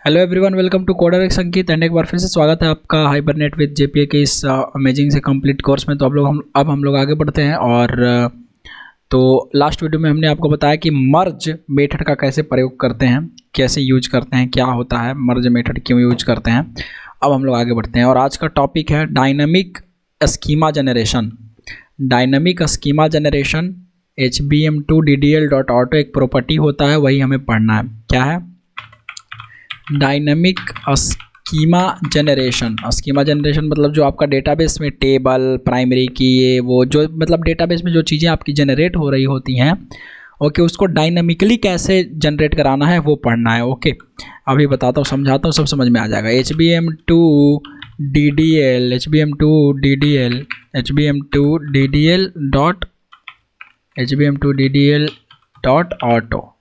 Hello everyone, welcome to coder Sanket and एक बार फिर से स्वागत है आपका हाइबरनेट विद जेपीए के इस अमेजिंग से कंप्लीट कोर्स में। तो अब हम लोग आगे बढ़ते हैं। और तो लास्ट वीडियो में हमने आपको बताया कि मर्ज मेथड का कैसे प्रयोग करते हैं, कैसे यूज करते हैं, क्या होता है मर्ज मेथड, क्यों यूज करते हैं। अब हम लोग आगे बढ़ते हैं और आज का टॉपिक है dynamic schema generation. Dynamic schema generation HBM2DDL.auto एक प्रॉपर्टी होता है, वही हमें पढ़ना है। क्या है? Dynamic schema generation. Schema generation मतलब जो आपका डेटाबेस में टेबल, प्राइमरी की, ये वो जो मतलब डेटाबेस में जो चीज़ें आपकी जनरेट हो रही होती हैं, ओके, उसको डायनामिकली कैसे जनरेट कराना है वो पढ़ना है। ओके, अभी बताता हूँ, समझाता हूँ, सब समझ में आ जाएगा। HBM2DDL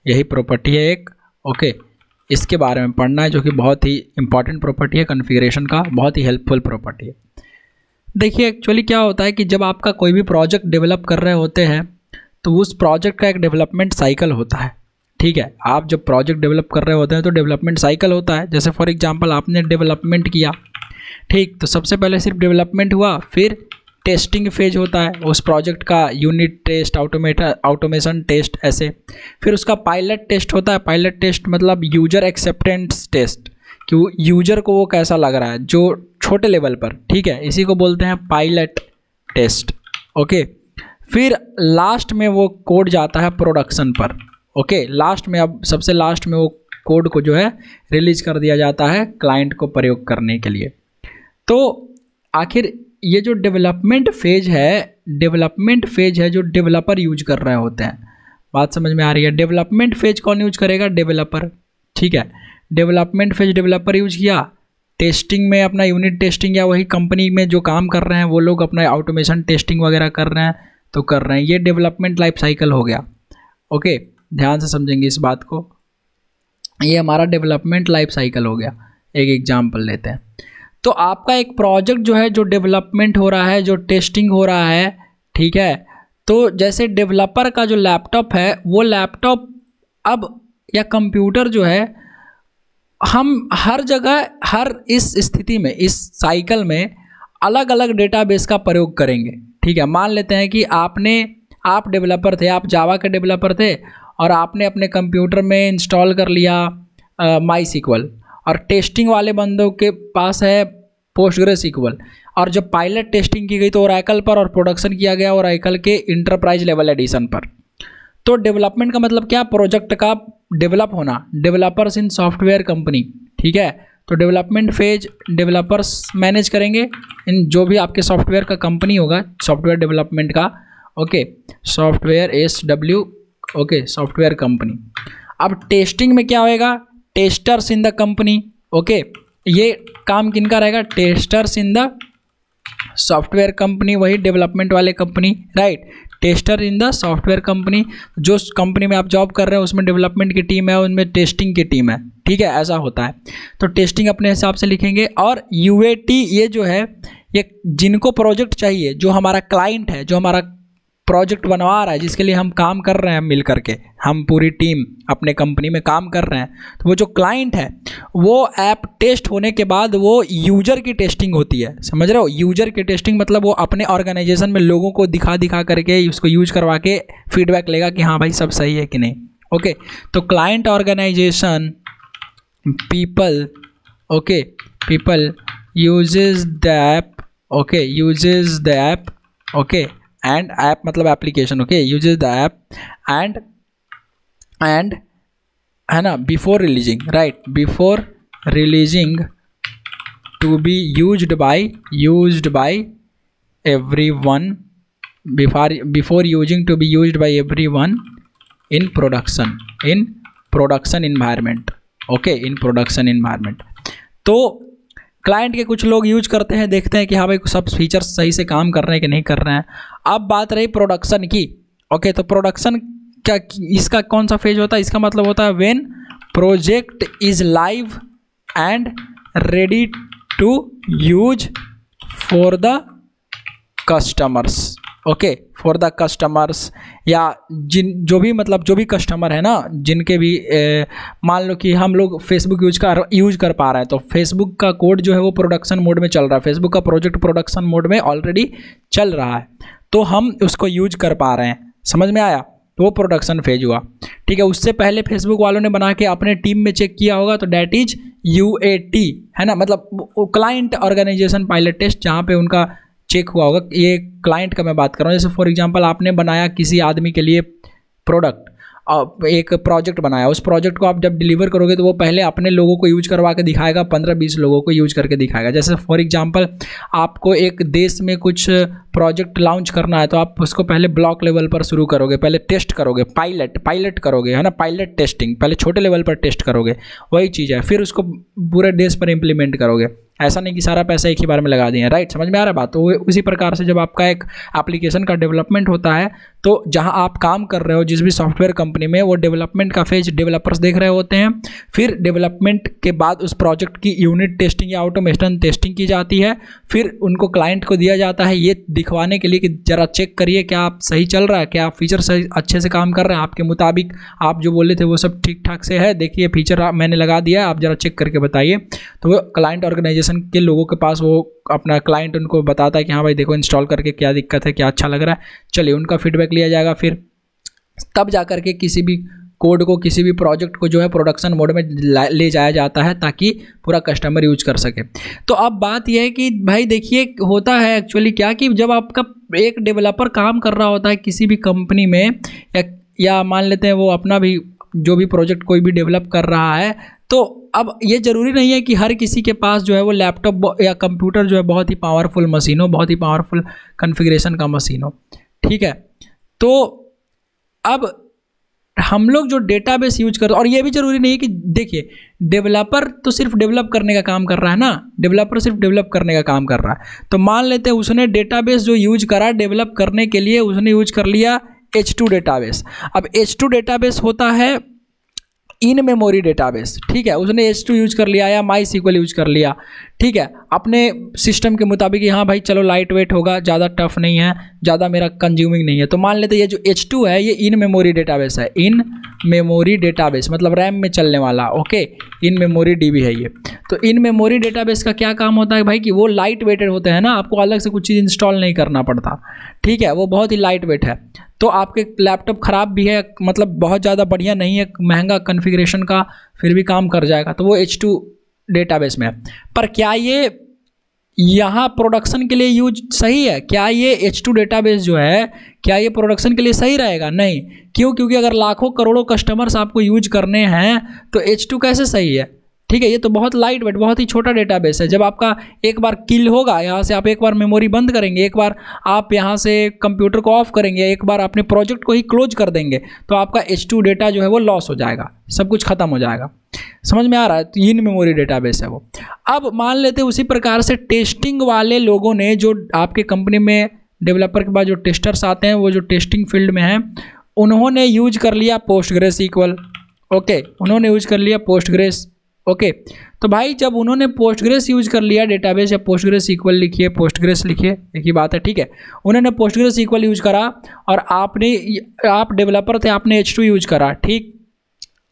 यही प्रॉपर्टी है एक। ओके, इसके बारे में पढ़ना है, जो कि बहुत ही इंपॉर्टेंट प्रॉपर्टी है कॉन्फ़िगरेशन का, बहुत ही हेल्पफुल प्रॉपर्टी है। देखिए एक्चुअली क्या होता है कि जब आपका कोई भी प्रोजेक्ट डेवलप कर रहे होते हैं तो उस प्रोजेक्ट का एक डेवलपमेंट साइकिल होता है। ठीक है, आप जब प्रोजेक्ट डेवलप कर रहे होते हैं तो डेवलपमेंट साइकिल होता है। जैसे फॉर एग्जांपल आपने डेवलपमेंट किया, ठीक, तो सबसे पहले सिर्फ डेवलपमेंट हुआ, फिर टेस्टिंग फेज होता है उस प्रोजेक्ट का, यूनिट टेस्ट, ऑटोमेशन टेस्ट, ऐसे। फिर उसका पायलट टेस्ट होता है। पायलट टेस्ट मतलब यूजर एक्सेप्टेंस टेस्ट, कि यूजर को वो कैसा लग रहा है जो छोटे लेवल पर, ठीक है, इसी को बोलते हैं पायलट टेस्ट। ओके, फिर लास्ट में वो कोड जाता है प्रोडक्शन पर। ओके, लास्ट में, अब सबसे लास्ट में वो कोड को जो है रिलीज कर दिया जाता है क्लाइंट को प्रयोग करने के लिए। तो आखिर ये जो डेवलपमेंट फेज है जो डेवलपर यूज कर रहे होते हैं। बात समझ में आ रही है? डेवलपमेंट फेज कौन यूज करेगा? डेवलपर। ठीक है, डेवलपमेंट फेज डेवलपर यूज किया। टेस्टिंग में अपना यूनिट टेस्टिंग या वही कंपनी में जो काम कर रहे हैं वो लोग अपना ऑटोमेशन टेस्टिंग वगैरह कर रहे हैं, तो कर रहे हैं। ये डेवलपमेंट लाइफ साइकिल हो गया। ओके, ध्यान से समझेंगे इस बात को। ये हमारा डेवलपमेंट लाइफ साइकिल हो गया। एक एग्जाम्पल लेते हैं। तो आपका एक प्रोजेक्ट जो है, जो डेवलपमेंट हो रहा है, जो टेस्टिंग हो रहा है, ठीक है, तो जैसे डेवलपर का जो लैपटॉप है, वो लैपटॉप अब या कंप्यूटर जो है, हम हर जगह, हर इस स्थिति में, इस साइकिल में अलग अलग डेटाबेस का प्रयोग करेंगे। ठीक है, मान लेते हैं कि आप डेवलपर थे, आप जावा के डेवलपर थे और आपने अपने कंप्यूटर में इंस्टॉल कर लिया MySQL, और टेस्टिंग वाले बंदों के पास है PostgreSQL। और जब पायलट टेस्टिंग की गई तो ओरेकल पर, और प्रोडक्शन किया गया ओरेकल के इंटरप्राइज लेवल एडिशन पर। तो डेवलपमेंट का मतलब क्या? प्रोजेक्ट का डेवलप होना, डेवलपर्स इन सॉफ्टवेयर कंपनी। ठीक है, तो डेवलपमेंट फेज डेवलपर्स मैनेज करेंगे इन जो भी आपके सॉफ्टवेयर का कंपनी होगा, सॉफ्टवेयर डेवलपमेंट का। Okay, software SW, okay, software company. अब टेस्टिंग में क्या होएगा? Testers in the company. Okay, ये काम किनका रहेगा? Testers in the software company, वही डेवलपमेंट वाले company, right. Tester in the software company, जो कंपनी में आप जॉब कर रहे हैं उसमें डेवलपमेंट की टीम है, उनमें टेस्टिंग की टीम है। ठीक है, ऐसा होता है। तो टेस्टिंग अपने हिसाब से लिखेंगे। और UAT, ये जो है, ये जिनको प्रोजेक्ट चाहिए, जो हमारा क्लाइंट है, जो हमारा प्रोजेक्ट बनवा रहा है, जिसके लिए हम काम कर रहे हैं मिल करके, हम पूरी टीम अपने कंपनी में काम कर रहे हैं, तो वो जो क्लाइंट है, वो ऐप टेस्ट होने के बाद वो यूजर की टेस्टिंग होती है। समझ रहे हो? यूजर की टेस्टिंग मतलब वो अपने ऑर्गेनाइजेशन में लोगों को दिखा करके उसको यूज करवा के फीडबैक लेगा कि हाँ भाई सब सही है कि नहीं। ओके, तो client organisation people, okay, people uses the app, okay, uses the app, okay, and app मतलब application, okay, uses the app and है ना, before releasing, right, before releasing to be used by everyone, before using to be used by everyone in production environment, okay, in production environment। तो client के कुछ लोग use करते हैं, देखते हैं कि हाँ भाई सब फीचर्स सही से काम कर रहे हैं कि नहीं कर रहे हैं। अब बात रही प्रोडक्शन की। ओके, तो प्रोडक्शन क्या, इसका कौन सा फेज होता है? इसका मतलब होता है when project is live and ready to use for the customers. Okay, for the customers, या जो भी कस्टमर है ना, जिनके भी मान लो कि हम लोग फेसबुक यूज कर पा रहे हैं, तो फेसबुक का कोड जो है वो प्रोडक्शन मोड में चल रहा है, फेसबुक का प्रोजेक्ट प्रोडक्शन मोड में ऑलरेडी चल रहा है, तो हम उसको यूज कर पा रहे हैं, समझ में आया, तो वो प्रोडक्शन फेज हुआ। ठीक है, उससे पहले फेसबुक वालों ने बना के अपने टीम में चेक किया होगा, तो डैट इज UAT है ना, मतलब क्लाइंट ऑर्गेनाइजेशन पायलट टेस्ट, जहाँ पे उनका चेक हुआ होगा। ये क्लाइंट का मैं बात कर रहा हूँ, जैसे फॉर एग्जांपल आपने बनाया किसी आदमी के लिए प्रोडक्ट, एक प्रोजेक्ट बनाया, उस प्रोजेक्ट को आप जब डिलीवर करोगे तो वो पहले अपने लोगों को यूज करवा के दिखाएगा, 15-20 लोगों को यूज करके दिखाएगा। जैसे फॉर एग्जांपल आपको एक देश में कुछ प्रोजेक्ट लॉन्च करना है, तो आप उसको पहले ब्लॉक लेवल पर शुरू करोगे, पहले टेस्ट करोगे, पायलट करोगे, है ना, पायलट टेस्टिंग, पहले छोटे लेवल पर टेस्ट करोगे, वही चीज़ है, फिर उसको पूरे देश पर इम्प्लीमेंट करोगे। ऐसा नहीं कि सारा पैसा एक ही बार में लगा दिए, राइट, समझ में आ रहा है बात। तो उसी प्रकार से जब आपका एक एप्लीकेशन का डेवलपमेंट होता है, तो जहां आप काम कर रहे हो जिस भी सॉफ्टवेयर कंपनी में, वो डेवलपमेंट का फेज डेवलपर्स देख रहे होते हैं, फिर डेवलपमेंट के बाद उस प्रोजेक्ट की यूनिट टेस्टिंग या ऑटोमेशन टेस्टिंग की जाती है, फिर उनको क्लाइंट को दिया जाता है ये दिखवाने के लिए कि जरा चेक करिए क्या आप सही चल रहा है, क्या आप फीचर सही अच्छे से काम कर रहे हैं, आपके मुताबिक आप जो बोले थे वो सब ठीक ठाक से है, देखिए फीचर मैंने लगा दिया है, आप जरा चेक करके बताइए। तो वो क्लाइंट ऑर्गेनाइजेशन के लोगों के पास वो अपना क्लाइंट उनको बताता है कि हाँ भाई देखो इंस्टॉल करके क्या दिक्कत है, क्या अच्छा लग रहा है, चलिए उनका फीडबैक लिया जाएगा, फिर तब जा करके किसी भी कोड को, किसी भी प्रोजेक्ट को जो है प्रोडक्शन मोड में ले जाया जाता है, ताकि पूरा कस्टमर यूज कर सके। तो अब बात यह है कि भाई देखिए होता है एक्चुअली क्या, कि जब आपका एक डेवलपर काम कर रहा होता है किसी भी कंपनी में, या मान लेते हैं वो अपना भी जो भी प्रोजेक्ट कोई भी डेवलप कर रहा है, तो अब ये ज़रूरी नहीं है कि हर किसी के पास जो है वो लैपटॉप या कंप्यूटर जो है बहुत ही पावरफुल मशीन हो, बहुत ही पावरफुल कॉन्फ़िगरेशन का मशीन हो। ठीक है, तो अब हम लोग जो डेटाबेस यूज कर, और ये भी ज़रूरी नहीं है कि देखिए डेवलपर तो सिर्फ डेवलप करने का काम कर रहा है ना, डेवलपर सिर्फ डेवलप करने का काम कर रहा है, तो मान लेते हैं उसने डेटाबेस जो यूज करा डेवलप करने के लिए, उसने यूज कर लिया H2 डेटाबेस। अब H2 डेटाबेस होता है इन मेमोरी डेटाबेस, ठीक है, उसने H2 यूज कर लिया या MySQL यूज कर लिया, ठीक है, अपने सिस्टम के मुताबिक, हाँ भाई चलो लाइट वेट होगा, ज़्यादा टफ नहीं है, ज़्यादा मेरा कंज्यूमिंग नहीं है, तो मान लेते ये जो H2 है ये इन मेमोरी डेटाबेस है, इन मेमोरी डेटाबेस मतलब रैम में चलने वाला, ओके, इन मेमोरी DB है ये। तो इन मेमोरी डेटाबेस का क्या काम होता है भाई, कि वो लाइट वेटेड होते हैं ना, आपको अलग से कुछ चीज़ इंस्टॉल नहीं करना पड़ता, ठीक है, वो बहुत ही लाइट वेट है। तो आपके लैपटॉप ख़राब भी है, मतलब बहुत ज़्यादा बढ़िया नहीं है, महंगा कॉन्फ़िगरेशन का, फिर भी काम कर जाएगा, तो वो H2 डेटाबेस में है। पर क्या ये यहाँ प्रोडक्शन के लिए यूज सही है? क्या ये H2 डेटाबेस जो है क्या ये प्रोडक्शन के लिए सही रहेगा? नहीं। क्यों? क्योंकि अगर लाखों करोड़ों कस्टमर्स आपको यूज करने हैं तो H2 कैसे सही है? ठीक है, ये तो बहुत लाइट वेट, बहुत ही छोटा डेटाबेस है। जब आपका एक बार किल होगा, यहाँ से आप एक बार मेमोरी बंद करेंगे, एक बार आप यहाँ से कंप्यूटर को ऑफ करेंगे, एक बार अपने प्रोजेक्ट को ही क्लोज कर देंगे, तो आपका H2 डेटा जो है वो लॉस हो जाएगा, सब कुछ खत्म हो जाएगा। समझ में आ रहा है? तो इन मेमोरी डेटाबेस है वो। अब मान लेते हैं उसी प्रकार से टेस्टिंग वाले लोगों ने, जो आपके कंपनी में डेवलपर के बाद जो टेस्टर्स आते हैं, वो जो टेस्टिंग फील्ड में हैं, उन्होंने यूज कर लिया PostgreSQL, ओके, उन्होंने यूज कर लिया पोस्टग्रेस, ओके। तो भाई जब उन्होंने पोस्टग्रेस यूज कर लिया डेटाबेस, या PostgreSQL लिखिए, पोस्टग्रेस लिखिए, एक ही बात है, ठीक है, उन्होंने PostgreSQL यूज करा और आप डेवलपर थे, आपने H2 यूज करा, ठीक।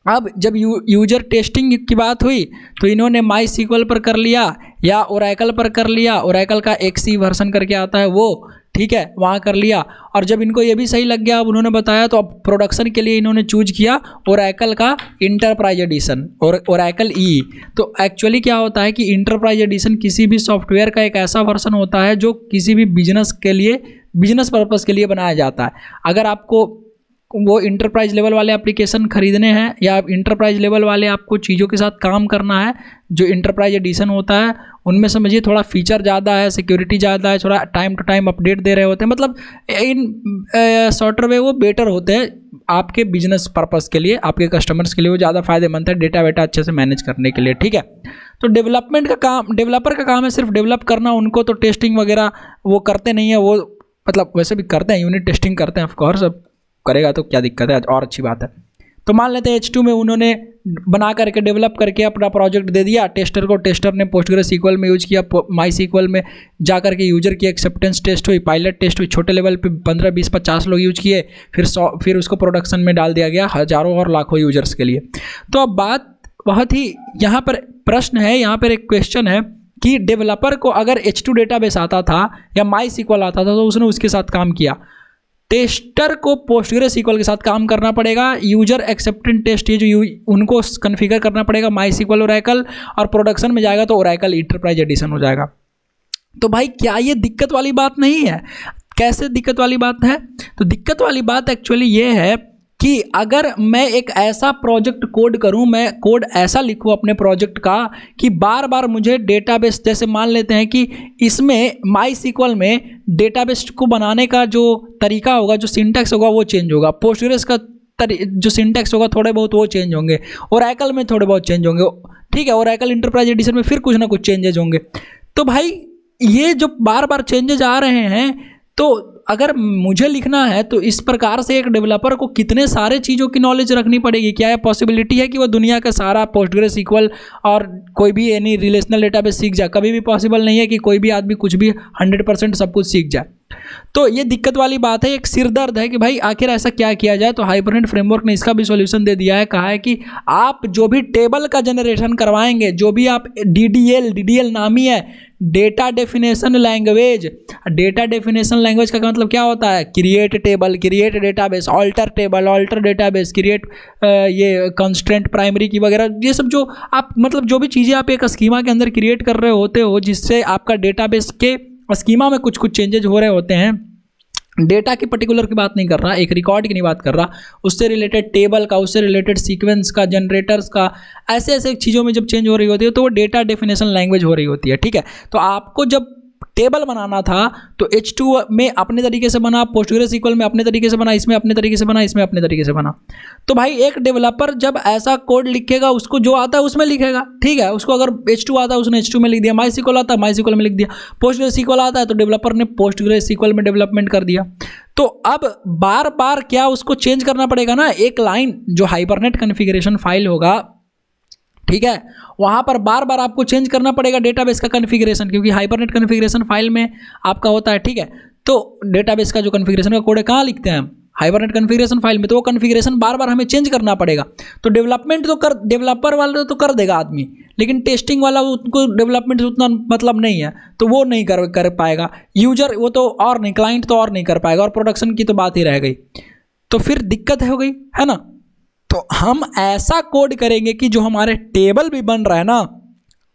अब जब यूजर टेस्टिंग की बात हुई तो इन्होंने MySQL पर कर लिया या Oracle पर कर लिया, Oracle का XE वर्जन करके आता है वो, ठीक है, वहाँ कर लिया। और जब इनको ये भी सही लग गया, अब उन्होंने बताया, तो अब प्रोडक्शन के लिए इन्होंने चूज किया Oracle का इंटरप्राइज एडिशन और Oracle EE। तो एक्चुअली क्या होता है कि इंटरप्राइज एडिशन किसी भी सॉफ्टवेयर का एक ऐसा वर्जन होता है जो किसी भी बिजनेस के लिए, बिजनेस पर्पज़ के लिए बनाया जाता है। अगर आपको वो इंटरप्राइज लेवल वाले एप्लीकेशन खरीदने हैं या इंटरप्राइज लेवल वाले आपको चीज़ों के साथ काम करना है, जो इंटरप्राइज एडिशन होता है उनमें समझिए थोड़ा फीचर ज़्यादा है, सिक्योरिटी ज़्यादा है, थोड़ा टाइम टू टाइम अपडेट दे रहे होते हैं, मतलब इन सॉफ्टवेयर वे वो बेटर होते हैं आपके बिजनेस पर्पज़ के लिए, आपके कस्टमर्स के लिए वो ज़्यादा फायदेमंद है डेटा वेटा अच्छे से मैनेज करने के लिए, ठीक है। तो डेवलपमेंट का काम, डेवलपर का काम है सिर्फ डेवलप करना, उनको तो टेस्टिंग वगैरह वो करते नहीं है, वो मतलब वैसे भी करते हैं, यूनिट टेस्टिंग करते हैं ऑफकोर्स, अब करेगा तो क्या दिक्कत है, और अच्छी बात है। तो मान लेते हैं H2 में उन्होंने बना करके डेवलप करके अपना प्रोजेक्ट दे दिया टेस्टर को, टेस्टर ने PostgreSQL में यूज किया, MySQL में जा करके यूजर की एक्सेप्टेंस टेस्ट हुई, पायलट टेस्ट हुई, छोटे लेवल पे 15, 20, 50 लोग यूज किए, फिर उसको प्रोडक्शन में डाल दिया गया हज़ारों और लाखों यूजर्स के लिए। तो अब बात बहुत ही यहाँ पर प्रश्न है, यहाँ पर एक क्वेश्चन है कि डेवलपर को अगर H2 डेटाबेस आता था या MySQL आता था तो उसने उसके साथ काम किया, टेस्टर को PostgreSQL के साथ काम करना पड़ेगा, यूजर एक्सेप्टेंस टेस्ट ये जो उनको कॉन्फ़िगर करना पड़ेगा MySQL Oracle, और प्रोडक्शन में जाएगा तो Oracle एंटरप्राइज एडिशन हो जाएगा। तो भाई क्या ये दिक्कत वाली बात नहीं है? कैसे दिक्कत वाली बात है? तो दिक्कत वाली बात एक्चुअली ये है कि अगर मैं एक ऐसा प्रोजेक्ट कोड करूं, मैं कोड ऐसा लिखूं अपने प्रोजेक्ट का कि बार बार मुझे डेटाबेस, जैसे मान लेते हैं कि इसमें MySQL में डेटाबेस को बनाने का जो तरीका होगा, जो सिंटैक्स होगा वो चेंज होगा, पोस्टग्रेस का जो सिंटैक्स होगा थोड़े बहुत वो चेंज होंगे, Oracle में थोड़े बहुत चेंज होंगे, ठीक है, Oracle एंटरप्राइज एडिशन में फिर कुछ ना कुछ चेंजेज होंगे। तो भाई ये जो बार बार चेंजेज आ रहे हैं, तो अगर मुझे लिखना है तो इस प्रकार से एक डेवलपर को कितने सारे चीज़ों की नॉलेज रखनी पड़ेगी? क्या यह पॉसिबिलिटी है कि वो दुनिया का सारा PostgreSQL और कोई भी एनी रिलेशनल डेटाबेस सीख जाए? कभी भी पॉसिबल नहीं है कि कोई भी आदमी कुछ भी 100% सब कुछ सीख जाए। तो ये दिक्कत वाली बात है, एक सिर दर्द है कि भाई आखिर ऐसा क्या किया जाए। तो हाइबरनेट फ्रेमवर्क ने इसका भी सॉल्यूशन दे दिया है, कहा है कि आप जो भी टेबल का जनरेशन करवाएंगे, जो भी आप DDL नाम ही है, data definition language. Data definition language का मतलब क्या होता है? Create table, create database, alter table, alter database, create ये कंस्ट्रेंट प्राइमरी की वगैरह, ये सब जो आप मतलब जो भी चीज़ें आप एक स्कीमा के अंदर क्रिएट कर रहे होते हो, जिससे आपका डेटाबेस के स्कीमा में कुछ कुछ चेंजेज हो रहे होते हैं। डेटा की पर्टिकुलर की बात नहीं कर रहा, एक रिकॉर्ड की नहीं बात कर रहा, उससे रिलेटेड टेबल का, उससे रिलेटेड सीक्वेंस का, जनरेटर्स का, ऐसे ऐसे चीज़ों में जब चेंज हो रही होती है तो वो डेटा डेफिनेशन लैंग्वेज हो रही होती है, ठीक है। तो आपको जब टेबल बनाना था तो H2 में अपने तरीके से बना, PostgreSQL में अपने तरीके से बना, इसमें अपने तरीके से बना, इसमें अपने तरीके से बना। तो भाई एक डेवलपर जब ऐसा कोड लिखेगा, उसको जो आता है उसमें लिखेगा, ठीक है। उसको अगर H2 आता है उसने H2 में लिख दिया, MySQL आता है MySQL में लिख दिया, PostgreSQL आता है तो डेवलपर ने PostgreSQL में डेवलपमेंट कर दिया। तो अब बार बार क्या उसको चेंज करना पड़ेगा ना? एक लाइन जो हाइबरनेट कॉन्फ़िगरेशन फाइल होगा, ठीक है, वहाँ पर बार बार आपको चेंज करना पड़ेगा डेटाबेस का कॉन्फ़िगरेशन, क्योंकि हाइबरनेट कॉन्फ़िगरेशन फाइल में आपका होता है, ठीक है। तो डेटाबेस का जो कॉन्फ़िगरेशन का कोड है कहाँ लिखते हैं हम? हाइबरनेट कॉन्फ़िगरेशन फाइल में। तो वो कॉन्फ़िगरेशन बार बार हमें चेंज करना पड़ेगा। तो डेवलपमेंट तो डेवलपर वाला तो कर देगा आदमी, लेकिन टेस्टिंग वाला उनको डेवलपमेंट से उतना मतलब नहीं है, तो वो नहीं कर पाएगा। यूजर वो तो और नहीं, क्लाइंट तो और नहीं कर पाएगा, और प्रोडक्शन की तो बात ही रह गई। तो फिर दिक्कत हो गई, है ना। तो हम ऐसा कोड करेंगे कि जो हमारे टेबल भी बन रहा है ना,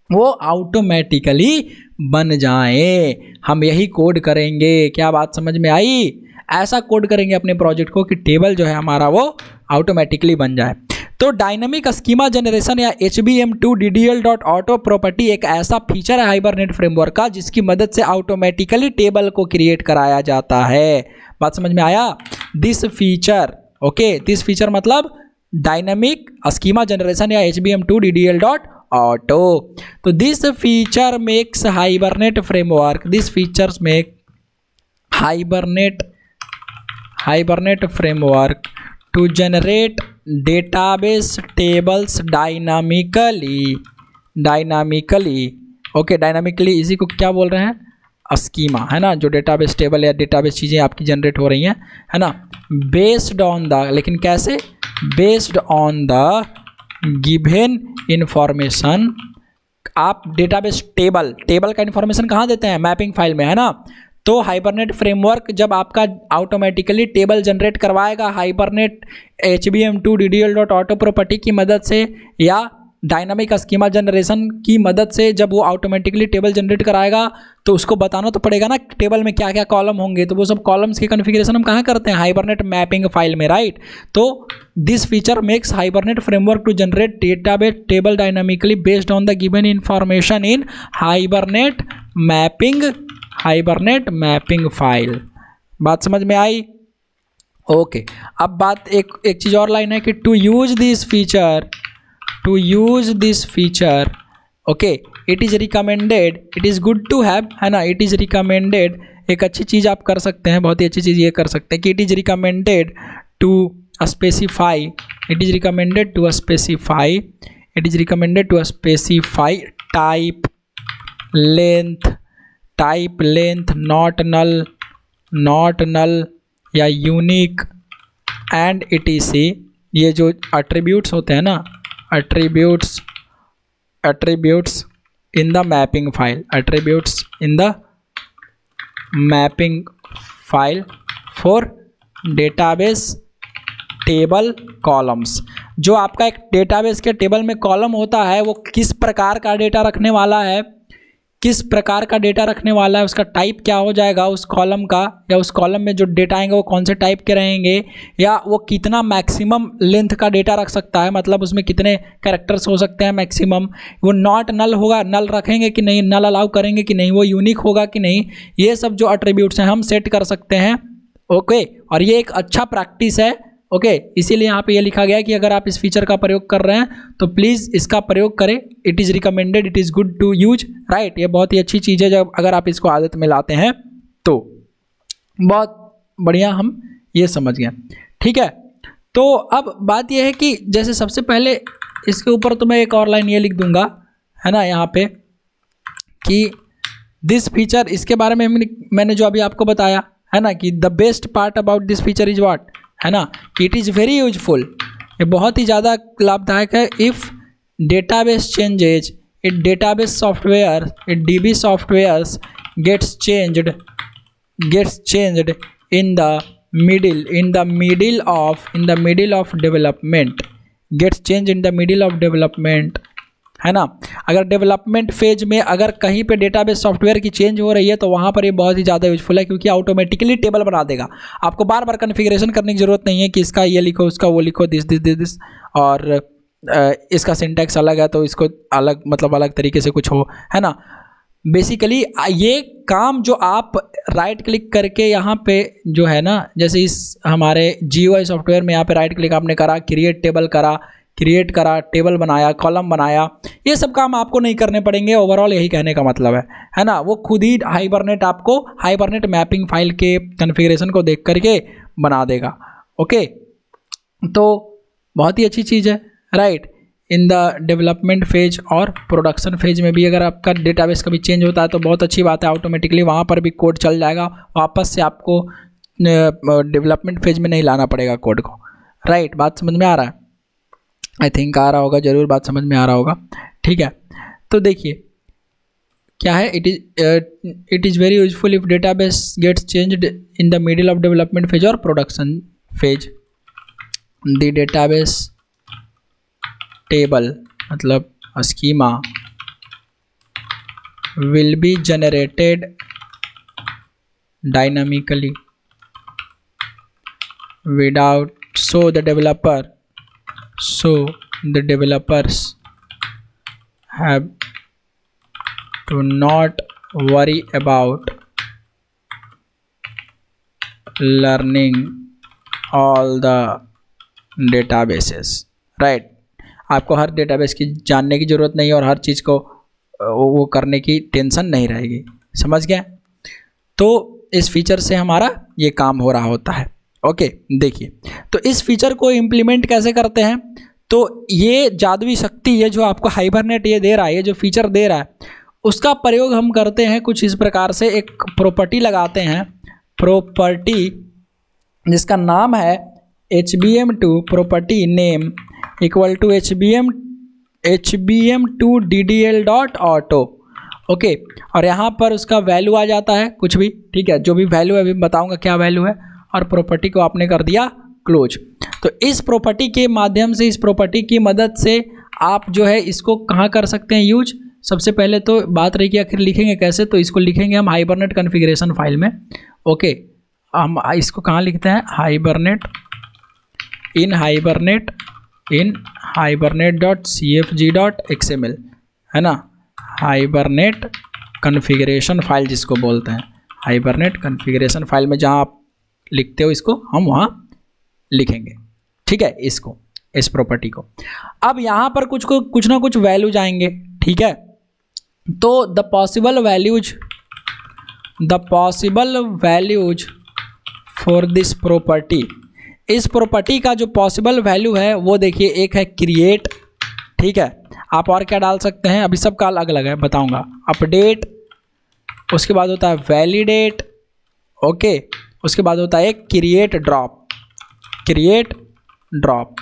वो ऑटोमेटिकली बन जाए। हम यही कोड करेंगे, क्या बात समझ में आई? ऐसा कोड करेंगे अपने प्रोजेक्ट को कि टेबल जो है हमारा वो ऑटोमेटिकली बन जाए। तो डायनामिक स्कीमा जनरेशन या HBM2 DDL.auto प्रॉपर्टी एक ऐसा फीचर है हाइबरनेट फ्रेमवर्क का जिसकी मदद से ऑटोमेटिकली टेबल को क्रिएट कराया जाता है। बात समझ में आया? This feature, okay, this feature मतलब डायनामिक स्कीमा जनरेशन या HBM2 DDL.auto। तो this feature makes Hibernate framework, this features make Hibernate framework to generate database tables dynamically, okay, dynamically इसी को क्या बोल रहे हैं? स्कीमा, है ना, जो डेटाबेस टेबल या डेटाबेस चीज़ें आपकी जनरेट हो रही हैं, है ना, बेस्ड ऑन द, लेकिन कैसे? Based on the given information. आप डेटाबेस टेबल का इंफॉर्मेशन कहाँ देते हैं? मैपिंग फाइल में, है ना। तो हाइबरनेट फ्रेमवर्क जब आपका ऑटोमेटिकली टेबल जनरेट करवाएगा हाइबरनेट HBM2 DDL.auto प्रॉपर्टी की मदद से या डायनामिक स्कीमा जनरेशन की मदद से, जब वो ऑटोमेटिकली टेबल जनरेट कराएगा तो उसको बताना तो पड़ेगा ना टेबल में क्या क्या कॉलम होंगे। तो वो सब कॉलम्स की कॉन्फ़िगरेशन हम कहाँ करते हैं? हाइबरनेट मैपिंग फाइल में, राइट। तो this feature makes Hibernate framework to generate database table dynamically based on the given information in Hibernate mapping file. बात समझ में आई? ओके, अब बात एक चीज़ और लाइन है कि to use this feature, okay, it is recommended, it is good to have, है ना, इट इज़ रिकमेंडेड। एक अच्छी चीज़ आप कर सकते हैं, बहुत ही अच्छी चीज़ ये कर सकते हैं कि it is recommended to specify it is recommended to specify type length not null या यूनिक एंड etc। ये जो एट्रीब्यूट्स होते हैं ना, attributes in the mapping file for database table columns. जो आपका एक डेटाबेस के टेबल में कॉलम होता है वो किस प्रकार का डेटा रखने वाला है, उसका टाइप क्या हो जाएगा उस कॉलम का, या उस कॉलम में जो डेटा आएंगे वो कौन से टाइप के रहेंगे, या वो कितना मैक्सिमम लेंथ का डेटा रख सकता है, मतलब उसमें कितने कैरेक्टर्स हो सकते हैं मैक्सिमम, वो नॉट नल होगा, नल रखेंगे कि नहीं, नल अलाउ करेंगे कि नहीं, वो यूनिक होगा कि नहीं, ये सब जो एट्रीब्यूट्स हैं हम सेट कर सकते हैं। ओके, और ये एक अच्छा प्रैक्टिस है। ओके, इसीलिए यहाँ पे ये लिखा गया है कि अगर आप इस फीचर का प्रयोग कर रहे हैं तो प्लीज़ इसका प्रयोग करें। It is recommended, it is good to use, right. ये बहुत ही अच्छी चीज़ है जब अगर आप इसको आदत में लाते हैं तो। बहुत बढ़िया, हम ये समझ गए, ठीक है। तो अब बात ये है कि जैसे सबसे पहले इसके ऊपर तो मैं एक और लाइन ये लिख दूंगा, है ना, यहाँ पे कि दिस फीचर, इसके बारे में मैंने जो अभी आपको बताया है ना कि the best part about this feature is what, है ना, कि इट इज़ वेरी यूजफुल, ये बहुत ही ज़्यादा लाभदायक है। If database changes, it database software, it DB softwares gets changed in the middle of development, gets changed in the middle of development, है ना। अगर डेवलपमेंट फेज में अगर कहीं पे डेटाबेस सॉफ्टवेयर की चेंज हो रही है तो वहाँ पर ये बहुत ही ज़्यादा यूजफुल है, क्योंकि ऑटोमेटिकली टेबल बना देगा। आपको बार बार कन्फिग्रेशन करने की ज़रूरत नहीं है कि इसका ये लिखो, उसका वो लिखो, दिस, और इसका सिंटैक्स अलग है तो इसको अलग, मतलब अलग तरीके से कुछ हो, है ना। बेसिकली ये काम जो आप राइट क्लिक करके यहाँ पे जो है ना, जैसे इस हमारे GUI सॉफ्टवेयर में यहाँ पे राइट क्लिक आपने करा, क्रिएट करा, टेबल बनाया, कॉलम बनाया, ये सब काम आपको नहीं करने पड़ेंगे। ओवरऑल यही कहने का मतलब है ना। वो खुद ही हाइबरनेट मैपिंग फाइल के कॉन्फ़िगरेशन को देख करके बना देगा। ओके, तो बहुत ही अच्छी चीज़ है, right. In the development phase और प्रोडक्शन फेज में भी अगर आपका डेटाबेस कभी चेंज होता है तो बहुत अच्छी बात है, ऑटोमेटिकली वहाँ पर भी कोड चल जाएगा, वापस से आपको डेवलपमेंट फेज में नहीं लाना पड़ेगा कोड को, राइट। बात समझ में आ रहा है? आई थिंक आ रहा होगा, जरूर बात समझ में आ रहा होगा, ठीक है। तो देखिए क्या है, it is very useful if database gets changed in the middle of development phase और production phase. The database table मतलब schema will be generated dynamically without so the developers have to not worry about learning all the databases, right। आपको हर database की जानने की ज़रूरत नहीं है और हर चीज़ को वो करने की टेंशन नहीं रहेगी, समझ गए। तो इस फीचर से हमारा ये काम हो रहा होता है। ओके, देखिए तो इस फीचर को इम्प्लीमेंट कैसे करते हैं। तो ये जादुई शक्ति है जो आपको हाइबरनेट ये दे रहा है, ये जो फीचर दे रहा है, उसका प्रयोग हम करते हैं कुछ इस प्रकार से। एक प्रॉपर्टी लगाते हैं, प्रॉपर्टी जिसका नाम है HBM2 property name equal to HBM2 DDL.auto। Okay, और यहाँ पर उसका वैल्यू आ जाता है कुछ भी, ठीक है, जो भी वैल्यू है अभी बताऊँगा क्या वैल्यू है, और प्रॉपर्टी को आपने कर दिया क्लोज। तो इस प्रॉपर्टी के माध्यम से, इस प्रॉपर्टी की मदद से आप जो है इसको कहाँ कर सकते हैं यूज। सबसे पहले तो बात रही कि आखिर लिखेंगे कैसे, तो इसको लिखेंगे हम हाइबरनेट कॉन्फ़िगरेशन फाइल में। ओके, हम इसको कहाँ लिखते हैं, इन hibernate.cfg.xml, है ना, हाइबरनेट कॉन्फ़िगरेशन फाइल जिसको बोलते हैं, हाइबरनेट कॉन्फ़िगरेशन फाइल में जहाँ आप लिखते हो इसको हम वहाँ लिखेंगे, ठीक है, इसको, इस प्रॉपर्टी को। अब यहाँ पर कुछ ना कुछ वैल्यूज आएंगे, ठीक है। तो the possible values for this property, इस प्रॉपर्टी का जो पॉसिबल वैल्यू है वो देखिए, एक है क्रिएट, ठीक है, आप और क्या डाल सकते हैं, अभी सबका अलग अलग है बताऊंगा, अपडेट, उसके बाद होता है वैलिडेट, ओके, उसके बाद होता है क्रिएट ड्रॉप, क्रिएट ड्रॉप।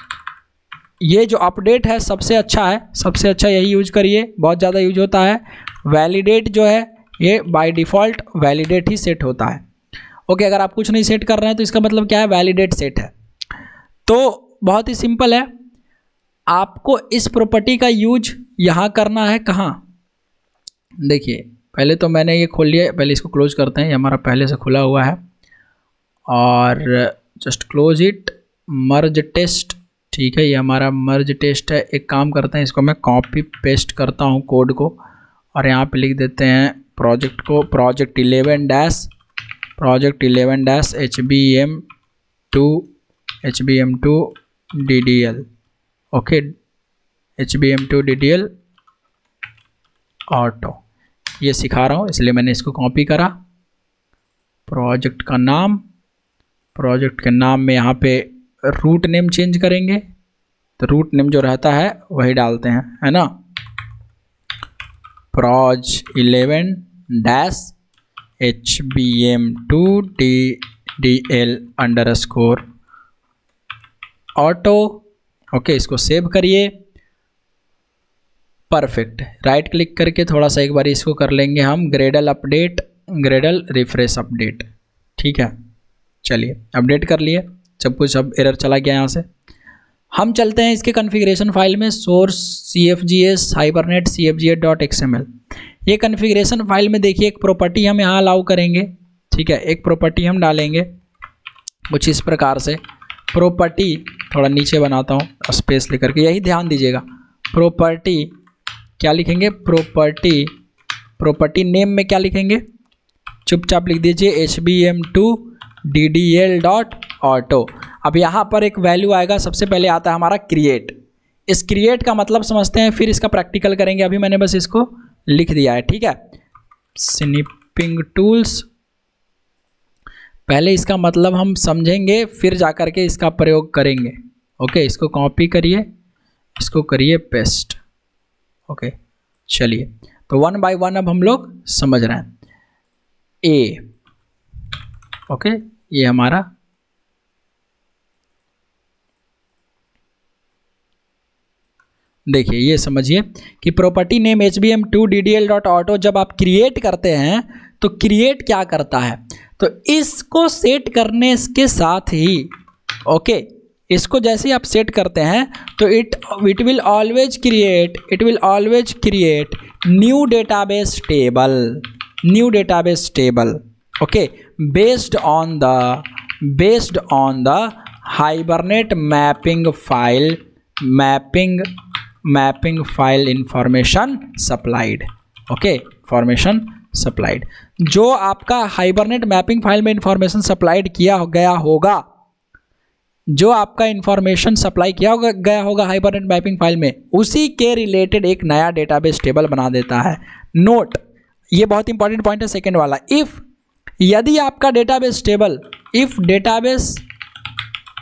ये जो अपडेट है सबसे अच्छा है, सबसे अच्छा यही यूज करिए, बहुत ज़्यादा यूज होता है। वैलिडेट जो है ये by default validate he set होता है, ओके। अगर आप कुछ नहीं सेट कर रहे हैं तो इसका मतलब क्या है, वैलिडेट सेट है। तो बहुत ही सिंपल है, आपको इस प्रॉपर्टी का यूज यहाँ करना है, कहाँ, देखिए पहले तो मैंने ये खोल लिया, पहले इसको क्लोज करते हैं, ये हमारा पहले से खुला हुआ है, और just close it, merge test, ठीक है, ये हमारा मर्ज टेस्ट है। एक काम करते हैं, इसको मैं कॉपी पेस्ट करता हूँ कोड को, और यहाँ पे लिख देते हैं प्रोजेक्ट को, project 11 HBM2 DDL, okay, HBM2 DDL auto, ये सिखा रहा हूँ इसलिए मैंने इसको कॉपी करा। प्रोजेक्ट का नाम, प्रोजेक्ट के नाम में यहाँ पे रूट नेम चेंज करेंगे, तो रूट नेम जो रहता है वही डालते हैं, है ना, proj 11 HBM2 DDL _ auto, okay, इसको सेव करिए, परफेक्ट। राइट क्लिक करके थोड़ा सा एक बार इसको कर लेंगे हम, Gradle update, Gradle refresh update, ठीक है, चलिए अपडेट कर लिए सब कुछ, अब एरर चला गया यहाँ से। हम चलते हैं इसके कॉन्फ़िगरेशन फाइल में, सोर्स cfgs hibernate cfgs.xml। ये कॉन्फ़िगरेशन फाइल में देखिए एक प्रॉपर्टी हम यहाँ अलाउ करेंगे, ठीक है, एक प्रॉपर्टी हम डालेंगे कुछ इस प्रकार से, प्रॉपर्टी थोड़ा नीचे बनाता हूँ स्पेस लेकर के, यही ध्यान दीजिएगा, प्रॉपर्टी क्या लिखेंगे, प्रॉपर्टी नेम में क्या लिखेंगे, चुपचाप लिख दीजिए HBM2 DDL.auto। अब यहाँ पर एक वैल्यू आएगा, सबसे पहले आता है हमारा क्रिएट, इस क्रिएट का मतलब समझते हैं, फिर इसका प्रैक्टिकल करेंगे, अभी मैंने बस इसको लिख दिया है, ठीक है। स्निपिंग टूल्स, पहले इसका मतलब हम समझेंगे, फिर जाकर के इसका प्रयोग करेंगे, ओके। इसको कॉपी करिए, इसको करिए पेस्ट, ओके, चलिए, तो 1 by 1 अब हम लोग समझ रहे हैं। ए, ओके, ये हमारा देखिए, ये समझिए कि प्रॉपर्टी नेम HBM2 DDL.auto जब आप क्रिएट करते हैं तो क्रिएट क्या करता है, तो इसको सेट करने के साथ ही, ओके, इसको जैसे ही आप सेट करते हैं तो it will always create new database table, okay, based on the hibernate mapping file information supplied, okay, information supplied, जो आपका हाइबरनेट मैपिंग फाइल में इंफॉर्मेशन सप्लाइड किया गया होगा, जो आपका इंफॉर्मेशन सप्लाई किया गया होगा हाइबरनेट मैपिंग फाइल में, उसी के रिलेटेड एक नया डेटाबेस टेबल बना देता है। नोट, ये बहुत इंपॉर्टेंट पॉइंट है सेकेंड वाला, यदि आपका database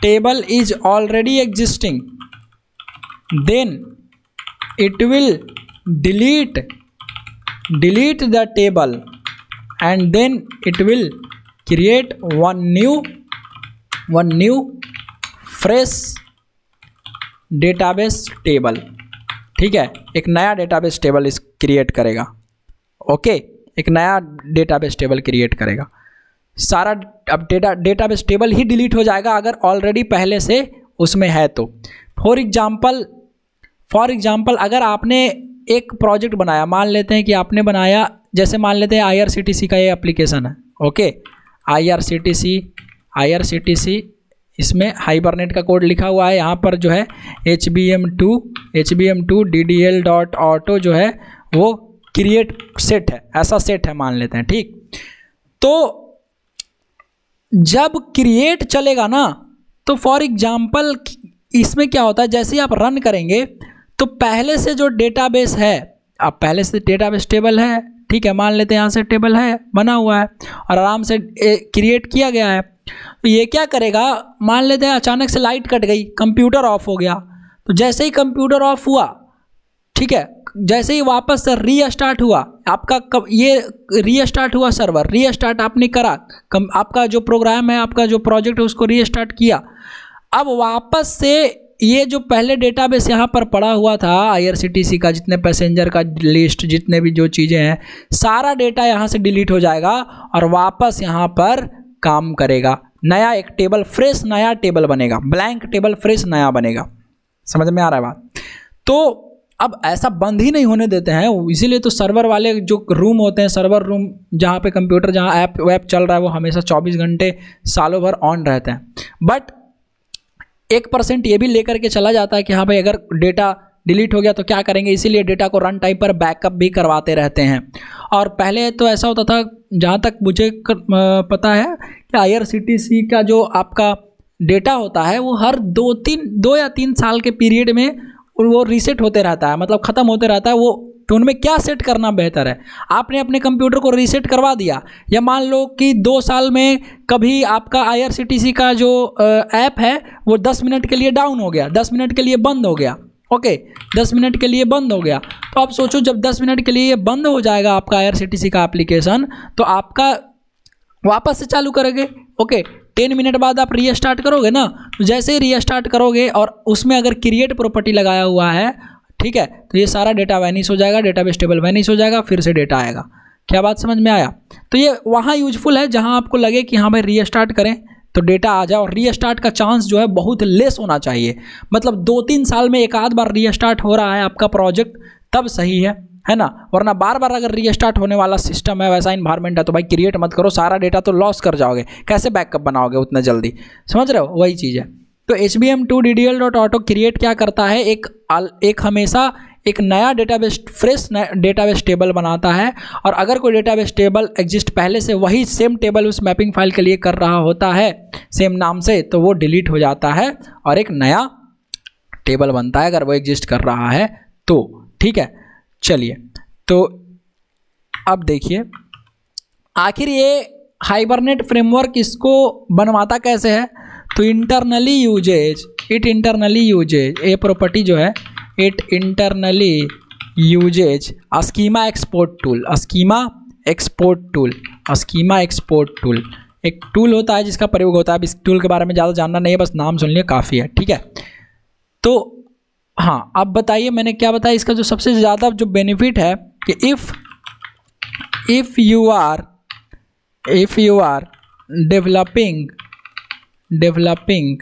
table is already existing, then it will delete the table and then it will create one new fresh database table, ठीक है, एक नया डेटाबेस टेबल इस क्रिएट करेगा, ओके, एक नया डेटाबेस टेबल क्रिएट करेगा। सारा अब डेटाबेस टेबल ही डिलीट हो जाएगा अगर ऑलरेडी पहले से उसमें है तो। फॉर एग्जाम्पल अगर आपने एक प्रोजेक्ट बनाया, मान लेते हैं कि आपने बनाया, जैसे मान लेते हैं IRCTC का ये एप्लीकेशन है, ओके, IRCTC इसमें हाइबरनेट का कोड लिखा हुआ है, यहाँ पर जो है HBM2 DDL.auto जो है वो क्रिएट सेट है, ऐसा सेट है मान लेते हैं, ठीक। तो जब क्रिएट चलेगा ना, तो फॉर एग्जाम्पल इसमें क्या होता है, जैसे ही आप रन करेंगे तो पहले से जो डेटाबेस है, अब पहले से डेटाबेस टेबल है, ठीक है, मान लेते हैं यहाँ से टेबल है बना हुआ है और आराम से क्रिएट किया गया है, तो ये क्या करेगा, मान लेते हैं अचानक से लाइट कट गई, कंप्यूटर ऑफ हो गया, तो जैसे ही कंप्यूटर ऑफ हुआ, ठीक है, जैसे ही वापस से रीस्टार्ट हुआ आपका, ये रीस्टार्ट हुआ सर्वर, रीस्टार्ट आपने करा, आपका जो प्रोग्राम है, आपका जो प्रोजेक्ट है उसको रीस्टार्ट किया, अब वापस से ये जो पहले डेटाबेस यहाँ पर पड़ा हुआ था IRCTC का, जितने पैसेंजर का लिस्ट, जितने भी जो चीज़ें हैं, सारा डेटा यहाँ से डिलीट हो जाएगा और वापस यहाँ पर काम करेगा। नया एक टेबल, फ्रेश नया टेबल बनेगा, ब्लैंक टेबल फ्रेश नया बनेगा। समझ में आ रहा है बात? तो अब ऐसा बंद ही नहीं होने देते हैं, इसीलिए तो सर्वर वाले जो रूम होते हैं, सर्वर रूम जहाँ पे कंप्यूटर, जहाँ ऐप वेब चल रहा है, वो हमेशा 24 घंटे सालों भर ऑन रहते हैं। बट 1% ये भी लेकर के चला जाता है कि हाँ भाई अगर डेटा डिलीट हो गया तो क्या करेंगे, इसीलिए डेटा को रन टाइम पर बैकअप भी करवाते रहते हैं। और पहले तो ऐसा होता था, जहाँ तक मुझे पता है कि IRCTC का जो आपका डेटा होता है वो हर 2 या 3 साल के पीरियड में वो रीसेट होते रहता है, मतलब ख़त्म होते रहता है वो। तो उनमें क्या सेट करना बेहतर है, आपने अपने कंप्यूटर को रीसेट करवा दिया, या मान लो कि 2 साल में कभी आपका IRCTC का जो ऐप है वो 10 मिनट के लिए डाउन हो गया, 10 मिनट के लिए बंद हो गया, ओके 10 मिनट के लिए बंद हो गया, तो आप सोचो जब 10 मिनट के लिए ये बंद हो जाएगा आपका IRCTC का एप्लीकेशन, तो आपका वापस से चालू करोगे, ओके 10 मिनट बाद आप रीस्टार्ट करोगे ना, तो जैसे ही रीस्टार्ट करोगे और उसमें अगर क्रिएट प्रॉपर्टी लगाया हुआ है, ठीक है, तो ये सारा डेटा वैनिश हो जाएगा, डेटाबेस टेबल वैनिश हो जाएगा, फिर से डेटा आएगा। क्या बात समझ में आया? तो ये वहाँ यूजफुल है जहाँ आपको लगे कि हाँ भाई रीस्टार्ट करें तो डेटा आ जाए, और रीस्टार्ट का चांस जो है बहुत लेस होना चाहिए, मतलब 2-3 साल में एक आध बार रीस्टार्ट हो रहा है आपका प्रोजेक्ट तब सही है ना, वरना बार बार अगर रीस्टार्ट होने वाला सिस्टम है, वैसा इन्वायरमेंट है, तो भाई क्रिएट मत करो, सारा डेटा तो लॉस कर जाओगे, कैसे बैकअप बनाओगे उतना जल्दी, समझ रहे हो? वही चीज़ है। तो HBM2DDL.auto क्रिएट क्या करता है, एक हमेशा एक नया डेटाबेस, फ्रेश डेटाबेस टेबल बनाता है, और अगर कोई डेटाबेस टेबल एग्जिस्ट पहले से वही सेम टेबल उस मैपिंग फाइल के लिए कर रहा होता है सेम नाम से, तो वो डिलीट हो जाता है और एक नया टेबल बनता है अगर वो एग्जिस्ट कर रहा है तो, ठीक है। चलिए, तो अब देखिए आखिर ये हाइबरनेट फ्रेमवर्क इसको बनवाता कैसे है, तो इंटरनली यूजेज, ये प्रॉपर्टी जो है, it internally uses schema export tool, एक टूल होता है जिसका प्रयोग होता है। अब इस टूल के बारे में ज़्यादा जानना नहीं है, बस नाम सुन लिया काफ़ी है, ठीक है। तो हाँ, अब बताइए मैंने क्या बताया, इसका जो सबसे ज़्यादा जो बेनिफिट है कि if you are developing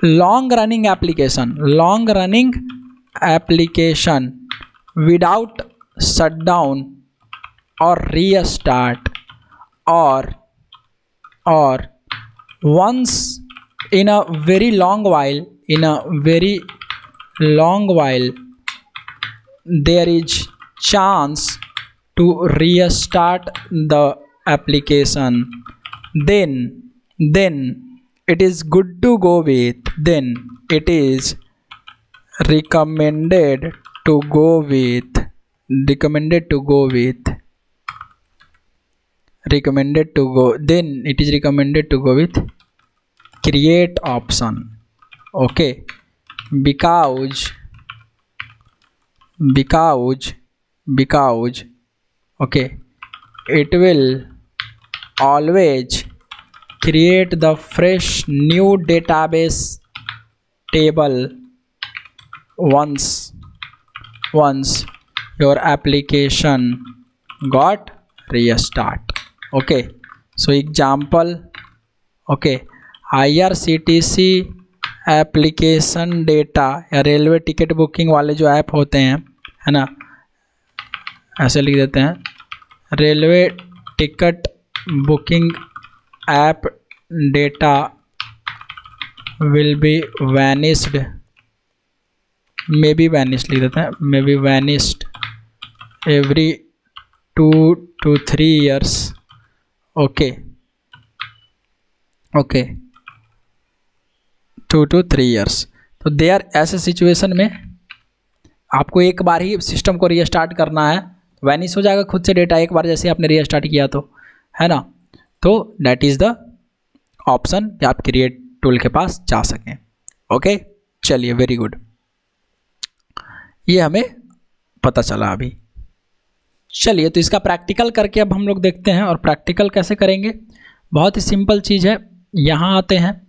long running application without shutdown और रीस्टार्ट और once in a very long while there is chance to restart the application, then it is good to go with, then it is recommended to go with create option, okay, because okay, it will always create the fresh new database table once your application got restart, okay. So example, okay, IRCTC application data या railway ticket booking वाले जो app होते हैं, है ना, ऐसे लिख देते हैं, railway ticket booking app data will be vanished, may be vanished लिख देते हैं, may be vanished every 2 to 3 years, okay 2 to 3 years। तो देयर ऐसे सिचुएशन में आपको एक बार ही सिस्टम को रीस्टार्ट करना है, वैनिश हो जाएगा खुद से डेटा एक बार जैसे आपने रीस्टार्ट किया तो, है ना। तो दैट इज़ द ऑप्शन या आप क्रिएट टूल के पास जा सकें। ओके, चलिए, वेरी गुड, ये हमें पता चला अभी। चलिए, तो इसका प्रैक्टिकल करके अब हम लोग देखते हैं। और प्रैक्टिकल कैसे करेंगे, बहुत ही सिंपल चीज़ है। यहाँ आते हैं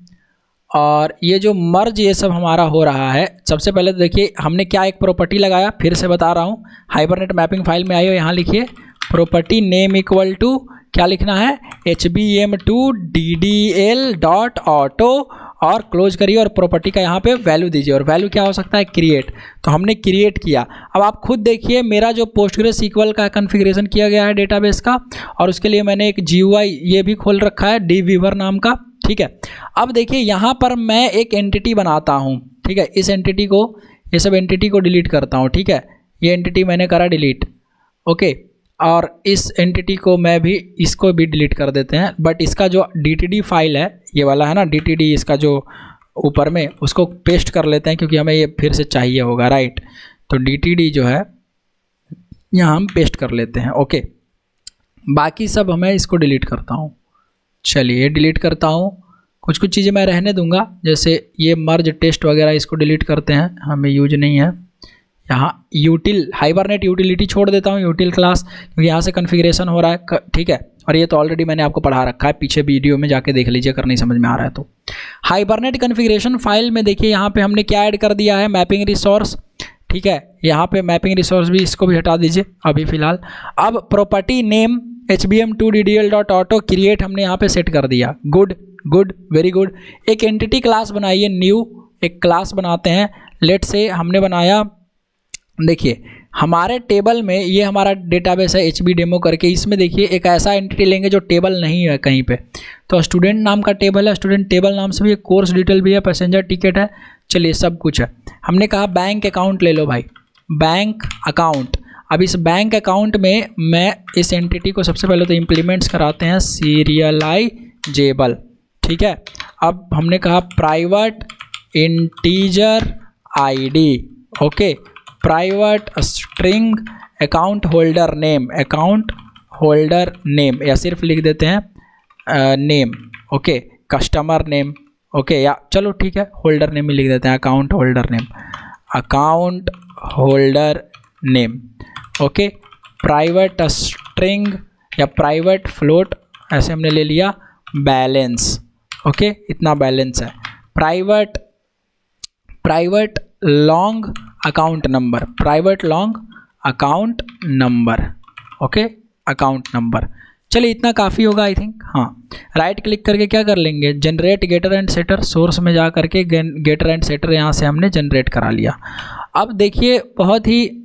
और ये जो मर्ज ये सब हमारा हो रहा है, सबसे पहले तो देखिए हमने क्या एक प्रॉपर्टी लगाया, फिर से बता रहा हूँ, हाइबरनेट मैपिंग फाइल में आइए, यहाँ लिखिए प्रॉपर्टी नेम इक्वल टू क्या लिखना है, HBM2DDL.auto और क्लोज करिए और प्रॉपर्टी का यहाँ पे वैल्यू दीजिए और वैल्यू क्या हो सकता है, क्रिएट। तो हमने क्रिएट किया। अब आप खुद देखिए मेरा जो PostgreSQL का कॉन्फ़िगरेशन किया गया है डेटाबेस का, और उसके लिए मैंने एक GUI ये भी खोल रखा है dweaver नाम का, ठीक है। अब देखिए यहाँ पर मैं एक एंटिटी बनाता हूँ, ठीक है। इस एंटिटी को, ये सब एंटिटी को डिलीट करता हूँ, ठीक है। ये एंटिटी मैंने करा डिलीट, ओके। और इस एंटिटी को मैं भी, इसको भी डिलीट कर देते हैं। बट इसका जो DTD फाइल है, ये वाला है ना DTD, इसका जो ऊपर में, उसको पेस्ट कर लेते हैं क्योंकि हमें ये फिर से चाहिए होगा, राइट। तो DTD जो है यहाँ हम पेस्ट कर लेते हैं, ओके। बाकी सब मैं इसको डिलीट करता हूँ। चलिए, डिलीट करता हूँ। कुछ कुछ चीज़ें मैं रहने दूंगा, जैसे ये मर्ज टेस्ट वगैरह, इसको डिलीट करते हैं, हमें यूज नहीं है। यहाँ यूटिल, हाइबरनेट यूटिलिटी छोड़ देता हूँ, यूटिल क्लास, क्योंकि यहाँ से कॉन्फ़िगरेशन हो रहा है, ठीक है। और ये तो ऑलरेडी मैंने आपको पढ़ा रखा है, पीछे वीडियो में जाके देख लीजिए अगर नहीं समझ में आ रहा है तो। हाइबरनेट कॉन्फ़िगरेशन फाइल में देखिए यहाँ पे हमने क्या ऐड कर दिया है, मैपिंग रिसोर्स, ठीक है। यहाँ पे मैपिंग रिसोर्स भी, इसको भी हटा दीजिए अभी फ़िलहाल। अब प्रॉपर्टी नेम HBM2DDL.auto क्रिएट हमने यहाँ पे सेट कर दिया। Good good, very good. एक एंटिटी क्लास बनाइए, न्यू एक क्लास बनाते हैं। लेट से हमने बनाया, देखिए हमारे टेबल में, ये हमारा डेटाबेस है HBDemo करके, इसमें देखिए एक ऐसा एंटिटी लेंगे जो टेबल नहीं है कहीं पे। तो स्टूडेंट नाम का टेबल है, स्टूडेंट टेबल नाम से भी, कोर्स डिटेल भी है, पैसेंजर टिकट है, चलिए सब कुछ है। हमने कहा बैंक अकाउंट ले लो भाई, बैंक अकाउंट। अब इस बैंक अकाउंट में मैं इस एंटिटी को सबसे पहले तो इम्प्लीमेंट्स कराते हैं, सीरियलाइजेबल, ठीक है। अब हमने कहा private integer ID, okay, private string account holder name, account holder name, या सिर्फ लिख देते हैं name, okay, customer name, okay, या चलो ठीक है होल्डर नेम ही लिख देते हैं, account holder name, account holder name, okay. Private string या प्राइवेट फ्लोट ऐसे हमने ले लिया, बैलेंस, ओके, इतना बैलेंस है। Private long account number, private long account number, okay, account number. चलिए इतना काफ़ी होगा आई थिंक, हाँ। राइट क्लिक करके क्या कर लेंगे, generate getter and setter, source में जा करके गेटर एंड सेटर यहाँ से हमने जनरेट करा लिया। अब देखिए बहुत ही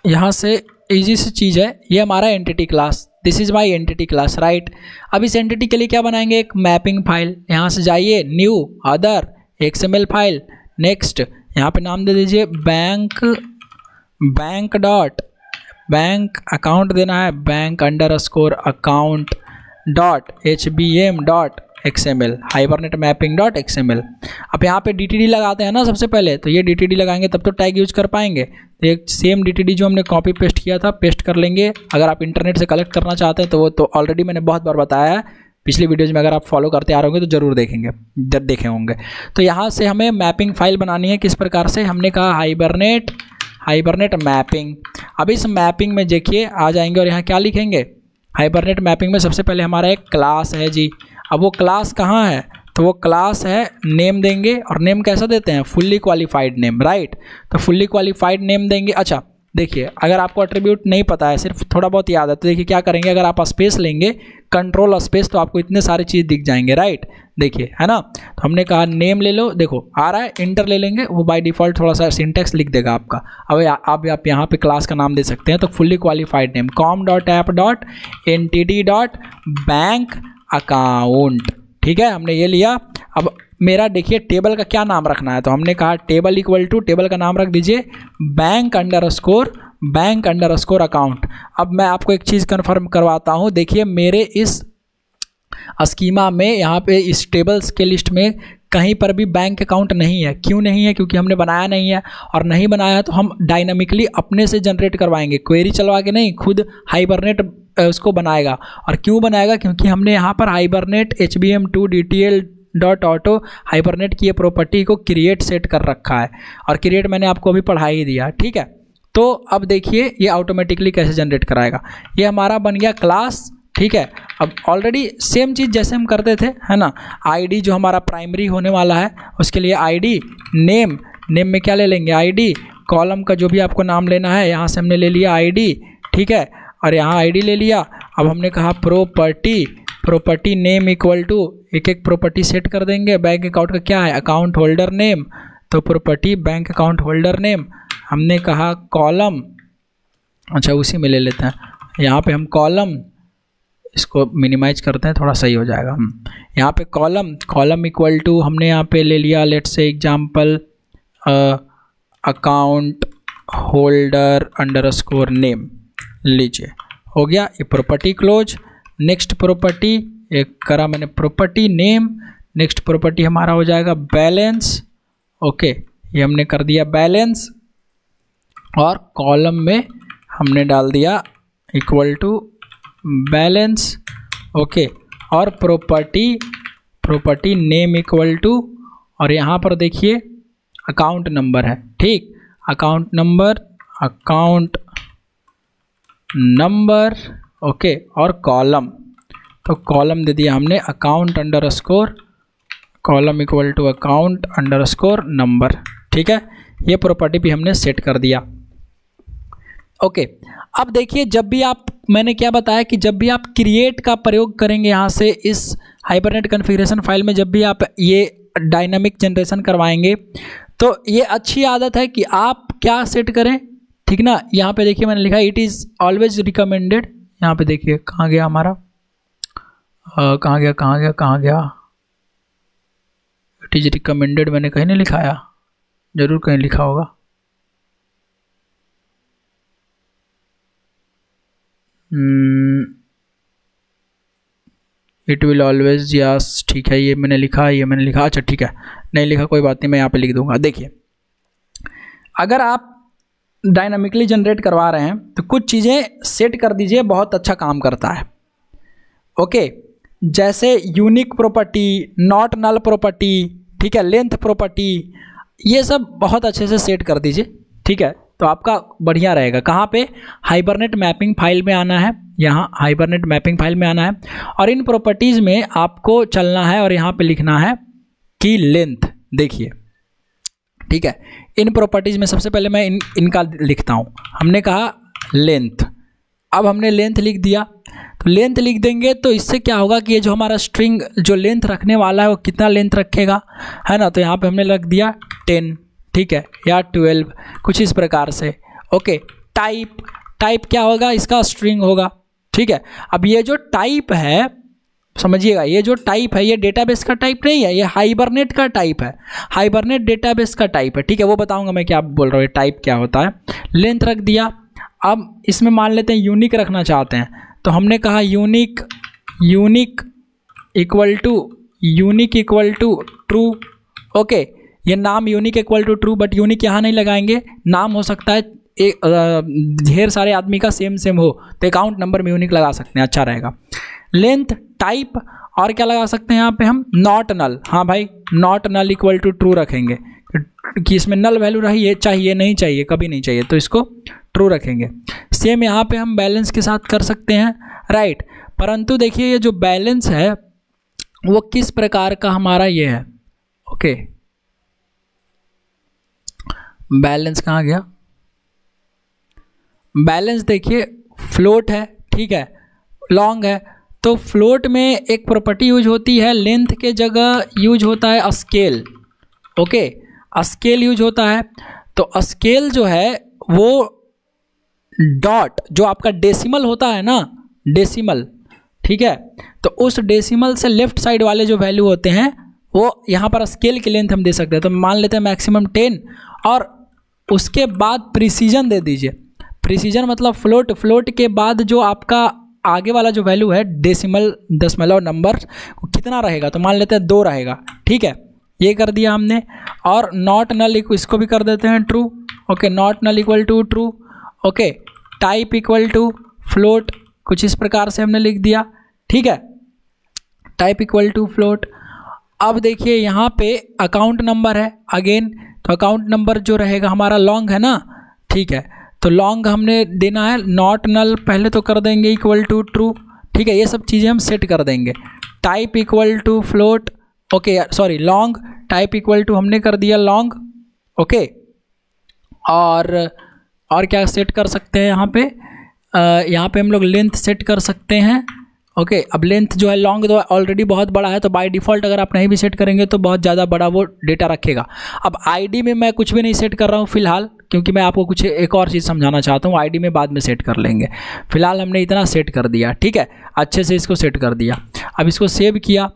यहाँ से इजी सी चीज़ है, ये हमारा entity class, this is my entity class, right. अब इस एंटिटी के लिए क्या बनाएंगे, एक मैपिंग फाइल, यहाँ से जाइए new other XML file, next यहाँ पे नाम दे दीजिए बैंक डॉट, बैंक अकाउंट देना है, bank account dot HBM.XML, hibernate mapping dot XML। अब यहाँ पे DTD लगाते हैं ना सबसे पहले, तो ये DTD लगाएंगे तब तो टैग यूज कर पाएंगे। तो एक सेम DTD जो हमने कॉपी पेस्ट किया था, पेस्ट कर लेंगे। अगर आप इंटरनेट से कलेक्ट करना चाहते हैं तो वो तो ऑलरेडी मैंने बहुत बार बताया है पिछली वीडियोज़ में, अगर आप फॉलो करते आ रहे होंगे तो ज़रूर देखेंगे, जब देखे होंगे। तो यहाँ से हमें मैपिंग फाइल बनानी है, किस प्रकार से, हमने कहा हाइबरनेट मैपिंग। अब इस मैपिंग में देखिए आ जाएंगे और यहाँ क्या लिखेंगे, हाइबरनेट मैपिंग में सबसे पहले हमारा एक क्लास है जी। अब वो क्लास कहाँ है, तो वो क्लास है, नेम देंगे, और नेम कैसा देते हैं, फुल्ली क्वालिफाइड नेम, राइट। तो फुल्ली क्वालिफाइड नेम देंगे। अच्छा देखिए, अगर आपको एट्रीब्यूट नहीं पता है, सिर्फ थोड़ा बहुत याद है, तो देखिए क्या करेंगे, अगर आप स्पेस लेंगे, कंट्रोल स्पेस, तो आपको इतने सारे चीज़ दिख जाएंगे, राइट। देखिए है ना, तो हमने कहा नेम ले लो, देखो आ रहा है, इंटर ले लेंगे, वो बाय डिफ़ॉल्ट थोड़ा सा सिंटेक्स लिख देगा आपका। अब आप यहाँ पे क्लास का नाम दे सकते हैं, तो फुल्ली क्वालिफाइड नेम com.app.entity.बैंक अकाउंट, ठीक है, हमने ये लिया। अब मेरा देखिए टेबल का क्या नाम रखना है, तो हमने कहा टेबल इक्वल टू, टेबल का नाम रख दीजिए बैंक_अकाउंट। अब मैं आपको एक चीज़ कन्फर्म करवाता हूँ, देखिए मेरे इस स्कीमा में, यहाँ पे इस टेबल्स के लिस्ट में कहीं पर भी बैंक अकाउंट नहीं है। क्यों नहीं है, क्योंकि हमने बनाया नहीं है, और नहीं बनाया है तो हम डायनामिकली अपने से जनरेट करवाएंगे, क्वेरी चलवा के नहीं, खुद हाइबरनेट उसको बनाएगा। और क्यों बनाएगा? क्योंकि हमने यहाँ पर हाइबरनेट HBM2 DTL.auto हाइबरनेट की ये प्रॉपर्टी को क्रिएट सेट कर रखा है, और क्रिएट मैंने आपको अभी पढ़ा ही दिया, ठीक है। तो अब देखिए ये ऑटोमेटिकली कैसे जनरेट कराएगा। ये हमारा बन गया क्लास, ठीक है। अब ऑलरेडी सेम चीज़ जैसे हम करते थे, है ना। आईडी जो हमारा प्राइमरी होने वाला है उसके लिए आईडी, नेम में क्या ले लेंगे? आईडी। कॉलम का जो भी आपको नाम लेना है यहाँ से हमने ले लिया आईडी, ठीक है, और यहाँ आईडी ले लिया। अब हमने कहा प्रॉपर्टी नेम इक्वल टू एक प्रॉपर्टी सेट कर देंगे। बैंक अकाउंट का क्या है? अकाउंट होल्डर नेम, तो property bank account holder name. हमने कहा कॉलम, अच्छा उसी में ले लेते हैं, यहाँ पे हम कॉलम, इसको मिनिमाइज करते हैं थोड़ा सही हो जाएगा। यहाँ पे कॉलम इक्वल टू हमने यहाँ पे ले लिया let's say example account holder underscore name, लीजिए हो गया ये प्रॉपर्टी क्लोज। नेक्स्ट प्रॉपर्टी एक करा मैंने प्रॉपर्टी नेम, नेक्स्ट प्रॉपर्टी हमारा हो जाएगा बैलेंस, ओके ये हमने कर दिया बैलेंस, और कॉलम में हमने डाल दिया इक्वल टू बैलेंस, ओके, और प्रॉपर्टी नेम इक्वल टू, और यहाँ पर देखिए अकाउंट नंबर है, ठीक, अकाउंट नंबर, ओके, और कॉलम, तो कॉलम दे दिया हमने account underscore column equal to account underscore number, ठीक है। ये प्रॉपर्टी भी हमने सेट कर दिया, ओके। अब देखिए जब भी आप, मैंने क्या बताया कि जब भी आप क्रिएट का प्रयोग करेंगे यहाँ से इस हाइबरनेट कॉन्फ़िगरेशन फाइल में, जब भी आप ये डायनामिक जनरेशन करवाएंगे तो ये अच्छी आदत है कि आप क्या सेट करें, ठीक ना। यहाँ पे देखिए मैंने लिखा इट इज़ ऑलवेज रिकमेंडेड, यहाँ पे देखिए कहाँ गया हमारा, कहाँ गया, इट इज़ रिकमेंडेड मैंने कहीं नहीं लिखाया, जरूर कहीं लिखा होगा। इट विल ऑलवेज, यस ठीक है, ये मैंने लिखा, अच्छा ठीक है, नहीं लिखा कोई बात नहीं, मैं यहाँ पे लिख दूंगा। देखिए अगर आप डायनामिकली जनरेट करवा रहे हैं तो कुछ चीज़ें सेट कर दीजिए, बहुत अच्छा काम करता है, ओके। जैसे unique property, not null property, ठीक है, लेंथ प्रॉपर्टी, ये सब बहुत अच्छे से सेट कर दीजिए, ठीक है, तो आपका बढ़िया रहेगा। कहाँ पे? हाइबरनेट मैपिंग फाइल में आना है, यहाँ हाइबरनेट मैपिंग फाइल में आना है, और इन प्रॉपर्टीज़ में आपको चलना है और यहाँ पे लिखना है कि लेंथ, देखिए ठीक है। इन प्रॉपर्टीज़ में सबसे पहले मैं इनका लिखता हूँ। हमने कहा लेंथ, अब हमने लेंथ लिख दिया, तो लेंथ लिख देंगे तो इससे क्या होगा कि ये जो हमारा स्ट्रिंग जो लेंथ रखने वाला है वो कितना लेंथ रखेगा, है ना। तो यहाँ पे हमने रख दिया 10, ठीक है, या 12, कुछ इस प्रकार से, ओके। टाइप क्या होगा? इसका स्ट्रिंग होगा, ठीक है। अब ये जो टाइप है, समझिएगा, ये जो टाइप है ये डेटाबेस का टाइप नहीं है, ये हाइबरनेट का टाइप है, हाइबरनेट डेटाबेस का टाइप है, ठीक है। वो बताऊंगा मैं क्या बोल रहा हूँ, टाइप क्या होता है। लेंथ रख दिया, अब इसमें मान लेते हैं यूनिक रखना चाहते हैं, तो हमने कहा unique equal to true, okay. ये नाम unique equal to true, but unique यहाँ नहीं लगाएंगे, नाम हो सकता है एक ढेर सारे आदमी का सेम हो, तो अकाउंट नंबर में यूनिक लगा सकते हैं, अच्छा रहेगा। लेंथ, टाइप, और क्या लगा सकते हैं यहाँ पे हम? नॉट नल, हाँ भाई, not null equal to true रखेंगे कि इसमें नल वैल्यू रही है, चाहिए नहीं चाहिए, कभी नहीं चाहिए, तो इसको ट्रू रखेंगे। सेम यहाँ पे हम बैलेंस के साथ कर सकते हैं, राइट। परंतु देखिए ये जो बैलेंस है वो किस प्रकार का हमारा ये है, ओके। बैलेंस कहाँ गया? बैलेंस देखिए फ्लोट है, ठीक है, लॉन्ग है, तो फ्लोट में एक प्रॉपर्टी यूज होती है, लेंथ के जगह यूज होता है स्केल, ओके, स्केल यूज होता है। तो स्केल जो है वो डॉट, जो आपका डेसिमल होता है ना, डेसिमल, ठीक है, तो उस डेसिमल से लेफ्ट साइड वाले जो वैल्यू होते हैं वो यहाँ पर स्केल की लेंथ हम दे सकते हैं। तो मान लेते हैं मैक्सिमम 10, और उसके बाद प्रिसीजन दे दीजिए। प्रिसीजन मतलब फ्लोट के बाद जो आपका आगे वाला जो वैल्यू है डेसिमल, दशमलव नंबर कितना रहेगा, तो मान लेते हैं 2 रहेगा, ठीक है, ये कर दिया हमने। और नॉट नल इसको भी कर देते हैं true, okay, not null equal to true, okay. Type equal to float कुछ इस प्रकार से हमने लिख दिया, ठीक है, टाइप इक्वल टू फ्लोट। अब देखिए यहाँ पे अकाउंट नंबर है अगेन, तो अकाउंट नंबर जो रहेगा हमारा लॉन्ग है ना, ठीक है, तो लॉन्ग हमने देना है, नॉट नल पहले तो कर देंगे इक्वल टू ट्रू, ठीक है, ये सब चीज़ें हम सेट कर देंगे। Type equal to float, okay sorry long, type equal to हमने कर दिया लॉन्ग, ओके। और क्या सेट कर सकते हैं यहाँ पे हम लोग लेंथ सेट कर सकते हैं, ओके। अब लेंथ जो है लॉन्ग तो ऑलरेडी बहुत बड़ा है, तो बाय डिफ़ॉल्ट अगर आप नहीं भी सेट करेंगे तो बहुत ज़्यादा बड़ा वो डेटा रखेगा। अब आईडी में मैं कुछ भी नहीं सेट कर रहा हूँ फ़िलहाल, क्योंकि मैं आपको कुछ एक और चीज़ समझाना चाहता हूँ, आईडी में बाद में सेट कर लेंगे। फ़िलहाल हमने इतना सेट कर दिया, ठीक है, अच्छे से इसको सेट कर दिया। अब इसको सेव किया,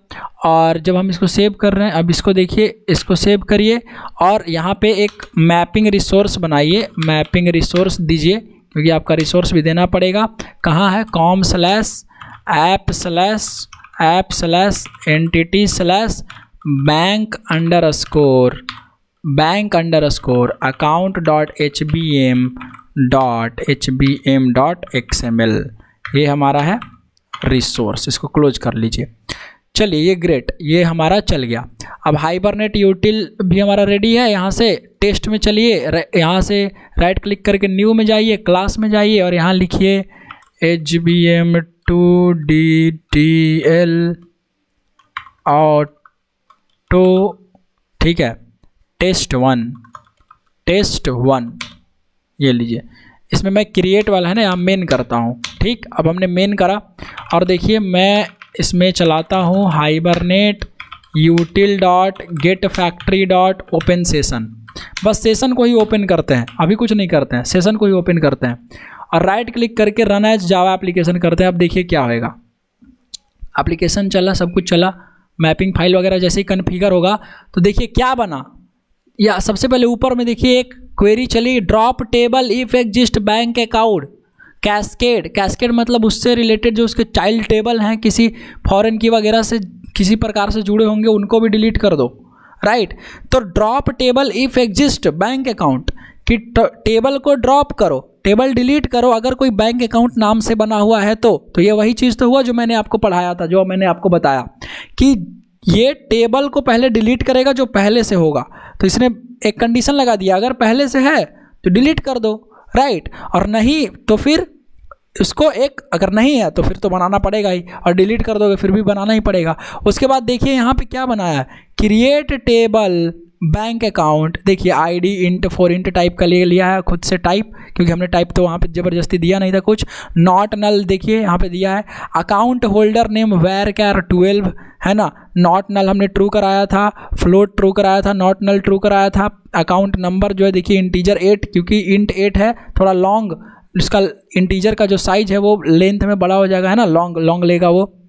और जब हम इसको सेव कर रहे हैं, अब इसको देखिए, इसको सेव करिए और यहाँ पे एक मैपिंग रिसोर्स बनाइए, मैपिंग रिसोर्स दीजिए, क्योंकि आपका रिसोर्स भी देना पड़ेगा। कहाँ है, com/app/entity/bank_account.hbm.xml, ये हमारा है रिसोर्स, इसको क्लोज कर लीजिए। चलिए ये ग्रेट, ये हमारा चल गया। अब हाइबरनेट यूटिल भी हमारा रेडी है। यहाँ से टेस्ट में चलिए, यहाँ से राइट क्लिक करके न्यू में जाइए, क्लास में जाइए और यहाँ लिखिए HBM2DTL ऑटो, ठीक है, टेस्ट वन ये लीजिए। इसमें मैं क्रिएट वाला है ना, यहाँ मेन करता हूँ, ठीक। अब हमने मेन करा और देखिए मैं इसमें चलाता हूँ हाइबरनेट util.getFactory.open सेशन, बस सेशन को ही ओपन करते हैं, अभी कुछ नहीं करते हैं, सेशन को ही ओपन करते हैं और राइट क्लिक करके रन एज जावा एप्लीकेशन करते हैं। अब देखिए क्या होएगा, एप्लीकेशन चला, सब कुछ चला, मैपिंग फाइल वगैरह जैसे ही कन्फिगर होगा तो देखिए क्या बना। या सबसे पहले ऊपर में देखिए एक क्वेरी चली, drop table if exist bank account cascade मतलब उससे रिलेटेड जो उसके चाइल्ड टेबल हैं किसी फॉरेन की वगैरह से किसी प्रकार से जुड़े होंगे, उनको भी डिलीट कर दो, राइट। तो drop table if exist bank account कि टेबल को ड्रॉप करो, टेबल डिलीट करो अगर कोई बैंक अकाउंट नाम से बना हुआ है तो ये वही चीज़ तो हुआ जो मैंने आपको पढ़ाया था, जो मैंने आपको बताया कि ये टेबल को पहले डिलीट करेगा जो पहले से होगा। तो इसने एक कंडीशन लगा दिया, अगर पहले से है तो डिलीट कर दो, राइट, और नहीं तो फिर उसको अगर नहीं है तो फिर तो बनाना पड़ेगा ही, और डिलीट कर दोगे फिर भी बनाना ही पड़ेगा। उसके बाद देखिए यहाँ पे क्या बनाया है, क्रिएट टेबल बैंक अकाउंट, देखिए ID int for int type का लिया है खुद से टाइप, क्योंकि हमने टाइप तो वहाँ पे ज़बरदस्ती दिया नहीं था कुछ। नॉट नल देखिए यहाँ पे दिया है, अकाउंट होल्डर नेम var12 है ना, नॉट नल हमने ट्रू कराया था, फ्लोट ट्रू कराया था, नॉट नल ट्रू कराया था। अकाउंट नंबर जो है देखिए इंटीजर 8, क्योंकि इंट 8 है, थोड़ा लॉन्ग इसका इंटीजर का जो साइज है वो लेंथ में बड़ा हो जाएगा, है ना, लॉन्ग लेगा वो।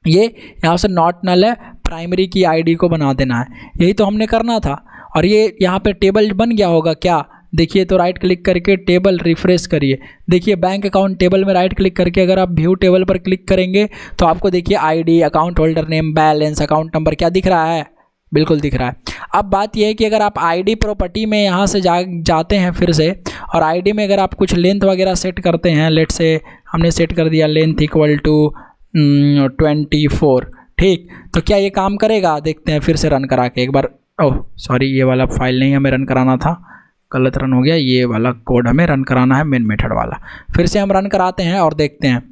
ये यहाँ से नॉट नल है, प्राइमरी की आईडी को बना देना है, यही तो हमने करना था। और ये यहाँ पे टेबल बन गया होगा क्या, देखिए तो राइट क्लिक करके टेबल रिफ्रेश करिए, देखिए बैंक अकाउंट टेबल में राइट क्लिक करके अगर आप व्यू टेबल पर क्लिक करेंगे तो आपको देखिए ID, account holder name, balance, account number क्या दिख रहा है, बिल्कुल दिख रहा है। अब बात यह है कि अगर आप आईडी प्रॉपर्टी में यहाँ से जाते हैं फिर से, और आईडी में अगर आप कुछ लेंथ वगैरह सेट करते हैं, लेट से हमने सेट कर दिया लेंथ इक्वल टू 24, ठीक, तो क्या ये काम करेगा, देखते हैं फिर से रन करा के एक बार। ओह सॉरी, ये वाला फाइल नहीं हमें रन कराना था, गलत रन हो गया, ये वाला कोड हमें रन कराना है मेन मेथड वाला। फिर से हम रन कराते हैं और देखते हैं,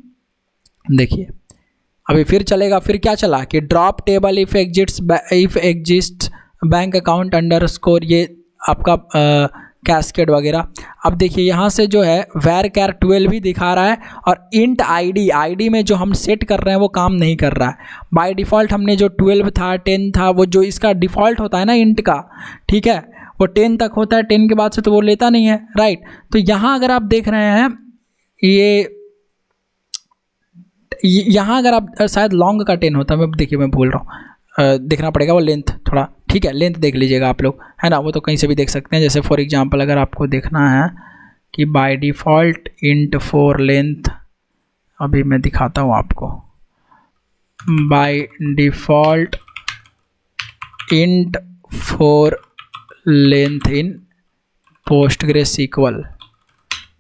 देखिए अभी फिर चलेगा। फिर क्या चला कि drop table if exist bank account underscore, ये आपका कैस्केड वगैरह। अब देखिए यहाँ से जो है var12 भी दिखा रहा है, और इंट आईडी में जो हम सेट कर रहे हैं वो काम नहीं कर रहा है। बाय डिफ़ॉल्ट हमने जो 12 था 10 था, वो जो इसका डिफ़ॉल्ट होता है ना इंट का, ठीक है, वो 10 तक होता है, 10 के बाद से तो वो लेता नहीं है, राइट। तो यहाँ अगर आप देख रहे हैं यहाँ अगर आप शायद लॉन्ग का 10 होता है, मैं देखिए मैं भूल रहा हूँ, देखना पड़ेगा वो लेंथ थोड़ा, ठीक है, लेंथ देख लीजिएगा आप लोग, है ना, वो तो कहीं से भी देख सकते हैं। जैसे फॉर एग्जांपल अगर आपको देखना है कि by default int for length, अभी मैं दिखाता हूँ आपको, by default int for length in PostgreSQL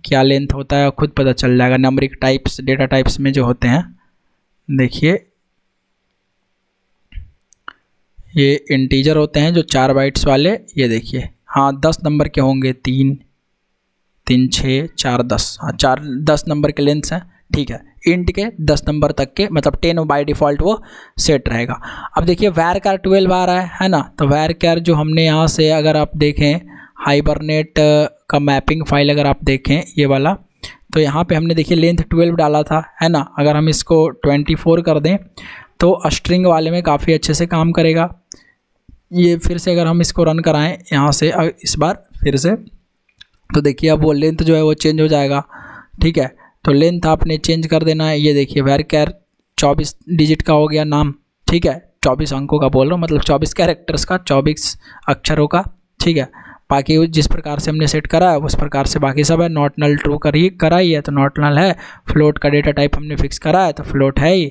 क्या लेंथ होता है खुद पता चल जाएगा। नंबरिक टाइप्स, डेटा टाइप्स में जो होते हैं, देखिए ये इंटीजर होते हैं जो 4 बाइट्स वाले, ये देखिए हाँ 10 नंबर के होंगे, 3 3 6 4 10, हाँ 10 नंबर के लेंथ्स हैं, ठीक है। इंट के 10 नंबर तक के, मतलब 10 बाय डिफ़ॉल्ट वो सेट रहेगा। अब देखिए var 12 आ रहा है ना, तो var जो हमने यहाँ से अगर आप देखें हाइबरनेट का मैपिंग फाइल अगर आप देखें ये वाला, तो यहाँ पे हमने देखिए लेंथ 12 डाला था, है ना। अगर हम इसको 24 कर दें तो स्ट्रिंग वाले में काफ़ी अच्छे से काम करेगा। ये फिर से अगर हम इसको रन कराएं यहाँ से इस बार फिर से, तो देखिए अब वो लेंथ जो है वो चेंज हो जाएगा, ठीक है। तो लेंथ आपने चेंज कर देना है। ये देखिए var 24 डिजिट का हो गया नाम, ठीक है, 24 अंकों का बोल रहा हूँ, मतलब 24 कैरेक्टर्स का, 24 अक्षरों का, ठीक है। बाकी जिस प्रकार से हमने सेट करा है उस प्रकार से बाकी सब है। नॉट नल ट्रू कराई है तो नॉट नल है, फ्लोट का डेटा टाइप हमने फिक्स करा है तो फ्लोट है ही।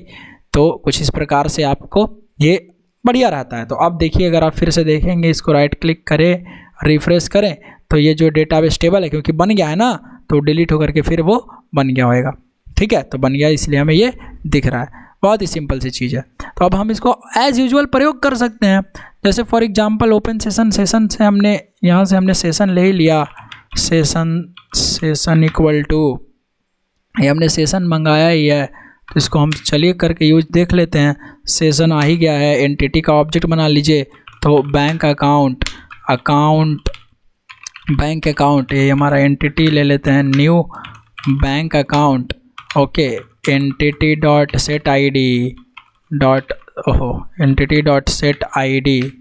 तो कुछ इस प्रकार से आपको ये बढ़िया रहता है। तो अब देखिए अगर आप फिर से देखेंगे, इसको राइट क्लिक करें, रिफ्रेश करें, तो ये जो डेटाबेस टेबल है क्योंकि बन गया है ना, तो डिलीट होकर के फिर वो बन गया होएगा, ठीक है। तो बन गया इसलिए हमें ये दिख रहा है, बहुत ही सिंपल सी चीज़ है। तो अब हम इसको एज़ यूजुअल प्रयोग कर सकते हैं। जैसे फॉर एग्जांपल ओपन सेशन से हमने यहाँ से हमने सेशन ले ही लिया, सेशन इक्वल टू, ये हमने सेशन मंगाया ही है, तो इसको हम चलिए करके यूज देख लेते हैं। सेशन आ ही गया है, एंटिटी का ऑब्जेक्ट बना लीजिए, तो बैंक अकाउंट बैंक अकाउंट, ये हमारा एंटिटी ले लेते हैं, new bank account, okay. Entity dot set I D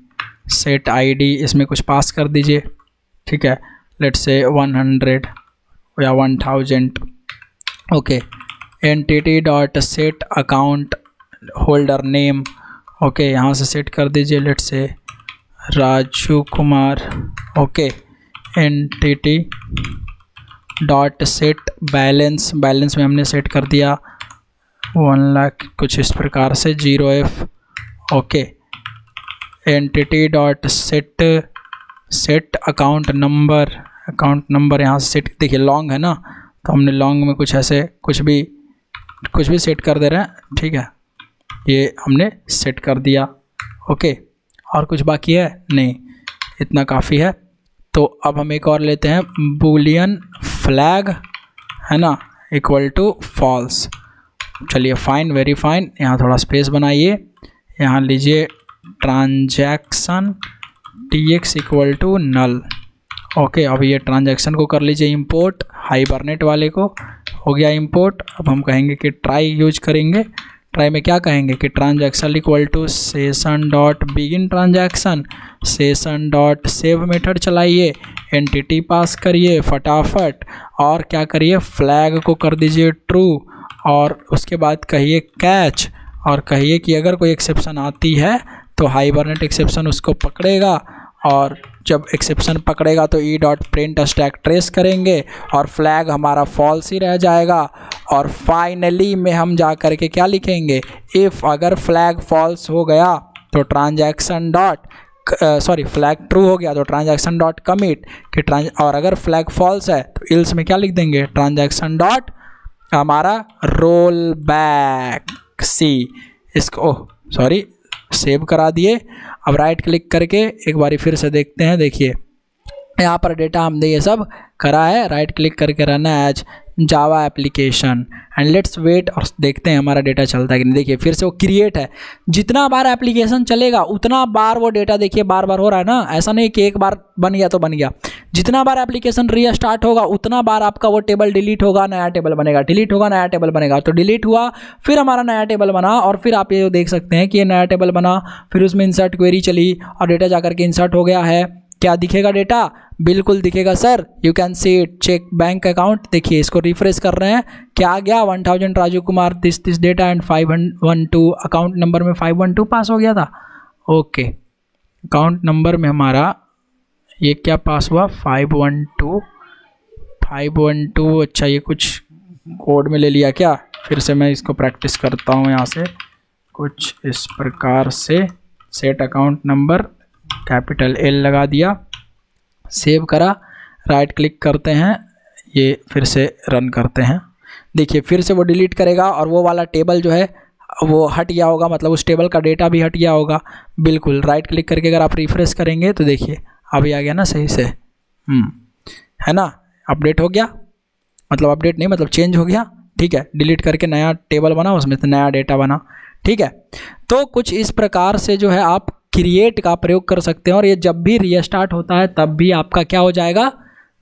set I D इसमें कुछ पास कर दीजिए, ठीक है। लेट्स से 100 या 1000, okay. Entity dot set account holder name, okay, यहाँ से सेट कर दीजिए, let's say Raju Kumar, okay. Entity dot set balance में हमने सेट कर दिया 1 लाख, कुछ इस प्रकार से 0F, okay. Entity dot set account number यहाँ से सेट, देखिए लॉन्ग है ना, तो हमने लॉन्ग में कुछ ऐसे कुछ भी सेट कर दे रहे हैं, ठीक है। ये हमने सेट कर दिया, ओके। और कुछ बाकी है नहीं, इतना काफ़ी है। तो अब हम एक और लेते हैं, बूलियन फ्लैग, है ना, इक्वल टू फॉल्स। चलिए फाइन, वेरी फाइन, यहाँ थोड़ा स्पेस बनाइए, यहाँ लीजिए transaction tx equal to null, okay. अब ये ट्रांजैक्शन को कर लीजिए इंपोर्ट, हाइबरनेट वाले को हो गया इंपोर्ट। अब हम कहेंगे कि ट्राई यूज करेंगे, ट्राई में क्या कहेंगे कि transaction equal to session dot begin transaction, session dot save method चलाइए, एंटिटी पास करिए फटाफट, और क्या करिए फ्लैग को कर दीजिए ट्रू, और उसके बाद कहिए कैच, और कहिए कि अगर कोई एक्सेप्शन आती है तो हाइबरनेट एक्सेप्शन उसको पकड़ेगा, और जब एक्सेप्शन पकड़ेगा तो E dot print stack trace करेंगे और फ्लैग हमारा फॉल्स ही रह जाएगा। और फाइनली में हम जा कर के क्या लिखेंगे, इफ़ अगर फ्लैग फॉल्स हो गया तो ट्रांजैक्शन डॉट फ्लैग ट्रू हो गया तो ट्रांजैक्शन डॉट कमिट कि और अगर फ्लैग फॉल्स है तो इल्स में क्या लिख देंगे, ट्रांजैक्शन डॉट हमारा रोल बैक सी, इसको सेव करा दिए। अब राइट क्लिक करके एक बारी फिर से देखते हैं, देखिए यहाँ पर डेटा हमने ये सब करा है, राइट क्लिक करके run as Java application and let's wait, और देखते हैं हमारा डेटा चलता है कि नहीं। देखिए फिर से वो क्रिएट है, जितना बार एप्लीकेशन चलेगा उतना बार वो डेटा देखिए बार बार हो रहा है ना, ऐसा नहीं कि एक बार बन गया तो बन गया, जितना बार एप्लीकेशन रीस्टार्ट होगा उतना बार आपका वो टेबल डिलीट होगा, नया टेबल बनेगा, डिलीट होगा, नया टेबल बनेगा। तो डिलीट हुआ, फिर हमारा नया टेबल बना, और फिर आप ये देख सकते हैं कि ये नया टेबल बना, फिर उसमें इंसर्ट क्वेरी चली और डेटा जाकर के इंसर्ट हो गया है। क्या दिखेगा डेटा, बिल्कुल दिखेगा sir, you can see it, cheque bank account. देखिए इसको रिफ्रेश कर रहे हैं, क्या आ गया 1000 Raju Kumar this data and 512 account number में 512 पास हो गया था, ओके। अकाउंट नंबर में हमारा ये क्या पास हुआ, 512, अच्छा ये कुछ कोड में ले लिया क्या, फिर से मैं इसको प्रैक्टिस करता हूँ यहाँ से, कुछ इस प्रकार से set account number capital L लगा दिया, सेव करा, राइट क्लिक करते हैं, ये फिर से रन करते हैं। देखिए फिर से वो डिलीट करेगा और वो वाला टेबल जो है वो हट गया होगा, मतलब उस टेबल का डेटा भी हट गया होगा। बिल्कुल राइट क्लिक करके अगर आप रिफ्रेश करेंगे तो देखिए अभी आ गया ना सही से, है ना, अपडेट हो गया, मतलब अपडेट नहीं मतलब चेंज हो गया। ठीक है, डिलीट करके नया टेबल बना, उसमें से नया डेटा बना। ठीक है, तो कुछ इस प्रकार से जो है आप क्रिएट का प्रयोग कर सकते हैं। और ये जब भी रीस्टार्ट होता है तब भी आपका क्या हो जाएगा,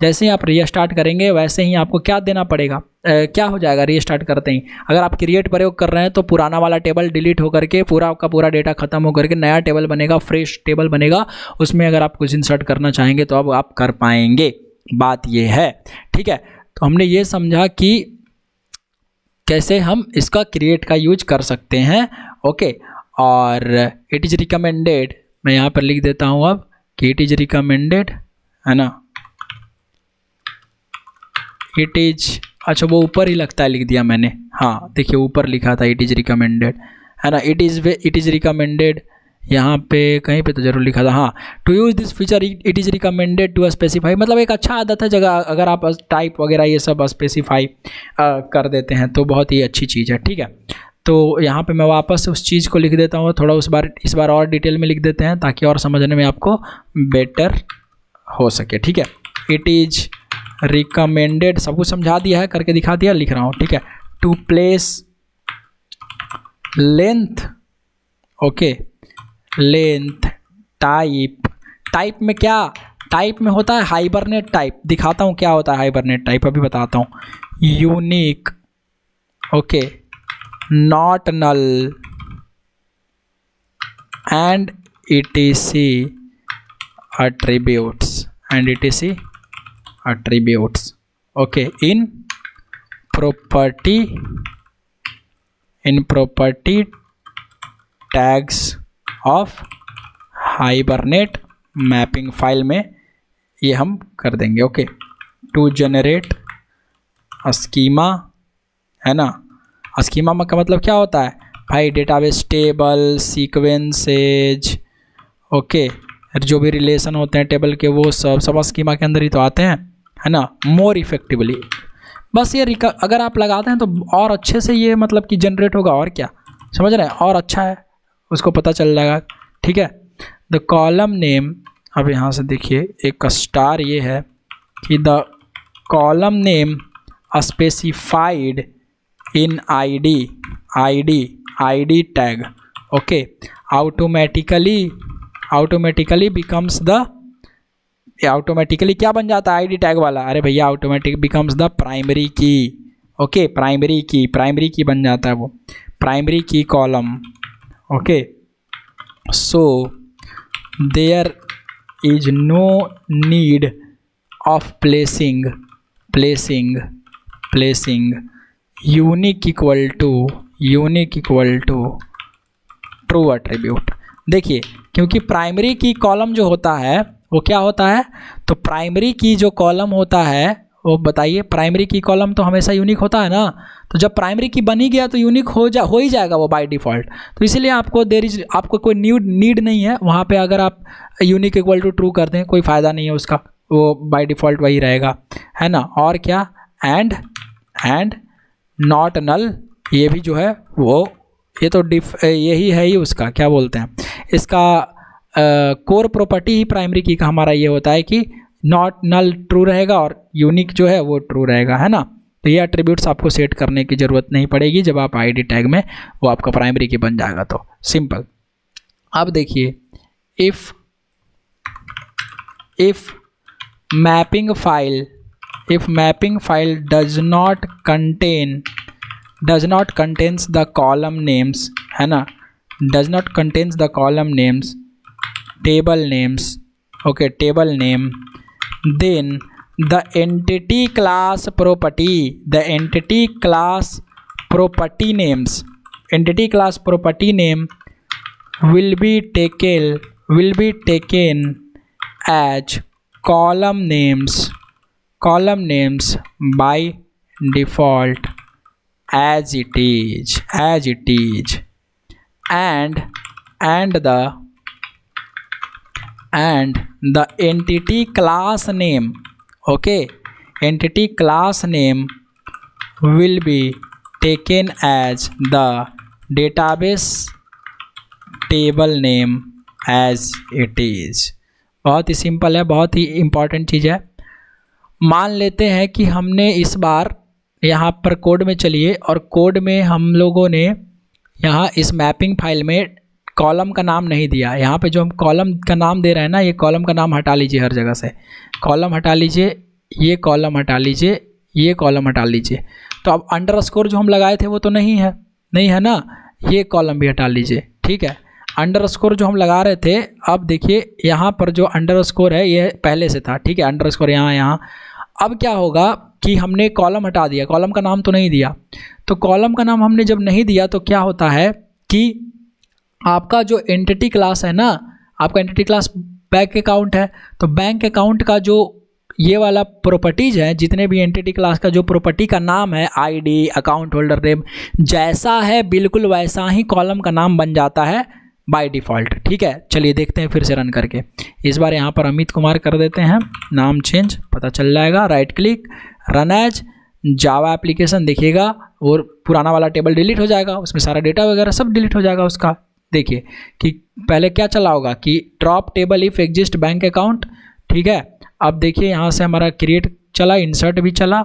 जैसे ही आप रीस्टार्ट करेंगे वैसे ही आपको क्या देना पड़ेगा, क्या हो जाएगा रीस्टार्ट करते ही। अगर आप क्रिएट प्रयोग कर रहे हैं तो पुराना वाला टेबल डिलीट होकर के पूरा का पूरा डेटा खत्म होकर के नया टेबल बनेगा, फ्रेश टेबल बनेगा। उसमें अगर आप कुछ इंसर्ट करना चाहेंगे तो अब आप कर पाएंगे। बात ये है। ठीक है, तो हमने ये समझा कि कैसे हम इसका क्रिएट का यूज कर सकते हैं। ओके, और इट इज़ रिकमेंडेड, मैं यहाँ पर लिख देता हूँ अब कि इट इज़ रिकमेंडेड, है ना, इट इज, अच्छा वो ऊपर ही लगता है, लिख दिया मैंने। हाँ देखिए ऊपर लिखा था इट इज़ रिकमेंडेड, है ना, इट इज़ रिकमेंडेड, यहाँ पे कहीं पे तो जरूर लिखा था। हाँ, to use this feature it is recommended to specify, मतलब एक अच्छा आदत है जगह अगर आप टाइप वगैरह ये सब स्पेसिफाई कर देते हैं तो बहुत ही अच्छी चीज़ है। ठीक है, तो यहाँ पे मैं वापस उस चीज़ को लिख देता हूँ, थोड़ा इस बार और डिटेल में लिख देते हैं ताकि और समझने में आपको बेटर हो सके। ठीक है, इट इज़ रिकमेंडेड, सब कुछ समझा दिया है, करके दिखा दिया, लिख रहा हूँ। ठीक है, to place length, okay, length type में क्या, टाइप में होता है हाइबरनेट टाइप। दिखाता हूँ क्या होता है हाइबरनेट टाइप, अभी बताता हूँ। Unique, okay, not null and etc attributes and etc attributes, okay, in property tags of hibernate mapping file में ये हम कर देंगे। ओके, टू जनरेट स्कीमा, है ना, स्कीमा का मतलब क्या होता है भाई, डेटाबेस टेबल, सीक्वेंसेज, ओके, जो भी रिलेशन होते हैं टेबल के वो सब स्कीमा के अंदर ही तो आते हैं, है ना, मोर इफेक्टिवली। बस ये अगर आप लगाते हैं तो और अच्छे से ये मतलब कि जनरेट होगा, और क्या समझ रहे हैं, और अच्छा है, उसको पता चल जाएगा। ठीक है, द कॉलम नेम, अब यहाँ से देखिए एक स्टार ये है कि the column name specified in id tag, okay, automatically becomes the, automatically क्या बन जाता है id टैग वाला, अरे भैया automatic becomes the primary key. Okay, primary key बन जाता है वो, primary key column. Okay, so there is no need of placing unique equal to true attribute. देखिए क्योंकि प्राइमरी की कॉलम जो होता है वो क्या होता है, तो प्राइमरी की जो कॉलम होता है वो बताइए, प्राइमरी की कॉलम तो हमेशा यूनिक होता है ना, तो जब प्राइमरी की बन ही गया तो यूनिक हो ही जाएगा वो बाय डिफ़ॉल्ट। तो इसीलिए आपको कोई नीड नहीं है वहाँ पे, अगर आप यूनिक इक्वल टू ट्रू कर दें कोई फ़ायदा नहीं है उसका, वो बाय डिफ़ॉल्ट वही रहेगा, है ना। और क्या, एंड नॉट नल, ये भी जो है वो, ये तो यही है ही उसका क्या बोलते हैं, इसका कोर प्रॉपर्टी ही प्राइमरी की का हमारा ये होता है कि नॉट नल ट्रू रहेगा और यूनिक जो है वो ट्रू रहेगा, है ना। तो ये एट्रीब्यूट्स आपको सेट करने की ज़रूरत नहीं पड़ेगी, जब आप आईडी टैग में वो आपका प्राइमरी की बन जाएगा, तो सिंपल। अब देखिए if mapping file does not contains the column names, है ना, does not contains the column names, table names, okay, table name, then the entity class name will be taken as column names by default as it is, and the entity class name, okay, entity class name will be taken as the database table name as it is. बहुत ही simple है, बहुत ही important चीज़ है। मान लेते हैं कि हमने इस बार यहाँ पर कोड में चलिए, और कोड में हम लोगों ने यहाँ इस मैपिंग फाइल में कॉलम का नाम नहीं दिया। यहाँ पे जो हम कॉलम का नाम दे रहे हैं ना, ये कॉलम का नाम हटा लीजिए, हर जगह से कॉलम हटा लीजिए, ये कॉलम हटा लीजिए, ये कॉलम हटा लीजिए। तो अब अंडरस्कोर जो हम लगाए थे वो तो नहीं है ना, ये कॉलम भी हटा लीजिए, ठीक है। अंडरस्कोर जो हम लगा रहे थे, अब देखिए यहाँ पर जो अंडरस्कोर है ये पहले से था, ठीक है, अंडरस्कोर यहाँ। अब क्या होगा कि हमने कॉलम हटा दिया, कॉलम का नाम तो नहीं दिया। तो कॉलम का नाम हमने जब नहीं दिया तो क्या होता है कि आपका जो एंटिटी क्लास है ना, आपका एंटिटी क्लास बैंक अकाउंट है, तो बैंक अकाउंट का जो ये वाला प्रॉपर्टीज है, जितने भी एंटिटी क्लास का जो प्रॉपर्टी का नाम है, आईडी, अकाउंट होल्डर नेम जैसा है बिल्कुल वैसा ही कॉलम का नाम बन जाता है बाय डिफ़ॉल्ट, ठीक है। चलिए देखते हैं फिर से रन करके। इस बार यहाँ पर अमित कुमार कर देते हैं, नाम चेंज पता चल जाएगा, right click, run as Java application देखिएगा, और पुराना वाला टेबल डिलीट हो जाएगा, उसमें सारा डेटा वगैरह सब डिलीट हो जाएगा उसका। देखिए कि पहले क्या चला होगा कि drop table if exist bank account, ठीक है। अब देखिए यहाँ से हमारा क्रिएट चला, इंसर्ट भी चला।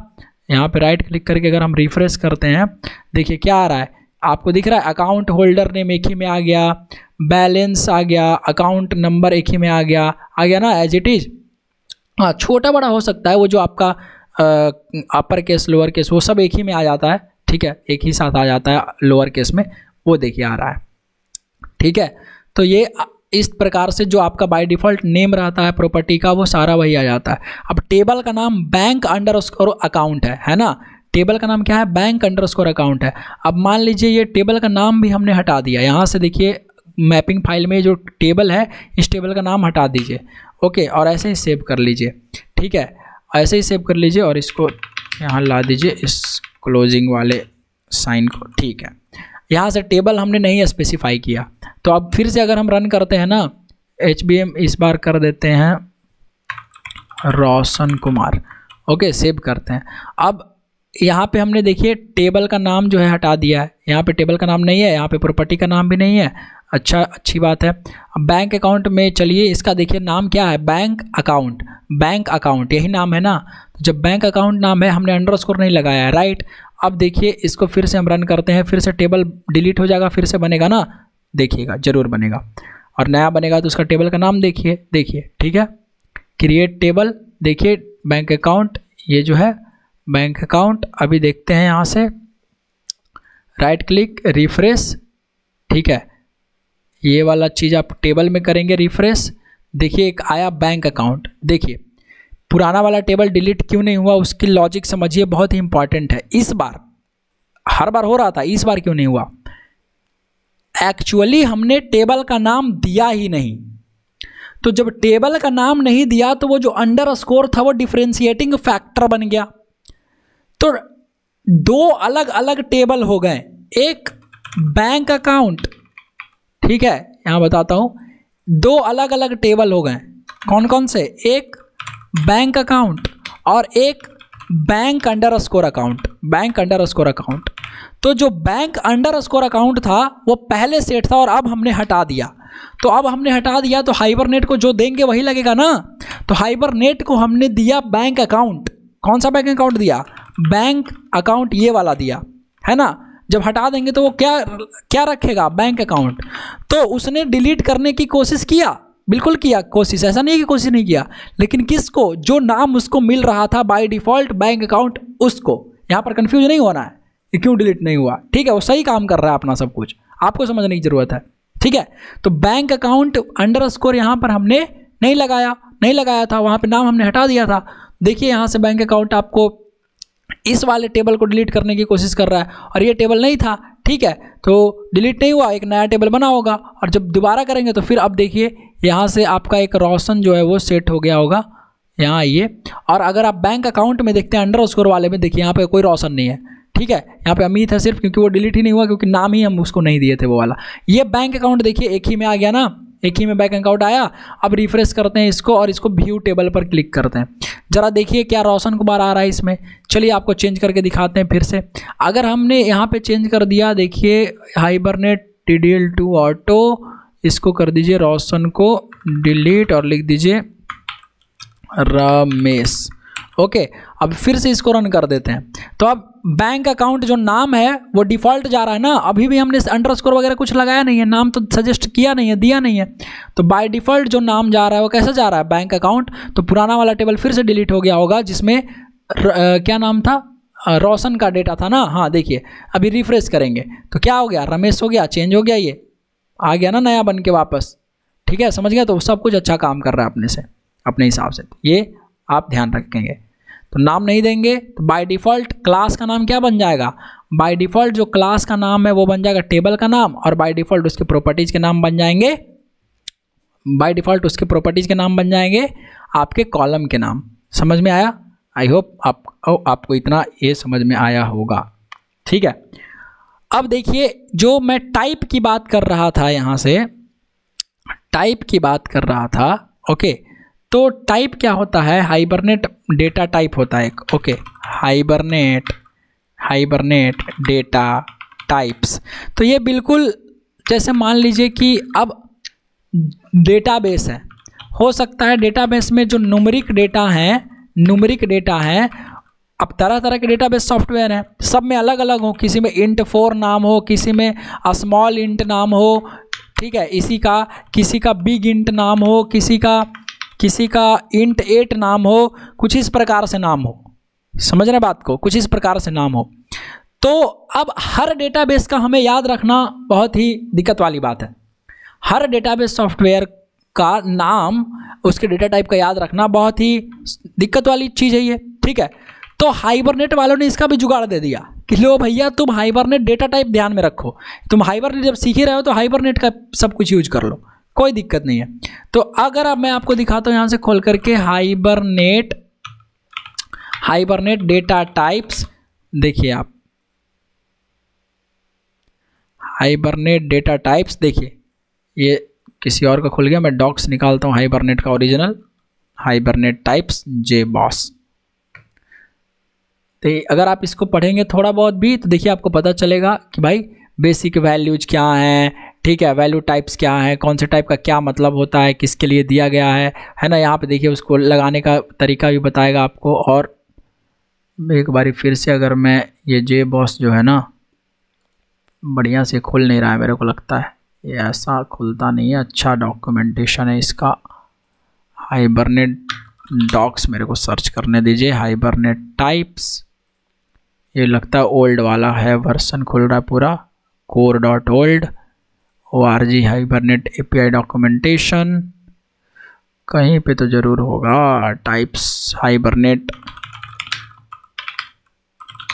यहाँ पे राइट क्लिक करके अगर हम रिफ्रेश करते हैं, देखिए क्या आ रहा है, आपको दिख रहा है अकाउंट होल्डर नेम एक ही में आ गया, बैलेंस आ गया, अकाउंट नंबर एक ही में आ गया ना, एज इट इज़। हाँ, छोटा बड़ा हो सकता है, वो जो आपका अपर केस लोअर केस वो सब एक ही में आ जाता है, ठीक है, एक ही साथ आ जाता है लोअर केस में, वो देखिए आ रहा है, ठीक है। तो ये इस प्रकार से जो आपका बाय डिफ़ॉल्ट नेम रहता है प्रॉपर्टी का, वो सारा वही आ जाता है। अब टेबल का नाम बैंक अंडरस्कोर अकाउंट है ना, टेबल का नाम क्या है, बैंक अंडरस्कोर अकाउंट है। अब मान लीजिए ये टेबल का नाम भी हमने हटा दिया, यहाँ से देखिए मैपिंग फाइल में जो टेबल है, इस टेबल का नाम हटा दीजिए, ओके, और ऐसे ही सेव कर लीजिए, ठीक है, ऐसे ही सेव कर लीजिए, और इसको यहाँ ला दीजिए इस क्लोजिंग वाले साइन को, ठीक है। यहाँ से टेबल हमने नहीं स्पेसिफाई किया, तो अब फिर से अगर हम रन करते हैं ना, HBM इस बार कर देते हैं रोशन कुमार, ओके, सेव करते हैं। अब यहाँ पे हमने देखिए टेबल का नाम जो है हटा दिया है, यहाँ पे टेबल का नाम नहीं है, यहाँ पे प्रॉपर्टी का नाम भी नहीं है, अच्छा, अच्छी बात है। अब बैंक अकाउंट में चलिए, इसका देखिए नाम क्या है, बैंक अकाउंट यही नाम है ना। तो जब बैंक अकाउंट नाम है, हमने अंडरस्कोर नहीं लगाया है, राइट। अब देखिए इसको फिर से हम रन करते हैं, फिर से टेबल डिलीट हो जाएगा, फिर से बनेगा ना, देखिएगा जरूर बनेगा, और नया बनेगा तो उसका टेबल का नाम देखिए, ठीक है, क्रिएट टेबल, देखिए बैंक अकाउंट, ये जो है बैंक अकाउंट। अभी देखते हैं यहाँ से, राइट क्लिक, रिफ्रेश, ठीक है, ये वाला चीज़ आप टेबल में करेंगे रिफ्रेश, देखिए एक आया बैंक अकाउंट। देखिए पुराना वाला टेबल डिलीट क्यों नहीं हुआ, उसकी लॉजिक समझिए, बहुत ही इंपॉर्टेंट है। इस बार, हर बार हो रहा था, इस बार क्यों नहीं हुआ, एक्चुअली हमने टेबल का नाम दिया ही नहीं। तो जब टेबल का नाम नहीं दिया तो वो जो अंडरस्कोर था वो डिफरेंशिएटिंग फैक्टर बन गया। तो दो अलग अलग टेबल हो गए, एक बैंक अकाउंट, ठीक है, यहां बताता हूं, दो अलग अलग टेबल हो गए, कौन कौन से, एक बैंक अकाउंट और एक बैंक अंडरस्कोर अकाउंट। तो जो बैंक अंडरस्कोर अकाउंट था वो पहले सेट था और अब हमने हटा दिया। तो हाइबरनेट को जो देंगे वही लगेगा ना। तो हाइबरनेट को हमने दिया बैंक अकाउंट, कौन सा बैंक अकाउंट दिया, बैंक अकाउंट, ये वाला दिया है ना। जब हटा देंगे तो वो क्या रखेगा, बैंक अकाउंट। तो उसने डिलीट करने की कोशिश किया, बिल्कुल किया कोशिश, ऐसा नहीं है कि कोशिश नहीं किया, लेकिन किसको, जो नाम उसको मिल रहा था बाय डिफ़ॉल्ट बैंक अकाउंट, उसको। यहाँ पर कंफ्यूज नहीं होना है कि क्यों डिलीट नहीं हुआ, ठीक है, वो सही काम कर रहा है अपना सब कुछ, आपको समझने की ज़रूरत है, ठीक है। तो बैंक अकाउंट अंडरस्कोर यहाँ पर हमने नहीं लगाया था, वहाँ पे नाम हमने हटा दिया था। देखिए यहाँ से बैंक अकाउंट आपको इस वाले टेबल को डिलीट करने की कोशिश कर रहा है और ये टेबल नहीं था, ठीक है, तो डिलीट नहीं हुआ, एक नया टेबल बना होगा। और जब दोबारा करेंगे तो फिर अब देखिए यहाँ से आपका एक रोशन जो है वो सेट हो गया होगा, यहाँ आइए। और अगर आप बैंक अकाउंट में देखते हैं अंडरस्कोर वाले में, देखिए यहाँ पे कोई रोशन नहीं है, ठीक है, यहाँ पे अमित है सिर्फ, क्योंकि वो डिलीट ही नहीं हुआ, क्योंकि नाम ही हम उसको नहीं दिए थे वो वाला। ये बैंक अकाउंट देखिए एक ही में आ गया ना, एक ही में बैंक अकाउंट आया। अब रिफ्रेश करते हैं इसको और इसको व्यू टेबल पर क्लिक करते हैं। ज़रा देखिए क्या रोशन कुमार आ रहा है इसमें। चलिए आपको चेंज करके दिखाते हैं फिर से। अगर हमने यहाँ पे चेंज कर दिया, देखिए हाइबरनेट TDL2 ऑटो, इसको कर दीजिए रोशन को डिलीट और लिख दीजिए रमेश। ओके, अब फिर से इसको रन कर देते हैं। तो अब बैंक अकाउंट जो नाम है वो डिफ़ॉल्ट जा रहा है ना, अभी भी हमने अंडरस्कोर वगैरह कुछ लगाया नहीं है, नाम तो सजेस्ट किया नहीं है, दिया नहीं है। तो बाय डिफ़ॉल्ट जो नाम जा रहा है वो कैसे जा रहा है, बैंक अकाउंट। तो पुराना वाला टेबल फिर से डिलीट हो गया होगा जिसमें क्या नाम था, रोशन का डेटा था ना। हाँ देखिए अभी रिफ्रेश करेंगे तो क्या हो गया, रमेश हो गया, चेंज हो गया, ये आ गया ना नया बन के वापस। ठीक है, समझ गया। तो सब कुछ अच्छा काम कर रहा है अपने से, अपने हिसाब से। ये आप ध्यान रखेंगे। तो नाम नहीं देंगे तो बाय डिफ़ॉल्ट क्लास का नाम क्या बन जाएगा, बाय डिफ़ॉल्ट जो क्लास का नाम है वो बन जाएगा टेबल का नाम, और बाय डिफ़ॉल्ट उसके प्रॉपर्टीज़ के नाम बन जाएंगे, बाय डिफ़ॉल्ट उसके प्रॉपर्टीज़ के नाम बन जाएंगे आपके कॉलम के नाम। समझ में आया? आई होप आपको इतना ये समझ में आया होगा। ठीक है, अब देखिए जो मैं टाइप की बात कर रहा था, यहाँ से टाइप की बात कर रहा था। ओके, तो टाइप क्या होता है, हाइबरनेट डेटा टाइप होता है एक। Okay, hibernate data types. तो ये बिल्कुल जैसे मान लीजिए कि अब डेटाबेस है, हो सकता है डेटाबेस में जो न्यूमेरिक डेटा है, अब तरह तरह के डेटाबेस सॉफ्टवेयर हैं, सब में अलग अलग हो, किसी में int4 नाम हो, किसी में स्मॉल इंट नाम हो, ठीक है, किसी का बिग इंट नाम हो, किसी का int8 नाम हो, कुछ इस प्रकार से नाम हो। समझ रहे बात को, कुछ इस प्रकार से नाम हो। तो अब हर डेटाबेस का हमें याद रखना बहुत ही दिक्कत वाली बात है। हर डेटाबेस सॉफ्टवेयर का नाम, उसके डेटा टाइप का याद रखना बहुत ही दिक्कत वाली चीज़ है ये। ठीक है, तो हाइबरनेट वालों ने इसका भी जुगाड़ दे दिया कि लो भैया तुम हाइबरनेट डेटा टाइप ध्यान में रखो, तुम हाइबरनेट जब सीख ही रहे हो तो हाइबरनेट का सब कुछ यूज कर लो, कोई दिक्कत नहीं है। तो अगर अब मैं आपको दिखाता हूँ यहाँ से खोल करके हाइबरनेट डेटा टाइप्स, देखिए आप हाइबरनेट डेटा टाइप्स, देखिए ये किसी और का खुल गया, मैं डॉक्स निकालता हूँ हाइबरनेट का ओरिजिनल, हाइबरनेट टाइप्स JBoss। तो अगर आप इसको पढ़ेंगे थोड़ा बहुत भी तो देखिए आपको पता चलेगा कि भाई बेसिक वैल्यूज क्या हैं, ठीक है, वैल्यू टाइप्स क्या है, कौन से टाइप का क्या मतलब होता है, किसके लिए दिया गया है ना। यहाँ पे देखिए उसको लगाने का तरीका भी बताएगा आपको। और एक बारी फिर से अगर मैं ये JBoss जो है ना, बढ़िया से खुल नहीं रहा है, मेरे को लगता है ये ऐसा खुलता नहीं है। अच्छा डॉक्यूमेंटेशन है इसका, हाइबरनेट डॉक्स मेरे को सर्च करने दीजिए, हाइबरनेट टाइप्स। ये लगता है ओल्ड वाला है, वर्जन खुल रहा है पूरा, core.old org hibernate API documentation, कहीं पे तो ज़रूर होगा types Hibernate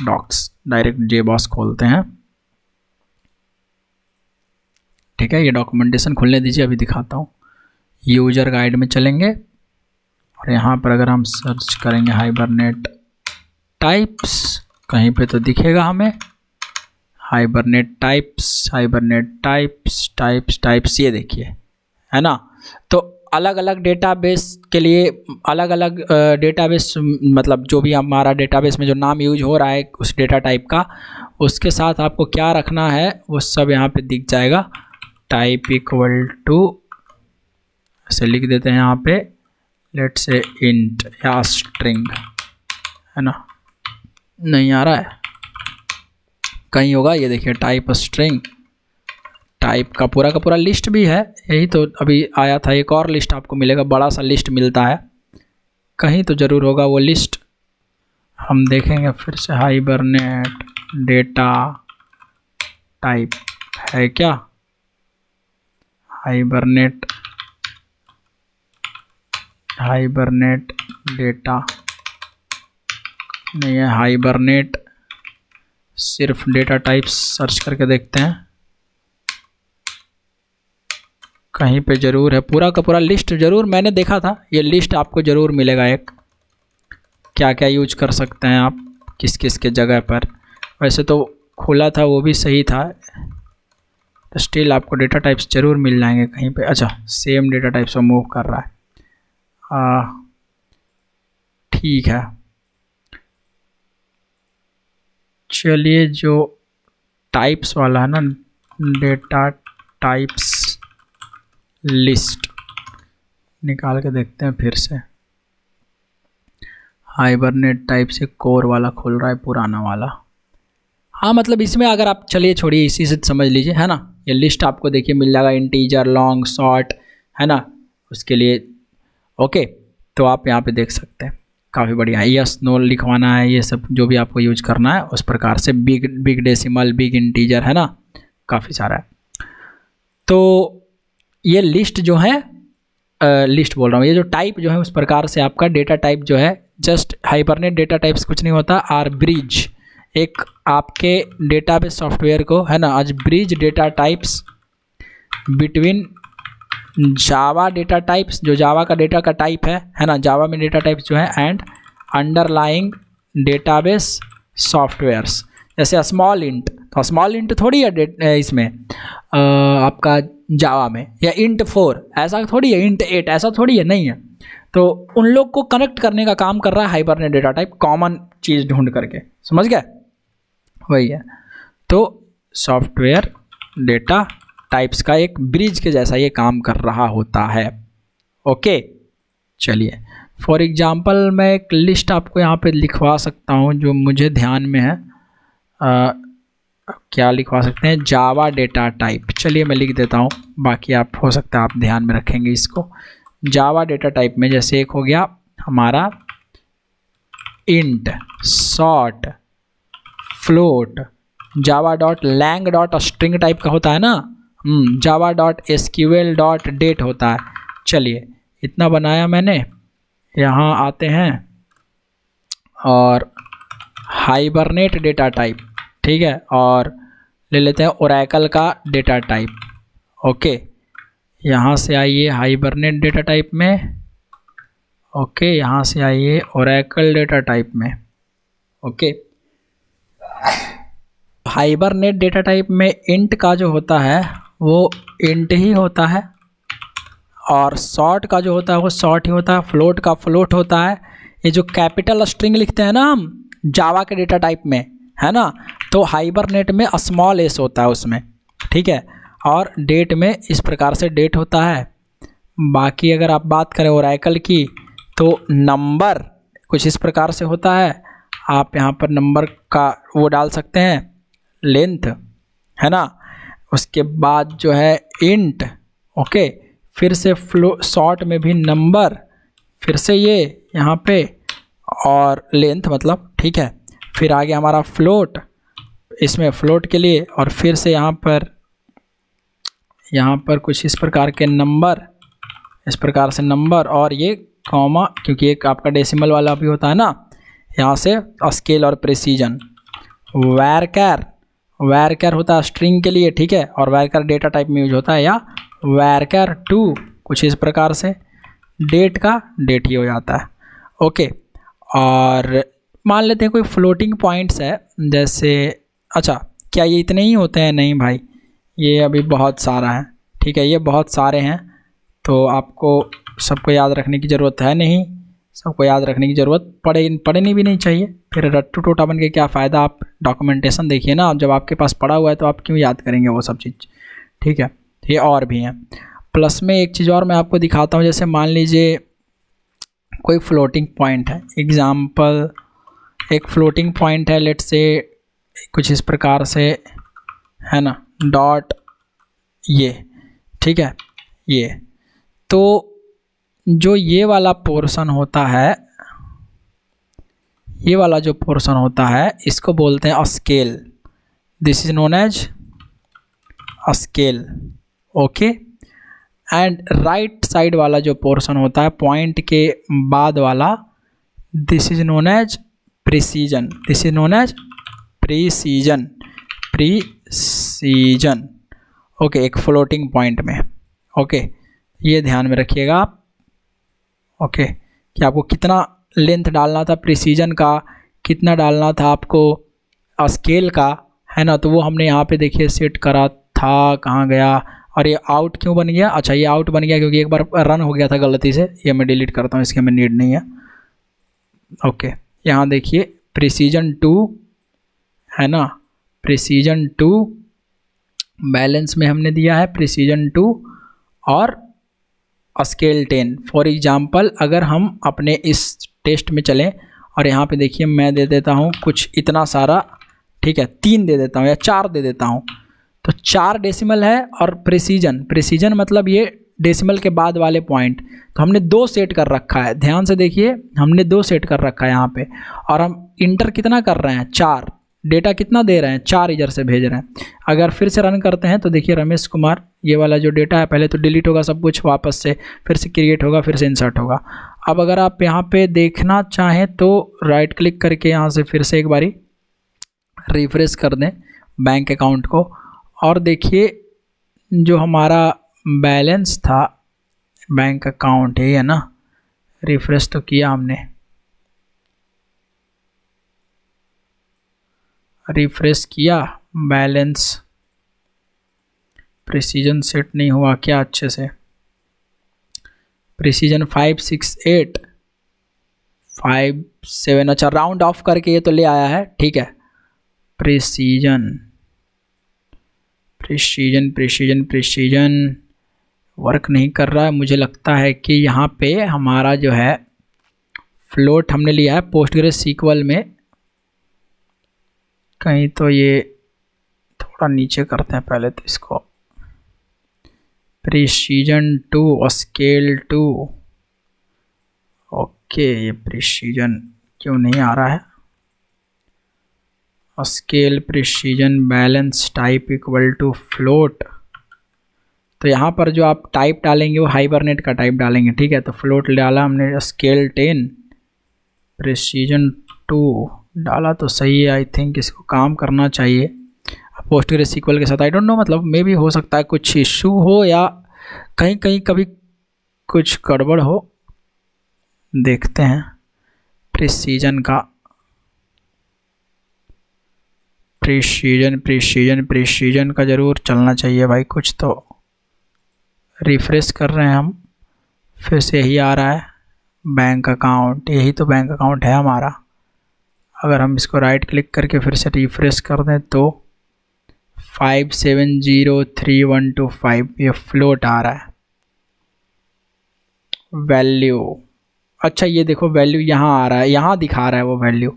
docs. Direct JBoss खोलते हैं। ठीक है, ये डॉक्यूमेंटेशन खुलने दीजिए, अभी दिखाता हूँ। यूजर गाइड में चलेंगे और यहाँ पर अगर हम सर्च करेंगे हाइबरनेट टाइप्स, कहीं पे तो दिखेगा हमें हाइबरनेट टाइप्स, ये देखिए है ना। तो अलग अलग डेटाबेस के लिए अलग अलग डेटाबेस, मतलब जो भी हमारा डेटाबेस में जो नाम यूज हो रहा है उस डेटा टाइप का, उसके साथ आपको क्या रखना है वो सब यहाँ पे दिख जाएगा। टाइप इक्वल टू ऐसे लिख देते हैं यहाँ पे, लेट से इंट या स्ट्रिंग, है ना, नहीं आ रहा है, कहीं होगा, ये देखिए टाइप स्ट्रिंग। टाइप का पूरा लिस्ट भी है, यही तो अभी आया था, एक और लिस्ट आपको मिलेगा, बड़ा सा लिस्ट मिलता है, कहीं तो ज़रूर होगा वो लिस्ट। हम देखेंगे फिर से, हाइबरनेट डेटा टाइप है क्या, हाइबरनेट डेटा नहीं है, हाइबरनेट सिर्फ डेटा टाइप्स सर्च करके देखते हैं, कहीं पे ज़रूर है, पूरा का पूरा लिस्ट ज़रूर मैंने देखा था, ये लिस्ट आपको ज़रूर मिलेगा एक, क्या क्या यूज कर सकते हैं आप किस किस के जगह पर। वैसे तो खुला था वो भी सही था, स्टिल आपको डेटा टाइप्स जरूर मिल जाएंगे कहीं पे। अच्छा, सेम डेटा टाइप्स को मूव कर रहा है, ठीक है। चलिए, जो टाइप्स वाला है ना, डेटा टाइप्स लिस्ट निकाल के देखते हैं फिर से। हाइबरनेट टाइप से कोर वाला खुल रहा है, पुराना वाला। हाँ, मतलब इसमें अगर आप, चलिए छोड़िए, इसी से समझ लीजिए, है ना। ये लिस्ट आपको देखिए मिल जाएगा, इंटीजर, लॉन्ग, शॉर्ट, है ना, उसके लिए। ओके, तो आप यहाँ पे देख सकते हैं, काफ़ी बढ़िया है। यस नो लिखवाना है, ये सब जो भी आपको यूज करना है उस प्रकार से। बिग डेसिमल, बिग इंटीजर, है ना, काफ़ी सारा है। तो ये लिस्ट जो है, लिस्ट बोल रहा हूँ, ये जो टाइप जो है उस प्रकार से आपका डेटा टाइप जो है, जस्ट हाइबरनेट डेटा टाइप्स कुछ नहीं होता, आर ब्रिज, एक आपके डेटाबेस सॉफ्टवेयर को, है ना, आज ब्रिज डेटा टाइप्स बिटवीन जावा डेटा टाइप्स, जो जावा का डेटा का टाइप है ना, जावा में डेटा टाइप्स जो है, एंड अंडरलाइंग डेटाबेस सॉफ्टवेयर्स। जैसे स्मॉल इंट, तो स्मॉल इंट थोड़ी है इसमें आपका जावा में, या इंट 4 ऐसा थोड़ी है, इंट 8 ऐसा थोड़ी है, नहीं है। तो उन लोग को कनेक्ट करने का काम कर रहा है हाइबरनेट डेटा टाइप, कॉमन चीज़ ढूंढ करके, समझ गए, वही है। तो सॉफ्टवेयर डेटा टाइप्स का एक ब्रिज के जैसा ये काम कर रहा होता है। ओके, चलिए, फॉर एग्जांपल मैं एक लिस्ट आपको यहाँ पे लिखवा सकता हूँ जो मुझे ध्यान में है। क्या लिखवा सकते हैं, जावा डेटा टाइप। चलिए मैं लिख देता हूँ, बाकी आप हो सकता है आप ध्यान में रखेंगे इसको। जावा डेटा टाइप में जैसे एक हो गया हमारा int, short, float, Java dot lang dot string type का होता है ना, Java dot SQL dot date होता है। चलिए, इतना बनाया मैंने। यहाँ आते हैं और हाइबरनेट डेटा टाइप, ठीक है, और ले लेते हैं ओरेकल का डेटा टाइप। ओके, यहाँ से आइए हाइबरनेट डेटा टाइप में। ओके, यहाँ से आइए ओरेकल डेटा टाइप में। ओके, हाइबरनेट डेटा टाइप में इंट का जो होता है वो इंट ही होता है, और शॉर्ट का जो होता है वो शॉर्ट ही होता है, फ्लोट का फ्लोट होता है। ये जो कैपिटल स्ट्रिंग लिखते हैं ना हम जावा के डेटा टाइप में, है ना, तो हाइबरनेट में स्मॉल एस होता है उसमें, ठीक है, और डेट में इस प्रकार से डेट होता है। बाकी अगर आप बात करें ओरेकल की, तो नंबर कुछ इस प्रकार से होता है। आप यहाँ पर नंबर का वो डाल सकते हैं, लेंथ, है ना, उसके बाद जो है इंट। ओके, फिर से फ्लो शॉर्ट में भी नंबर, फिर से ये यहाँ पे और लेंथ मतलब, ठीक है। फिर आगे हमारा फ्लोट, इसमें फ्लोट के लिए, और फिर से यहाँ पर कुछ इस प्रकार के नंबर, इस प्रकार से नंबर, और ये कॉमा, क्योंकि एक आपका डेसिमल वाला भी होता है ना, यहाँ से स्केल और प्रिसीजन। वैरकर होता है स्ट्रिंग के लिए, ठीक है, और वैरकर डेटा टाइप में यूज होता है, या वैरकर 2 कुछ इस प्रकार से, डेट का डेट ही हो जाता है। ओके, और मान लेते हैं कोई फ्लोटिंग पॉइंट्स है, जैसे, अच्छा क्या ये इतने ही होते हैं? नहीं भाई, ये अभी बहुत सारा है, ठीक है, ये बहुत सारे हैं, तो आपको सबको याद रखने की ज़रूरत है नहीं, सबको याद रखने की ज़रूरत पड़नी भी नहीं चाहिए। फिर रट्टू टोटा बन के क्या फ़ायदा। आप डॉक्यूमेंटेशन देखिए ना, जब आपके पास पड़ा हुआ है तो आप क्यों याद करेंगे वो सब चीज़, ठीक है। ये और भी हैं। प्लस में एक चीज़ और मैं आपको दिखाता हूँ, जैसे मान लीजिए कोई फ्लोटिंग पॉइंट है, एग्जाम्पल एक फ्लोटिंग पॉइंट है, लेट से कुछ इस प्रकार से, है ना, डॉट ये, ठीक है, ये तो जो ये वाला पोर्शन होता है, ये वाला जो पोर्शन होता है इसको बोलते हैं scale. This is known as scale. Okay, and right side वाला जो पोर्शन होता है पॉइंट के बाद वाला, this is known as precision. This is known as precision. Okay, एक फ्लोटिंग पॉइंट में। ओके, ये ध्यान में रखिएगा आप। ओके, कि आपको कितना लेंथ डालना था प्रिसीजन का, कितना डालना था आपको स्केल का, है ना, तो वो हमने यहाँ पे देखिए सेट करा था था, कहाँ गया, और ये आउट क्यों बन गया? अच्छा ये आउट बन गया क्योंकि एक बार रन हो गया था गलती से, ये मैं डिलीट करता हूँ, इसकी हमें नीड नहीं है। ओके, यहाँ देखिए प्रिसीजन 2 है ना, प्रिसीजन 2 बैलेंस में हमने दिया है प्रिसीजन 2 और स्केल 10। फॉर एग्जांपल अगर हम अपने इस टेस्ट में चलें और यहाँ पे देखिए मैं दे देता हूँ कुछ इतना सारा, ठीक है 3 दे देता हूँ या 4 दे देता हूँ, तो 4 डेसिमल है और प्रिसीजन मतलब ये डेसिमल के बाद वाले पॉइंट, तो हमने 2 सेट कर रखा है। ध्यान से देखिए हमने 2 सेट कर रखा है यहाँ पे, और हम इंटर कितना कर रहे हैं 4, डेटा कितना दे रहे हैं 4 इधर से भेज रहे हैं। अगर फिर से रन करते हैं तो देखिए रमेश कुमार ये वाला जो डेटा है पहले तो डिलीट होगा सब कुछ, वापस से फिर से क्रिएट होगा, फिर से इंसर्ट होगा। अब अगर आप यहाँ पे देखना चाहें तो राइट क्लिक करके यहाँ से फिर से एक बारी रिफ्रेश कर दें बैंक अकाउंट को, और देखिए जो हमारा बैलेंस था बैंक अकाउंट है ना, रिफ्रेश तो किया हमने, रिफ्रेश किया बैलेंस, प्रिसीजन सेट नहीं हुआ क्या अच्छे से, प्रिसीजन 56857, अच्छा राउंड ऑफ करके ये तो ले आया है, ठीक है। प्रिसीजन वर्क नहीं कर रहा है, मुझे लगता है कि यहाँ पे हमारा जो है फ्लोट हमने लिया है पोस्टग्रेस सीक्वल में, कहीं तो ये थोड़ा नीचे करते हैं पहले तो इसको, प्रिसीजन 2 स्केल 2, ओके ये प्रिसीजन क्यों नहीं आ रहा है, scale precision balance type equal to float, तो यहाँ पर जो आप टाइप डालेंगे वो हाइबरनेट का टाइप डालेंगे, ठीक है। तो फ्लोट डाला हमने, स्केल 10 प्रिसीजन 2 डाला तो सही है, आई थिंक इसको काम करना चाहिए पोस्टग्रेस सीक्वल के साथ, आई डोंट नो, मतलब मे भी हो सकता है कुछ इशू हो या कहीं कहीं कभी कुछ गड़बड़ हो, देखते हैं। प्रिसीजन का प्रिसीजन का ज़रूर चलना चाहिए भाई, कुछ तो रिफ्रेश कर रहे हैं हम, फिर से यही आ रहा है बैंक अकाउंट, यही तो बैंक अकाउंट है हमारा। अगर हम इसको राइट क्लिक करके फिर से रिफ्रेश कर दें तो 570325 ये फ्लोट आ रहा है। वैल्यू, अच्छा ये देखो वैल्यू यहाँ आ रहा है, यहाँ दिखा रहा है वो वैल्यू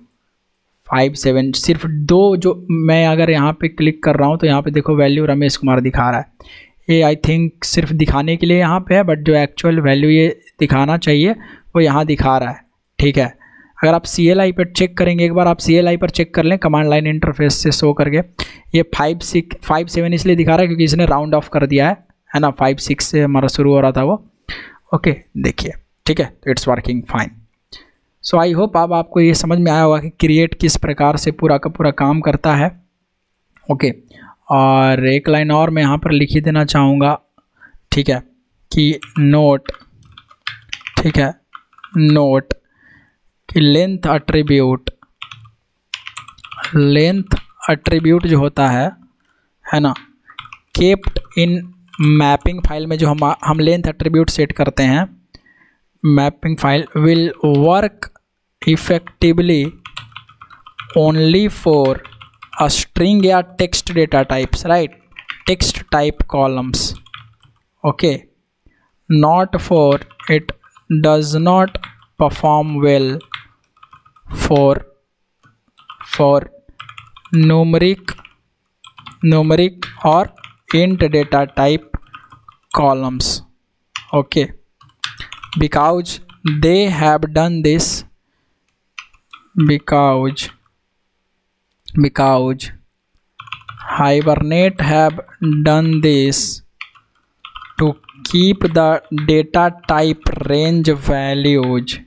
57, सिर्फ 2 जो मैं अगर यहाँ पे क्लिक कर रहा हूँ तो यहाँ पे देखो वैल्यू रमेश कुमार दिखा रहा है, ये आई थिंक सिर्फ दिखाने के लिए यहाँ पे है, बट जो एक्चुअल वैल्यू ये दिखाना चाहिए वो यहाँ दिखा रहा है, ठीक है। अगर आप CLI पर चेक करेंगे, एक बार आप CLI पर चेक कर लें कमांड लाइन इंटरफेस से शो करके, ये 57 इसलिए दिखा रहा है क्योंकि इसने राउंड ऑफ कर दिया है ना, 56 से हमारा शुरू हो रहा था वो, ओके देखिए, ठीक है। तो it's working fine. So I hope अब आपको ये समझ में आया होगा कि क्रिएट किस प्रकार से पूरा का पूरा काम करता है, ओके। और एक लाइन और मैं यहाँ पर लिख ही देना चाहूँगा, ठीक है, कि नोट, ठीक है, नोट कि लेंथ एट्रीब्यूट जो होता है ना, केप्ट इन मैपिंग फाइल में जो हम लेंथ एट्रीब्यूट सेट करते हैं, mapping file will work effectively only for a string या text data types, right, text type columns, okay, not for, it does not perform well for numeric or int data type columns, okay, because they have done this, because Hibernate have done this to keep the data type range values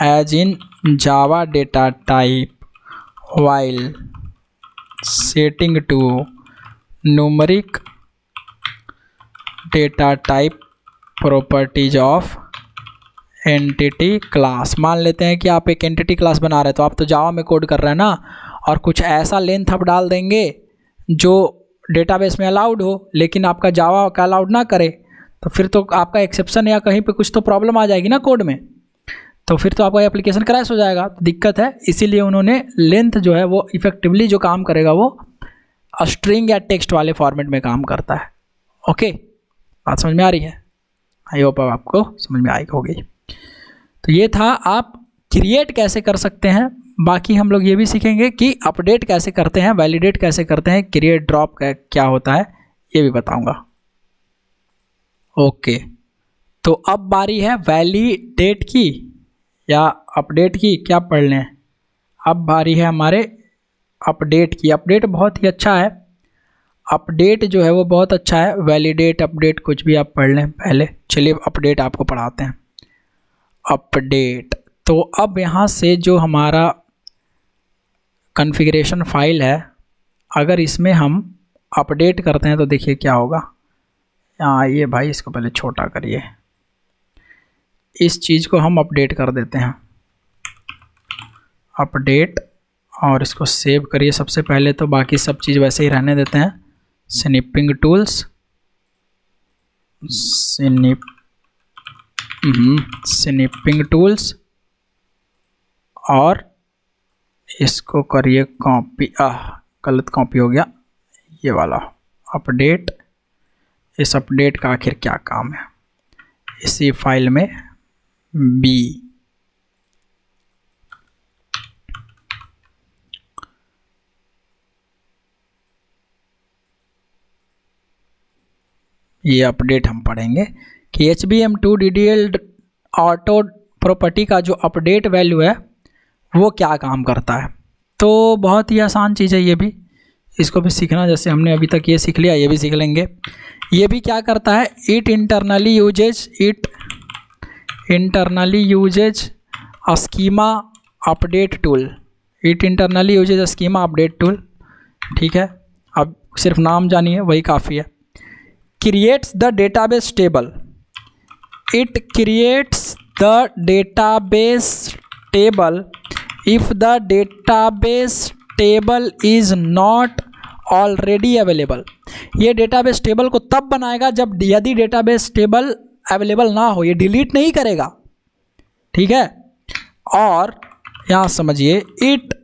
as in Java data type while setting to numeric data type properties of entity class. मान लेते हैं कि आप एक entity class बना रहे हैं, तो आप तो जावा में कोड कर रहे हैं ना, और कुछ ऐसा लेंथ आप डाल देंगे जो डेटाबेस में अलाउड हो, लेकिन आपका जावा का अलाउड ना करे, तो फिर तो आपका एक्सेप्शन या कहीं पे कुछ तो प्रॉब्लम आ जाएगी ना कोड में, तो फिर तो आपका एप्लीकेशन क्रैश हो जाएगा, तो दिक्कत है। इसीलिए उन्होंने लेंथ जो है वो इफेक्टिवली जो काम करेगा वो स्ट्रिंग या टेक्स्ट वाले फॉर्मेट में काम करता है। ओके, बात समझ में आ रही है? आई होप अब आपको समझ में आई होगी। तो ये था आप क्रिएट कैसे कर सकते हैं। बाकी हम लोग ये भी सीखेंगे कि अपडेट कैसे करते हैं, वैलिडेट कैसे करते हैं, क्रिएट ड्रॉप क्या होता है ये भी बताऊंगा। ओके, तो अब बारी है वैलिडेट की या अपडेट की, क्या पढ़ लें। अब बारी है हमारे अपडेट की। अपडेट बहुत ही अच्छा है, अपडेट जो है वो बहुत अच्छा है। वैलिडेट, अपडेट कुछ भी आप पढ़ लें पहले। चलिए अपडेट आपको पढ़ाते हैं। अपडेट, तो अब यहाँ से जो हमारा कॉन्फ़िगरेशन फाइल है, अगर इसमें हम अपडेट करते हैं तो देखिए क्या होगा। यहाँ आइए भाई, इसको पहले छोटा करिए, इस चीज़ को हम अपडेट कर देते हैं, अपडेट, और इसको सेव करिए सबसे पहले। तो बाकी सब चीज़ वैसे ही रहने देते हैं। स्निपिंग टूल्स, स्निपिंग टूल्स, और इसको करिए कॉपी। गलत कॉपी हो गया ये वाला। अपडेट, इस अपडेट का आखिर क्या काम है, इसी फाइल में बी, ये अपडेट हम पढ़ेंगे कि HBM2 DDL ऑटो प्रॉपर्टी का जो अपडेट वैल्यू है वो क्या काम करता है। तो बहुत ही आसान चीज़ है ये भी, इसको भी सीखना। जैसे हमने अभी तक ये सीख लिया, ये भी सीख लेंगे। ये भी क्या करता है, it internally uses schema update tool, it internally uses schema update tool. ठीक है, अब सिर्फ नाम जानिए वही काफ़ी है। Creates the database table, it creates the database table if the database table is not already available। ये डेटाबेस टेबल को तब बनाएगा जब यदि डेटाबेस टेबल अवेलेबल ना हो, ये डिलीट नहीं करेगा। ठीक है, और यहां समझिए, it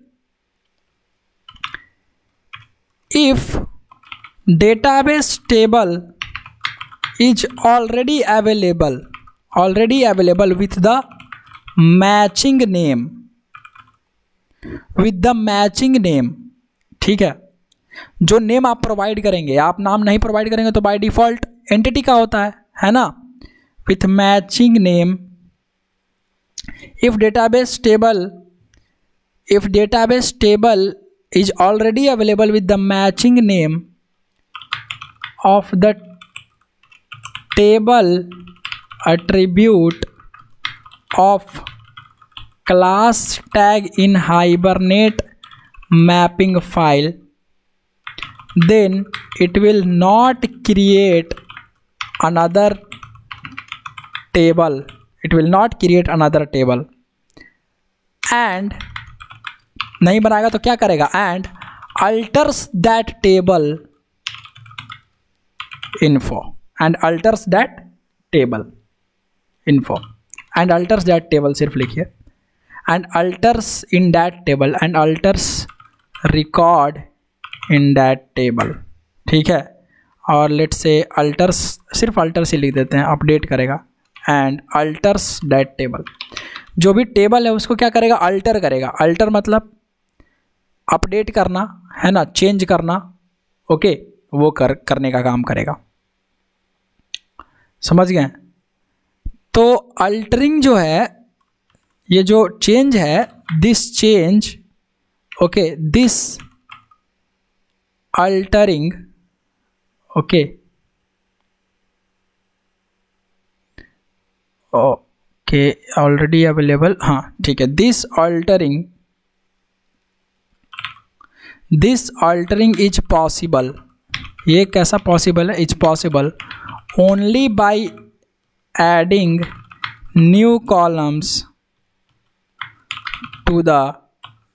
if database table is already available with the matching name, with the matching name. ठीक है, जो नेम आप प्रोवाइड करेंगे, आप नाम नहीं प्रोवाइड करेंगे तो बाय डिफॉल्ट एंटिटी का होता है ना, with matching name. If database table is already available with the matching name of the table attribute of class tag in Hibernate mapping file, then it will not create another table, and नहीं बनाएगा तो क्या करेगा, and alters that table info, सिर्फ लिखिए, and alters in that table, and alters record in that table। ठीक है, और लेट से alters, सिर्फ alters ही लिख देते हैं, अपडेट करेगा and alters that table। जो भी टेबल है उसको क्या करेगा, अल्टर करेगा। अल्टर मतलब अपडेट करना है ना, चेंज करना। ओके, वो करने का काम करेगा। समझ गए? तो अल्टरिंग जो है, ये जो चेंज है, this change, okay, this altering, okay, okay, already available, हाँ ठीक है। दिस अल्टरिंग इज पॉसिबल, ये कैसा पॉसिबल है, is possible only by adding new columns to the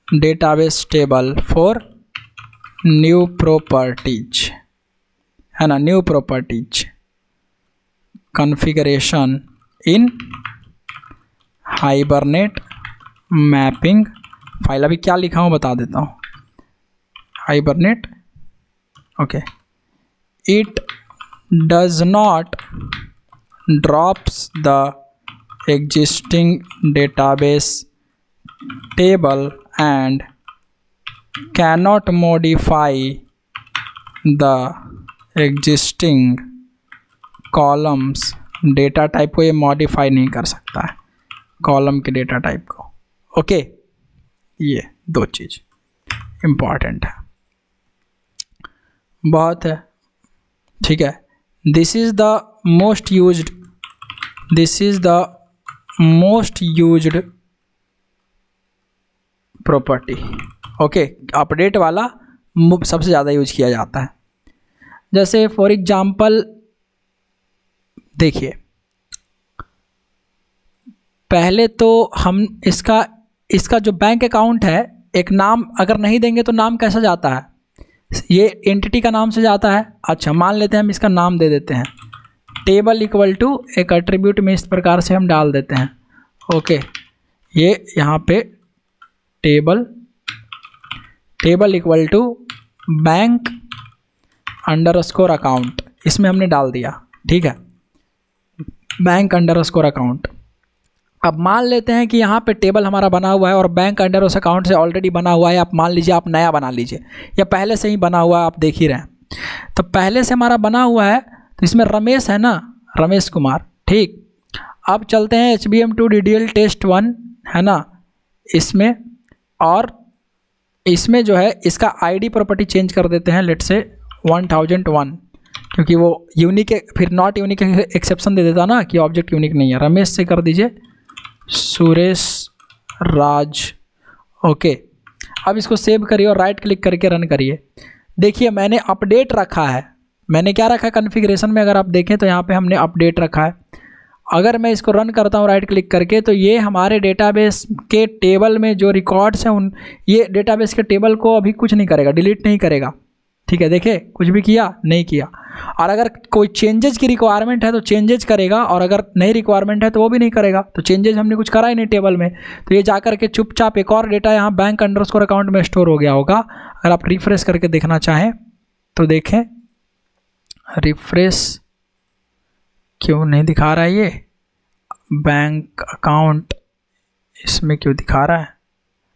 database table for new properties, है ना, न्यू प्रॉपर्टीज कॉन्फ़िगरेशन इन Hibernate mapping file. अभी क्या लिखा हूँ बता देता हूँ। Hibernate, okay, it does not drops the existing database table and cannot modify the existing columns. Data type को ये मॉडिफाई नहीं कर सकता है, कॉलम के डेटा टाइप को। ओके, ये दो चीज़ इम्पॉर्टेंट है, बहुत है, ठीक है। This is the most used, this is the most used property. Okay, update वाला सबसे ज़्यादा यूज किया जाता है। जैसे फॉर एग्जांपल देखिए, पहले तो हम इसका जो बैंक अकाउंट है, एक नाम अगर नहीं देंगे तो नाम कैसा जाता है, ये एंटिटी का नाम से जाता है। अच्छा, मान लेते हैं हम इसका नाम दे देते हैं टेबल इक्वल टू एक एट्रीब्यूट में इस प्रकार से हम डाल देते हैं। ओके, ये यहाँ पे table equal to bank underscore account, इसमें हमने डाल दिया, ठीक है, बैंक अंडरस्कोर अकाउंट। अब मान लेते हैं कि यहाँ पे टेबल हमारा बना हुआ है और बैंक अंडर उस अकाउंट से ऑलरेडी बना हुआ है। आप मान लीजिए आप नया बना लीजिए, या पहले से ही बना हुआ है, आप देख ही रहे हैं। तो पहले से हमारा बना हुआ है, तो इसमें रमेश है ना, रमेश कुमार, ठीक। अब चलते हैं HBM2 DDL टेस्ट 1, है ना, इसमें, और इसमें जो है इसका ID प्रॉपर्टी चेंज कर देते हैं, लेट से 1001, क्योंकि वो यूनिक है, फिर नॉट यूनिक एक्सेप्शन दे देता ना कि ऑब्जेक्ट यूनिक नहीं है। रमेश से कर दीजिए सुरेश राज। ओके, अब इसको सेव करिए और राइट क्लिक करके रन करिए। देखिए मैंने अपडेट रखा है, मैंने क्या रखा है कॉन्फ़िगरेशन में, अगर आप देखें तो यहाँ पे हमने अपडेट रखा है। अगर मैं इसको रन करता हूँ राइट क्लिक करके, तो ये हमारे डेटाबेस के टेबल में जो रिकॉर्ड्स हैं ये डेटाबेस के टेबल को अभी कुछ नहीं करेगा, डिलीट नहीं करेगा, ठीक है। देखिए कुछ भी किया नहीं किया। और अगर कोई चेंजेज की रिक्वायरमेंट है तो चेंजेज करेगा, और अगर नहीं रिक्वायरमेंट है तो वो भी नहीं करेगा। तो चेंजेज हमने कुछ करा ही नहीं टेबल में, तो ये जाकर के चुपचाप एक और डेटा यहाँ बैंक अंडरस्कोर अकाउंट में स्टोर हो गया होगा। अगर आप रिफ्रेश करके देखना चाहें तो देखें, रिफ्रेश क्यों नहीं दिखा रहा है ये बैंक अकाउंट, इसमें क्यों दिखा रहा है?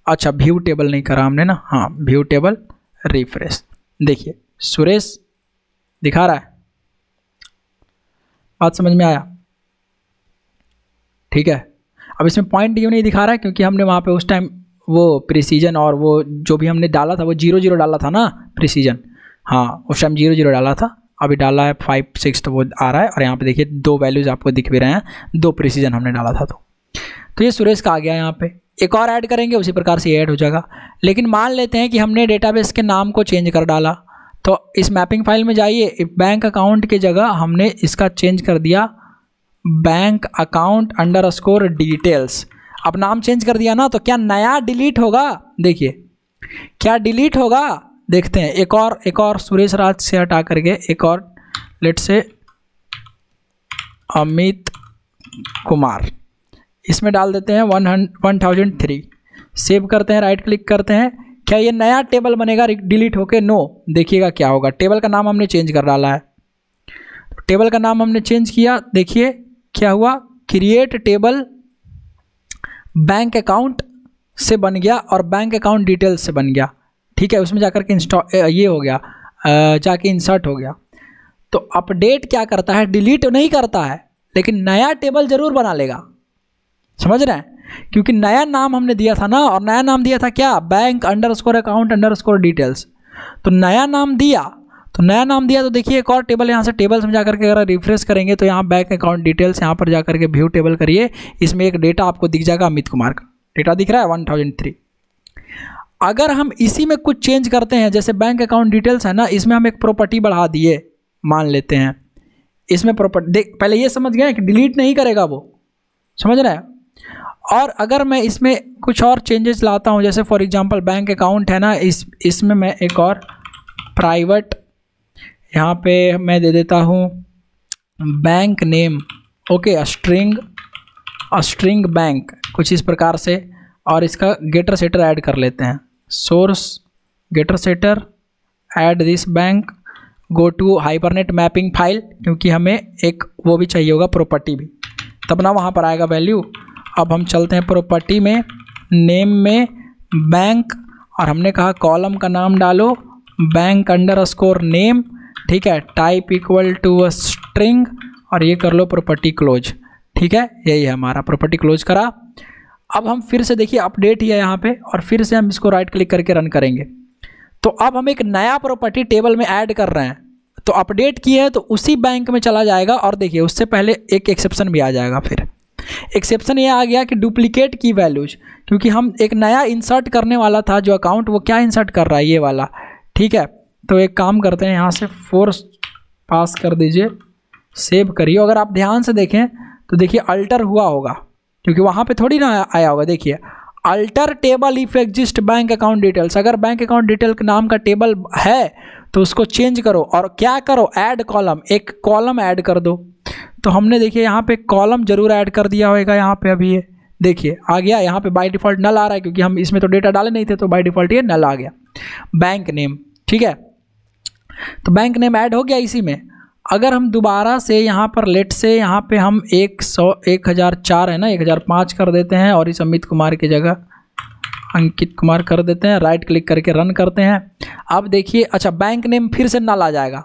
अच्छा, व्यू टेबल नहीं करा हमने ना, हाँ व्यू टेबल, रिफ्रेश। देखिए सुरेश दिखा रहा है, बात समझ में आया, ठीक है। अब इसमें पॉइंट क्यों नहीं दिखा रहा है, क्योंकि हमने वहाँ पे उस टाइम वो प्रिसीजन और वो जो भी हमने डाला था वो 0 डाला था ना, प्रिसीजन, हाँ उस टाइम 0 डाला था, अभी डाला है 5 6, तो वो आ रहा है। और यहाँ पे देखिए 2 वैल्यूज़ आपको दिख भी रहे हैं, 2 प्रिसीजन हमने डाला था। तो ये सुरेश का आ गया। यहाँ पे एक और ऐड करेंगे, उसी प्रकार से ऐड हो जाएगा। लेकिन मान लेते हैं कि हमने डेटाबेस के नाम को चेंज कर डाला, तो इस मैपिंग फाइल में जाइए, बैंक अकाउंट की जगह हमने इसका चेंज कर दिया बैंक अकाउंट अंडरस्कोर डिटेल्स। अब नाम चेंज कर दिया ना, तो क्या नया डिलीट होगा? देखिए क्या डिलीट होगा, देखते हैं। एक और सुरेश राज से हटा करके एक और लेट से अमित कुमार, इसमें डाल देते हैं 1003, सेव करते हैं, राइट क्लिक करते हैं। क्या ये नया टेबल बनेगा डिलीट होके? नो। देखिएगा क्या होगा, टेबल का नाम हमने चेंज कर डाला है, तो टेबल का नाम हमने चेंज किया, देखिए क्या हुआ, क्रिएट टेबल बैंक अकाउंट से बन गया और बैंक अकाउंट डिटेल्स से बन गया, ठीक है। उसमें जाकर के ये हो गया, जाके इंसर्ट हो गया। तो अपडेट क्या करता है, डिलीट नहीं करता है, लेकिन नया टेबल जरूर बना लेगा, समझ रहे हैं, क्योंकि नया नाम हमने दिया था ना, और नया नाम दिया था क्या, bank underscore account underscore details. तो नया नाम दिया, तो देखिए एक और टेबल, यहाँ से टेबल्स में जाकर के अगर रिफ्रेश करेंगे तो यहाँ बैंक अकाउंट डिटेल्स, यहाँ पर जाकर के व्यू टेबल करिए, इसमें एक डेटा आपको दिख जाएगा, अमित कुमार का डेटा दिख रहा है 1003। अगर हम इसी में कुछ चेंज करते हैं, जैसे बैंक अकाउंट डिटेल्स है ना, इसमें हम एक प्रॉपर्टी बढ़ा दिए, मान लेते हैं इसमें प्रॉपर्टी, देख पहले ये समझ गए कि डिलीट नहीं करेगा वो, समझ रहे हैं। और अगर मैं इसमें कुछ और चेंजेस लाता हूँ, जैसे फॉर एग्जांपल बैंक अकाउंट है ना, इसमें मैं एक और प्राइवेट, यहाँ पे मैं दे देता हूँ bank name, okay, string bank, कुछ इस प्रकार से, और इसका गेटर सेटर ऐड कर लेते हैं, source getter setter add this bank, go to hibernate mapping file, क्योंकि हमें एक वो भी चाहिए होगा प्रॉपर्टी भी, तब ना वहाँ पर आएगा वैल्यू। अब हम चलते हैं प्रॉपर्टी में, नेम में बैंक, और हमने कहा कॉलम का नाम डालो बैंक अंडरस्कोर नेम, ठीक है, type equal to a string, और ये कर लो प्रॉपर्टी क्लोज, ठीक है, यही है हमारा प्रॉपर्टी क्लोज करा। अब हम फिर से देखिए अपडेट ही है यहाँ पे, और फिर से हम इसको राइट क्लिक करके रन करेंगे। तो अब हम एक नया प्रॉपर्टी टेबल में ऐड कर रहे हैं, तो अपडेट किया है तो उसी बैंक में चला जाएगा, और देखिए उससे पहले एक एक्सेप्शन भी आ जाएगा। फिर एक्सेप्शन ये आ गया कि डुप्लीकेट की वैल्यूज, क्योंकि हम एक नया इंसर्ट करने वाला था जो अकाउंट, वो क्या इंसर्ट कर रहा है, ये वाला, ठीक है। तो एक काम करते हैं, यहाँ से फोर्स पास कर दीजिए, सेव करिए। अगर आप ध्यान से देखें तो देखिए अल्टर हुआ होगा, क्योंकि वहाँ पे थोड़ी ना आया होगा, देखिए alter table if exist bank account details, अगर बैंक अकाउंट डिटेल के नाम का टेबल है तो उसको चेंज करो, और क्या करो, ऐड कॉलम, एक कॉलम ऐड कर दो। तो हमने देखिए यहाँ पे कॉलम जरूर ऐड कर दिया होगा, यहाँ पे अभी ये देखिए आ गया, यहाँ पे बाय डिफ़ॉल्ट नल आ रहा है, क्योंकि हम इसमें तो डेटा डाले नहीं थे, तो बाय डिफ़ॉल्ट ये नल आ गया। बैंक नेम, ठीक है, तो बैंक नेम ऐड हो गया इसी में। अगर हम दोबारा से यहाँ पर लेट से यहाँ पे हम 1004 है ना, 1005 कर देते हैं, और इस अमित कुमार की जगह अंकित कुमार कर देते हैं, राइट क्लिक करके रन करते हैं। अब देखिए, अच्छा बैंक नेम फिर से नल आ जाएगा,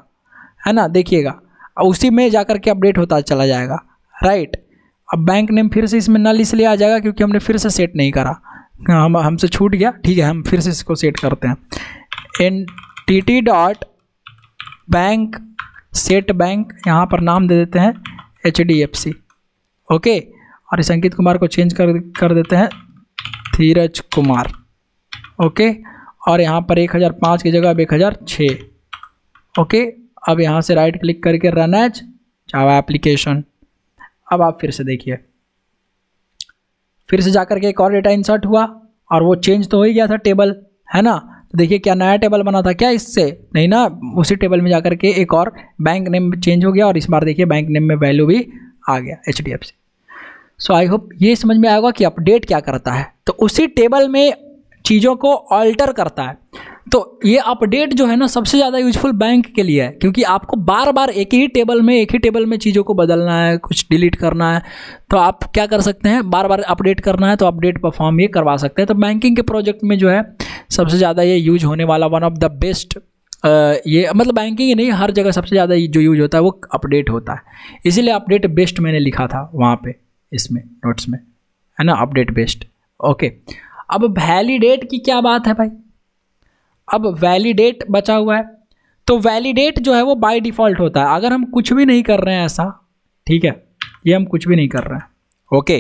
है ना, देखिएगा उसी में जाकर के अपडेट होता चला जाएगा, राइट। अब बैंक नेम फिर से इसमें नल इसलिए आ जाएगा क्योंकि हमने फिर से सेट नहीं करा, हमसे छूट गया, ठीक है, हम फिर से इसको सेट करते हैं, entity dot bank set bank, यहाँ पर नाम दे देते हैं HDFC, ओके, और इस अंकित कुमार को चेंज कर देते हैं धीरज कुमार, ओके, और यहाँ पर 1005 की जगह अब 1006, ओके। अब यहाँ से राइट क्लिक करके रन एज जावा एप्लीकेशन। अब आप फिर से देखिए, फिर से जाकर के एक और डेटा इंसर्ट हुआ, और वो चेंज तो हो ही गया था टेबल, है ना। तो देखिए क्या नया टेबल बना था क्या इससे, नहीं ना, उसी टेबल में जाकर के एक और बैंक नेम चेंज हो गया, और इस बार देखिए बैंक नेम में वैल्यू भी आ गया HDFC। सो आई होप ये समझ में आएगा कि अपडेट क्या करता है, तो उसी टेबल में चीज़ों को ऑल्टर करता है। तो ये अपडेट जो है ना सबसे ज़्यादा यूजफुल बैंक के लिए है, क्योंकि आपको बार बार एक ही टेबल में चीज़ों को बदलना है, कुछ डिलीट करना है, तो आप क्या कर सकते हैं, बार बार अपडेट करना है तो अपडेट परफॉर्म ये करवा सकते हैं। तो बैंकिंग के प्रोजेक्ट में जो है सबसे ज़्यादा ये यूज होने वाला वन ऑफ द बेस्ट, ये मतलब बैंकिंग ही नहीं, हर जगह सबसे ज़्यादा जो यूज होता है वो अपडेट होता है, इसीलिए अपडेट बेस्ट मैंने लिखा था वहाँ पे इसमें नोट्स में, है ना, अपडेट बेस्ट, ओके। अब वैलिडेट की क्या बात है भाई, अब वैलिडेट बचा हुआ है, तो वैलिडेट जो है वो बाय डिफ़ॉल्ट होता है अगर हम कुछ भी नहीं कर रहे हैं ऐसा, ठीक है, ये हम कुछ भी नहीं कर रहे हैं, ओके।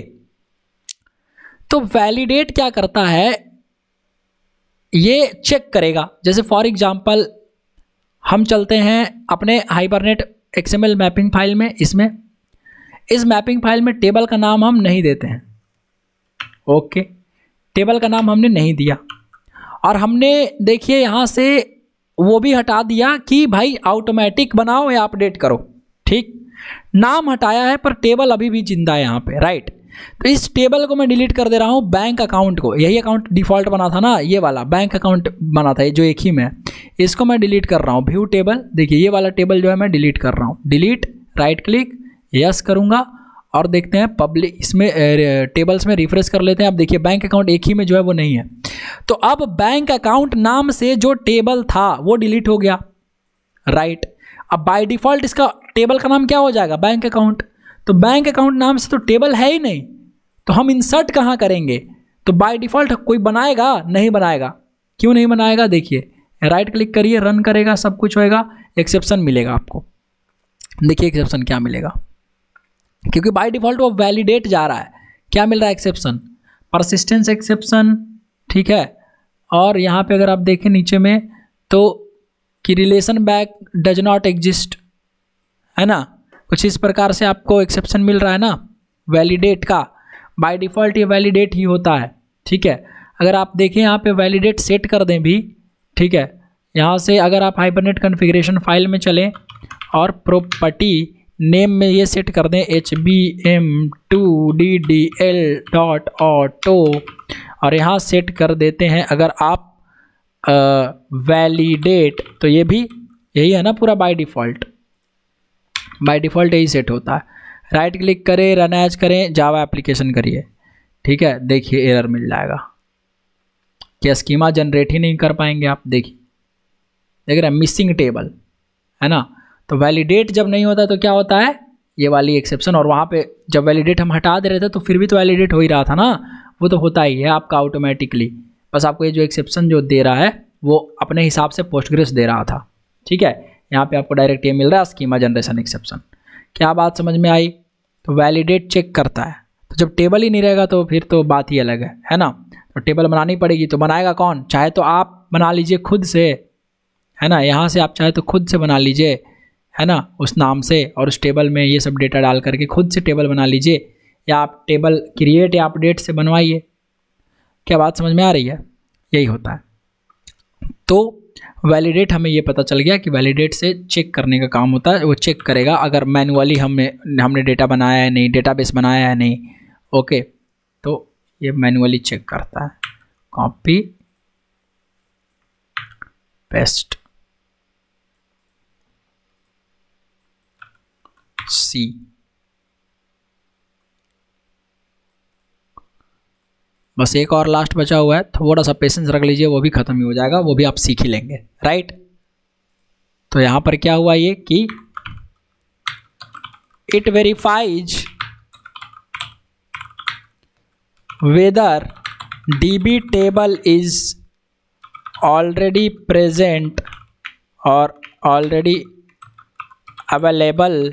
तो वैलिडेट क्या करता है, ये चेक करेगा, जैसे फॉर एग्जांपल हम चलते हैं अपने हाइपरनेट XML मैपिंग फाइल में, इसमें इस मैपिंग फाइल में टेबल का नाम हम नहीं देते हैं, ओके, टेबल का नाम हमने नहीं दिया, और हमने देखिए यहाँ से वो भी हटा दिया कि भाई ऑटोमेटिक बनाओ या अपडेट करो, ठीक, नाम हटाया है पर टेबल अभी भी जिंदा है यहाँ पे, राइट। तो इस टेबल को मैं डिलीट कर दे रहा हूँ, बैंक अकाउंट को, यही अकाउंट डिफ़ॉल्ट बना था ना, ये वाला बैंक अकाउंट बना था, ये जो एक ही में, इसको मैं डिलीट कर रहा हूँ, व्यू टेबल, देखिए ये वाला टेबल जो है मैं डिलीट कर रहा हूँ, डिलीट, राइट क्लिक, यस करूँगा, और देखते हैं पब्लिक, इसमें टेबल्स में रिफ्रेश कर लेते हैं। अब देखिए बैंक अकाउंट एक ही में जो है वो नहीं है, तो अब बैंक अकाउंट नाम से जो टेबल था वो डिलीट हो गया, राइट। अब बाय डिफ़ॉल्ट इसका टेबल का नाम क्या हो जाएगा, बैंक अकाउंट, तो बैंक अकाउंट नाम से तो टेबल है ही नहीं, तो हम इंसर्ट कहाँ करेंगे, तो बाय डिफ़ॉल्ट कोई बनाएगा, नहीं बनाएगा, क्यों नहीं बनाएगा, देखिए राइट क्लिक करिए, रन करेगा, सब कुछ होएगा, एक्सेप्शन मिलेगा आपको, देखिए एक्सेप्शन क्या मिलेगा, क्योंकि बाय डिफ़ॉल्ट वो वैलिडेट जा रहा है, क्या मिल रहा है, एक्सेप्शन, परसिस्टेंस एक्सेप्शन, ठीक है। और यहाँ पे अगर आप देखें नीचे में तो कि relation back does not exist, है ना, कुछ इस प्रकार से आपको एक्सेप्शन मिल रहा है ना वैलिडेट का, बाय डिफ़ॉल्ट ये वैलिडेट ही होता है, ठीक है। अगर आप देखें यहाँ पे वैलिडेट सेट कर दें भी, ठीक है, यहाँ से अगर आप हाइबरनेट कॉन्फ़िगरेशन फाइल में चलें और प्रॉपर्टी नेम में ये सेट कर दें HBM2DDL.auto और यहाँ सेट कर देते हैं अगर आप वैलिडेट, तो ये भी यही है ना पूरा बाय डिफ़ॉल्ट यही सेट होता है। राइट क्लिक करें, रन एज करें, जावा एप्लीकेशन करिए, ठीक है। देखिए एरर मिल जाएगा कि स्कीमा जनरेट ही नहीं कर पाएंगे आप। देखिए देख रहे हैं मिसिंग टेबल है ना। तो वैलिडेट जब नहीं होता तो क्या होता है, ये वाली एक्सेप्शन। और वहाँ पे जब वैलिडेट हम हटा दे रहे थे तो फिर भी तो वैलिडेट हो ही रहा था ना, वो तो होता ही है आपका ऑटोमेटिकली। बस आपको ये जो एक्सेप्शन जो दे रहा है वो अपने हिसाब से पोस्टग्रेस दे रहा था, ठीक है। यहाँ पे आपको डायरेक्ट ये मिल रहा है स्कीमा जनरेशन एक्सेप्शन। क्या बात समझ में आई? तो वैलिडेट चेक करता है, तो जब टेबल ही नहीं रहेगा तो फिर तो बात ही अलग है ना। तो टेबल बनानी पड़ेगी, तो बनाएगा कौन? चाहे तो आप बना लीजिए खुद से, है ना। यहाँ से आप चाहे तो खुद से बना लीजिए, है ना, उस नाम से, और उस टेबल में ये सब डेटा डाल करके खुद से टेबल बना लीजिए, या आप टेबल क्रिएट या अपडेट से बनवाइए। क्या बात समझ में आ रही है? यही होता है। तो वैलिडेट हमें ये पता चल गया कि वैलिडेट से चेक करने का काम होता है। वो चेक करेगा अगर मैनुअली हमने डेटा बनाया है नहीं, डेटाबेस बनाया है नहीं, ओके, तो ये मैनुअली चेक करता है। कॉपी पेस्ट सी, बस एक और लास्ट बचा हुआ है, थोड़ा सा पेशेंस रख लीजिए, वो भी खत्म ही हो जाएगा, वो भी आप सीख ही लेंगे, राइट। तो यहां पर क्या हुआ ये कि it verifies whether DB table is already present और ऑलरेडी अवेलेबल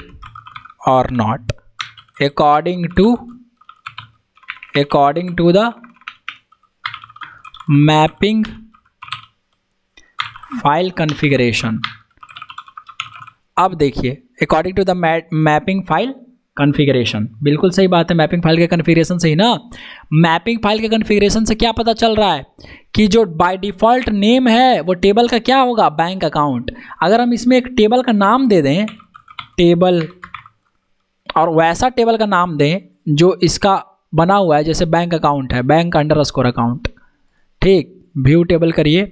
और not according to the mapping file configuration. अब देखिए according to the mapping file configuration, बिल्कुल सही बात है। मैपिंग फाइल के कॉन्फ़िगरेशन से ही ना, मैपिंग फाइल के कॉन्फ़िगरेशन से क्या पता चल रहा है कि जो बाय डिफ़ॉल्ट नेम है वो टेबल का क्या होगा, बैंक अकाउंट। अगर हम इसमें एक टेबल का नाम दे दें टेबल, और वैसा टेबल का नाम दें जो इसका बना हुआ है, जैसे बैंक अकाउंट है, बैंक अंडरस्कोर अकाउंट, ठीक, व्यू टेबल करिए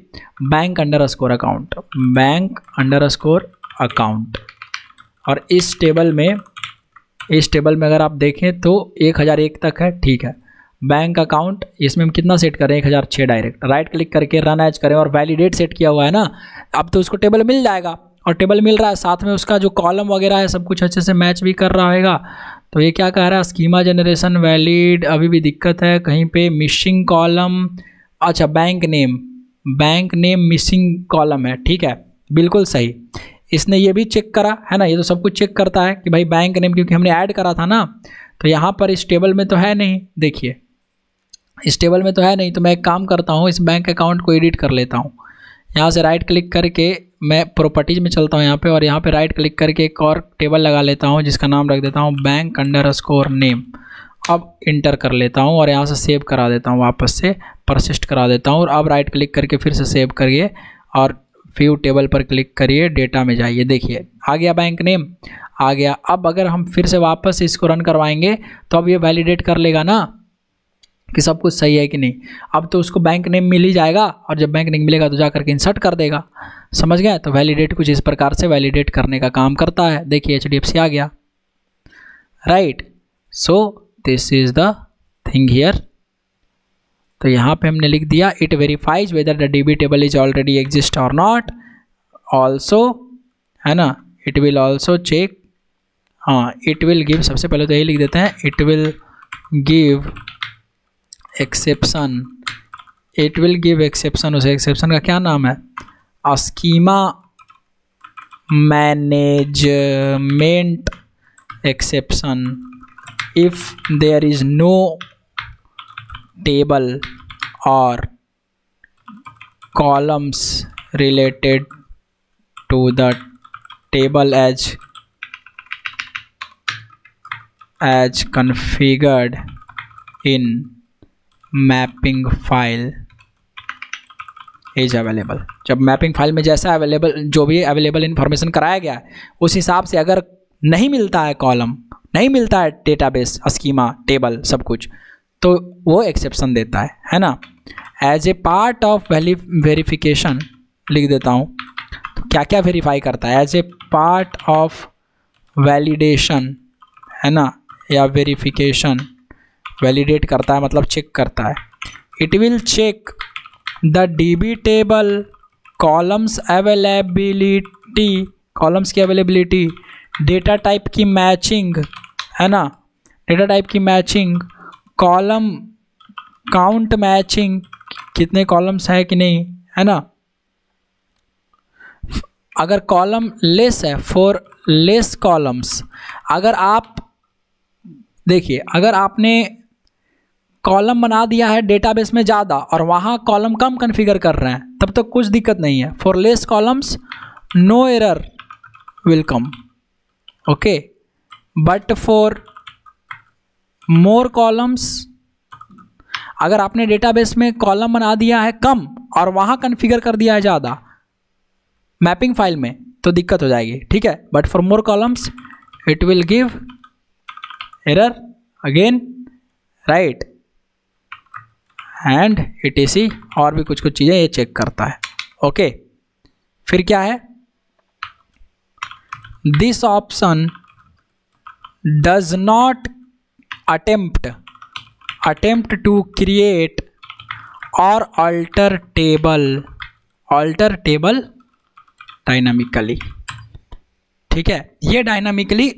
bank underscore account, bank underscore account. और इस टेबल में अगर आप देखें तो 1001 तक है, ठीक है। बैंक अकाउंट इसमें हम कितना सेट करें, 1006 डायरेक्ट। राइट क्लिक करके रन एज करें और वैलिडेट सेट किया हुआ है ना, अब तो उसको टेबल मिल जाएगा। और टेबल मिल रहा है, साथ में उसका जो कॉलम वगैरह है सब कुछ अच्छे से मैच भी कर रहा होगा। तो ये क्या कह रहा है, स्कीमा जनरेशन वैलिड, अभी भी दिक्कत है कहीं पे, मिसिंग कॉलम, अच्छा बैंक नेम मिसिंग कॉलम है, ठीक है, बिल्कुल सही। इसने ये भी चेक करा है ना, ये तो सब कुछ चेक करता है कि भाई बैंक नेम, क्योंकि हमने ऐड करा था ना, तो यहाँ पर इस टेबल में तो है नहीं, देखिए इस टेबल में तो है नहीं। तो मैं एक काम करता हूँ, इस बैंक अकाउंट को एडिट कर लेता हूँ। यहाँ से राइट क्लिक करके मैं प्रॉपर्टीज में चलता हूँ यहाँ पे, और यहाँ पे राइट क्लिक करके एक और टेबल लगा लेता हूँ जिसका नाम रख देता हूँ बैंक अंडरस्कोर नेम। अब इंटर कर लेता हूँ और यहाँ से सेव करा देता हूँ, वापस से परसिस्ट करा देता हूँ। और अब राइट क्लिक करके फिर से सेव करिए और व्यू टेबल पर क्लिक करिए, डेटा में जाइए, देखिए आ गया बैंक नेम आ गया। अब अगर हम फिर से वापस इसको रन करवाएंगे तो अब ये वैलिडेट कर लेगा ना कि सब कुछ सही है कि नहीं। अब तो उसको बैंक नेम मिल ही जाएगा, और जब बैंक नेम मिलेगा तो जा करके इंसर्ट कर देगा, समझ गए। तो वैलिडेट कुछ इस प्रकार से वैलिडेट करने का काम करता है। देखिए HDFC आ गया, right. So this is the thing here. तो यहाँ पे हमने लिख दिया it verifies whether the DB table is already exist और नॉट, ऑल्सो, है ना, इट विल ऑल्सो चेक, हाँ इट विल गिव, सबसे पहले तो यही लिख देते हैं, it will give exception, it will give exception. उस एक्सेप्शन का क्या नाम है, schema management exception, if there is no table or columns related to the table as configured in mapping file is available. जब मैपिंग फाइल में जैसा available, जो भी अवेलेबल इन्फॉर्मेशन कराया गया है उस हिसाब से अगर नहीं मिलता है कॉलम, नहीं मिलता है डेटाबेस, स्कीमा, टेबल, सब कुछ, तो वो एक्सेप्शन देता है ना। As a part of verification लिख देता हूँ, तो क्या क्या वेरीफाई करता है, as a part of validation, है ना, या वेरिफिकेशन, वैलिडेट करता है मतलब चेक करता है। It will check the DB table columns availability, columns की अवेलेबिलिटी, डेटा टाइप की मैचिंग, है ना, डेटा टाइप की मैचिंग, कॉलम काउंट मैचिंग, कितने कॉलम्स है कि नहीं, है ना। अगर कॉलम लेस है, फॉर लेस कॉलम्स, अगर आप देखिए, अगर आपने कॉलम बना दिया है डेटाबेस में ज़्यादा और वहाँ कॉलम कम कॉन्फ़िगर कर रहे हैं, तब तक कुछ दिक्कत नहीं है। For less columns no error will come, okay, but for more columns, अगर आपने डेटाबेस में कॉलम बना दिया है कम और वहाँ कॉन्फ़िगर कर दिया है ज़्यादा मैपिंग फाइल में, तो दिक्कत हो जाएगी, ठीक है। But for more columns it will give error again, right, and etc, और भी कुछ कुछ चीज़ें ये चेक करता है, ओके। फिर क्या है, this option does not attempt to create और अल्टर टेबल डायनामिकली, ठीक है। ये डायनामिकली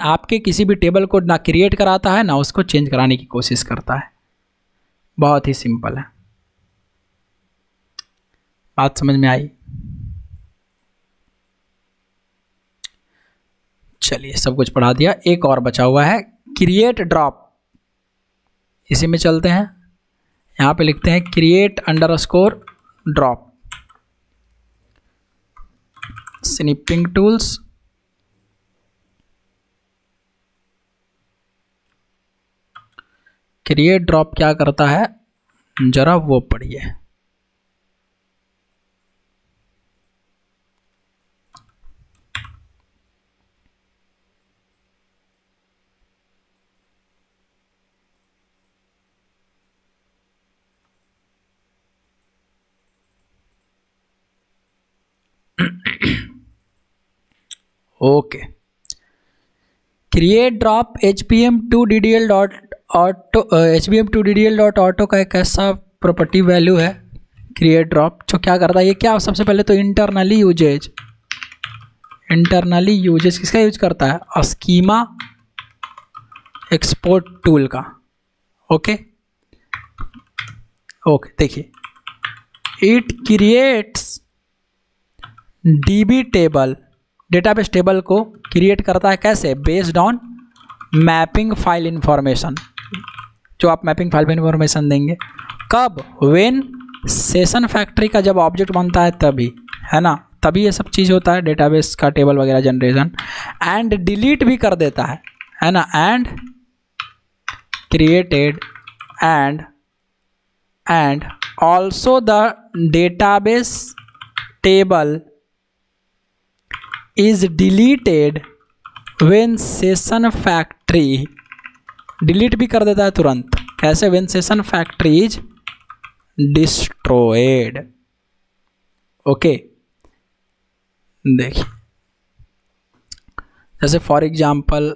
आपके किसी भी टेबल को ना क्रिएट कराता है ना उसको चेंज कराने की कोशिश करता है। बहुत ही सिंपल है, बात समझ में आई। चलिए सब कुछ पढ़ा दिया, एक और बचा हुआ है क्रिएट ड्रॉप, इसी में चलते हैं। यहाँ पे लिखते हैं create underscore drop, snipping tools, create drop क्या करता है जरा वो पढ़िए। ओके, क्रिएट ड्रॉप HPM2DDL.auto का एक ऐसा प्रॉपर्टी वैल्यू है क्रिएट ड्रॉप, जो क्या करता है, ये क्या, सबसे पहले तो इंटरनली यूजेज किसका यूज करता है, स्कीमा एक्सपोर्ट टूल का, ओके। देखिए, it creates DB table, database table को क्रिएट करता है कैसे, based on mapping file information, जो आप मैपिंग फाइल में इंफॉर्मेशन देंगे, कब, व्हेन सेशन फैक्ट्री का जब ऑब्जेक्ट बनता है तभी, है ना, तभी ये सब चीज़ होता है, डेटाबेस का टेबल वगैरह जनरेशन। एंड डिलीट भी कर देता है ना, and created and also the database table is deleted when session factory, delete भी कर देता है तुरंत, कैसे, when session factory is destroyed, okay. देखिए, जैसे फॉर एग्जांपल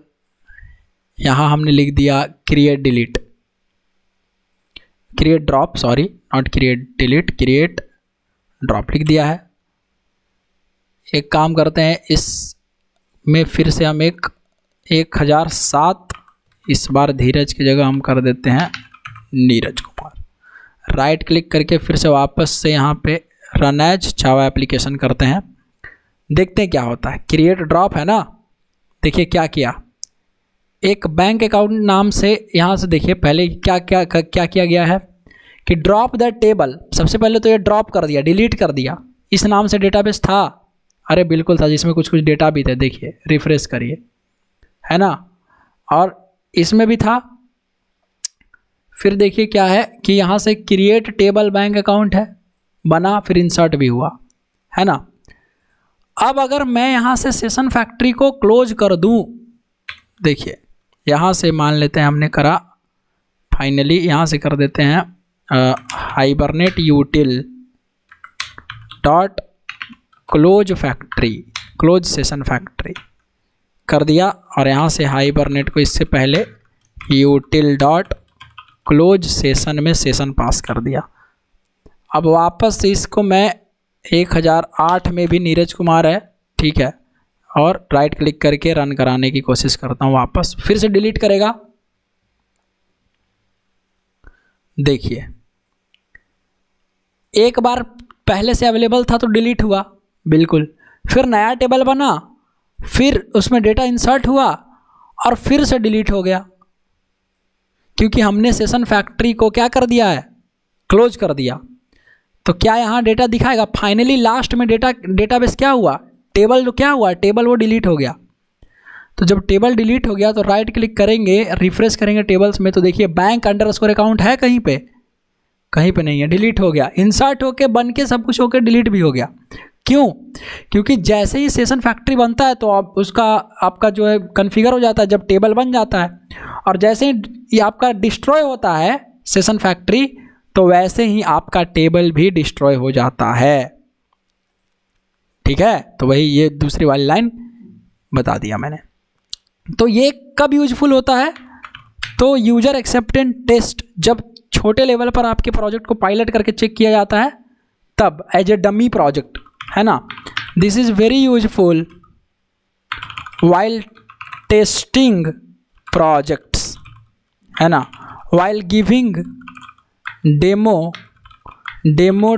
यहाँ हमने लिख दिया create drop, sorry not create delete, create drop लिख दिया है। एक काम करते हैं, इस में फिर से हम 1007, इस बार धीरज की जगह हम कर देते हैं नीरज कुमार। राइट क्लिक करके फिर से वापस से यहाँ पे रन एज जावा एप्लीकेशन करते हैं, देखते हैं क्या होता है। क्रिएट ड्रॉप है ना, देखिए क्या किया, एक बैंक अकाउंट नाम से यहाँ से देखिए पहले क्या किया गया है कि ड्रॉप द टेबल, सबसे पहले तो ये ड्रॉप कर दिया, डिलीट कर दिया। इस नाम से डेटाबेस था, अरे बिल्कुल था, जिसमें कुछ डेटा भी थे, देखिए रिफ्रेश करिए, है ना, और इसमें भी था। फिर देखिए क्या है कि यहाँ से क्रिएट टेबल बैंक अकाउंट है, बना, फिर इंसर्ट भी हुआ, है ना। अब अगर मैं यहाँ से सेशन फैक्ट्री को क्लोज कर दूँ, देखिए यहाँ से मान लेते हैं हमने करा, फाइनली यहाँ से कर देते हैं hibernate यूटिल dot close factory, close session factory कर दिया, और यहाँ से हाइबरनेट को इससे पहले यूटिल डॉट क्लोज सेशन में सेशन पास कर दिया। अब वापस से इसको मैं 1008 में भी नीरज कुमार है, ठीक है, और राइट क्लिक करके रन कराने की कोशिश करता हूँ वापस, फिर से डिलीट करेगा। देखिए एक बार पहले से अवेलेबल था तो डिलीट हुआ, बिल्कुल, फिर नया टेबल बना, फिर उसमें डेटा इंसर्ट हुआ और फिर से डिलीट हो गया, क्योंकि हमने सेशन फैक्ट्री को क्या कर दिया है, क्लोज कर दिया। तो क्या यहाँ डेटा दिखाएगा? फाइनली लास्ट में डेटाबेस क्या हुआ, टेबल क्या हुआ, टेबल वो डिलीट हो गया। तो जब टेबल डिलीट हो गया तो राइट क्लिक करेंगे, रिफ्रेश करेंगे टेबल्स में, तो देखिए बैंक अंडरस्कोर अकाउंट है कहीं पे, कहीं पे नहीं है, डिलीट हो गया, इंसर्ट होके बन के सब कुछ होके डिलीट भी हो गया। क्यों? क्योंकि जैसे ही सेशन फैक्ट्री बनता है तो आप उसका आपका जो है कॉन्फ़िगर हो जाता है, जब टेबल बन जाता है, और जैसे ही ये आपका डिस्ट्रॉय होता है सेशन फैक्ट्री, तो वैसे ही आपका टेबल भी डिस्ट्रॉय हो जाता है, ठीक है। तो वही ये दूसरी वाली लाइन बता दिया मैंने। तो ये कब यूजफुल होता है? तो यूजर एक्सेप्टेंस टेस्ट जब छोटे लेवल पर आपके प्रोजेक्ट को पायलट करके चेक किया जाता है, तब एज ए डमी प्रोजेक्ट, है ना। This is very useful while testing projects, है ना, while giving demo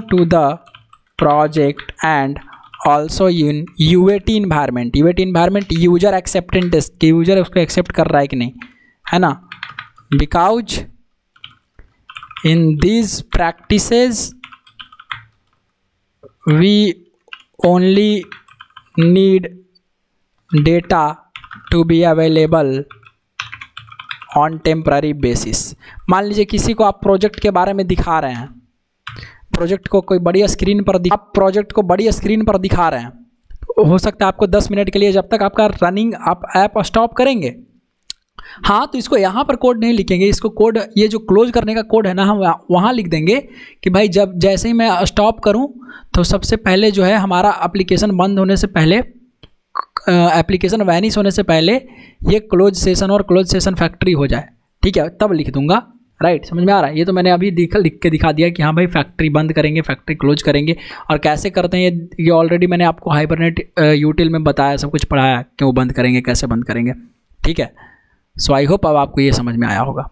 to the project and also in UAT environment. UAT environment user acceptance test, कि यूजर उसको एक्सेप्ट कर रहा है कि नहीं, है ना। Because in these practices we only need data to be available on temporary basis. मान लीजिए किसी को आप प्रोजेक्ट के बारे में दिखा रहे हैं, प्रोजेक्ट को कोई बड़ी स्क्रीन पर आप प्रोजेक्ट को बड़ी स्क्रीन पर दिखा रहे हैं, तो हो सकता है आपको 10 मिनट के लिए, जब तक आपका रनिंग आप ऐप स्टॉप करेंगे, हाँ, तो इसको यहाँ पर कोड नहीं लिखेंगे, इसको कोड, ये जो क्लोज करने का कोड है ना, हम वहाँ लिख देंगे कि भाई जब जैसे ही मैं स्टॉप करूँ तो सबसे पहले जो है हमारा एप्लीकेशन बंद होने से पहले, एप्लीकेशन वैनिश होने से पहले ये क्लोज सेशन और क्लोज सेशन फैक्ट्री हो जाए, ठीक है, तब लिख दूंगा। राइट, समझ में आ रहा है? ये तो मैंने अभी लिख के दिखा दिया कि हाँ भाई फैक्ट्री बंद करेंगे, फैक्ट्री क्लोज करेंगे, और कैसे करते हैं ये ऑलरेडी मैंने आपको हाइबरनेट यूटिल में बताया, सब कुछ पढ़ाया, क्यों बंद करेंगे, कैसे बंद करेंगे, ठीक है। सो आई होप अब आपको ये समझ में आया होगा।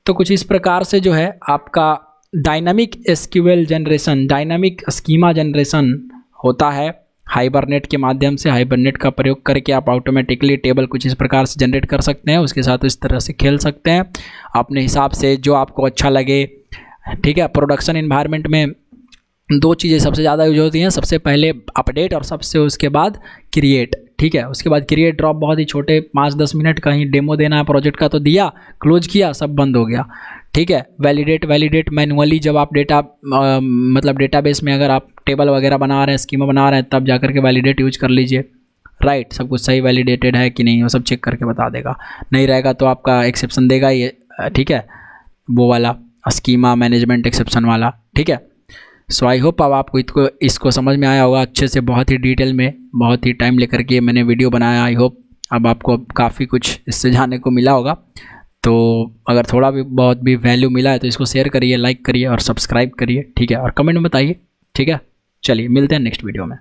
तो कुछ इस प्रकार से जो है आपका dynamic SQL generation, dynamic schema generation होता है हाइबरनेट के माध्यम से। हाइबरनेट का प्रयोग करके आप ऑटोमेटिकली टेबल कुछ इस प्रकार से जनरेट कर सकते हैं, उसके साथ इस तरह से खेल सकते हैं अपने हिसाब से, जो आपको अच्छा लगे, ठीक है। प्रोडक्शन इन्वायरमेंट में 2 चीज़ें सबसे ज़्यादा यूज होती हैं, सबसे पहले अपडेट और सबसे उसके बाद क्रिएट, ठीक है। उसके बाद क्रिएट ड्रॉप बहुत ही छोटे 5-10 मिनट, कहीं डेमो देना है प्रोजेक्ट का तो दिया, क्लोज किया, सब बंद हो गया, ठीक है। वैलिडेट मैनुअली जब आप डेटा मतलब डेटाबेस में अगर आप टेबल वगैरह बना रहे हैं, स्कीमा बना रहे हैं, तब जाकर के वैलिडेट यूज कर लीजिए। राइट, सब कुछ सही वैलिडेटेड है कि नहीं वो सब चेक करके बता देगा, नहीं रहेगा तो आपका एक्सेप्शन देगा ये, ठीक है, वो वाला स्कीमा मैनेजमेंट एक्सेप्शन वाला, ठीक है। सो आई होप अब आपको इसको समझ में आया होगा अच्छे से, बहुत ही डिटेल में, बहुत ही टाइम लेकर के मैंने वीडियो बनाया। आई होप अब आपको काफ़ी कुछ इससे जानने को मिला होगा। तो अगर थोड़ा भी बहुत भी वैल्यू मिला है तो इसको शेयर करिए, लाइक करिए और सब्सक्राइब करिए, ठीक है, और कमेंट में बताइए, ठीक है। चलिए मिलते हैं नेक्स्ट वीडियो में।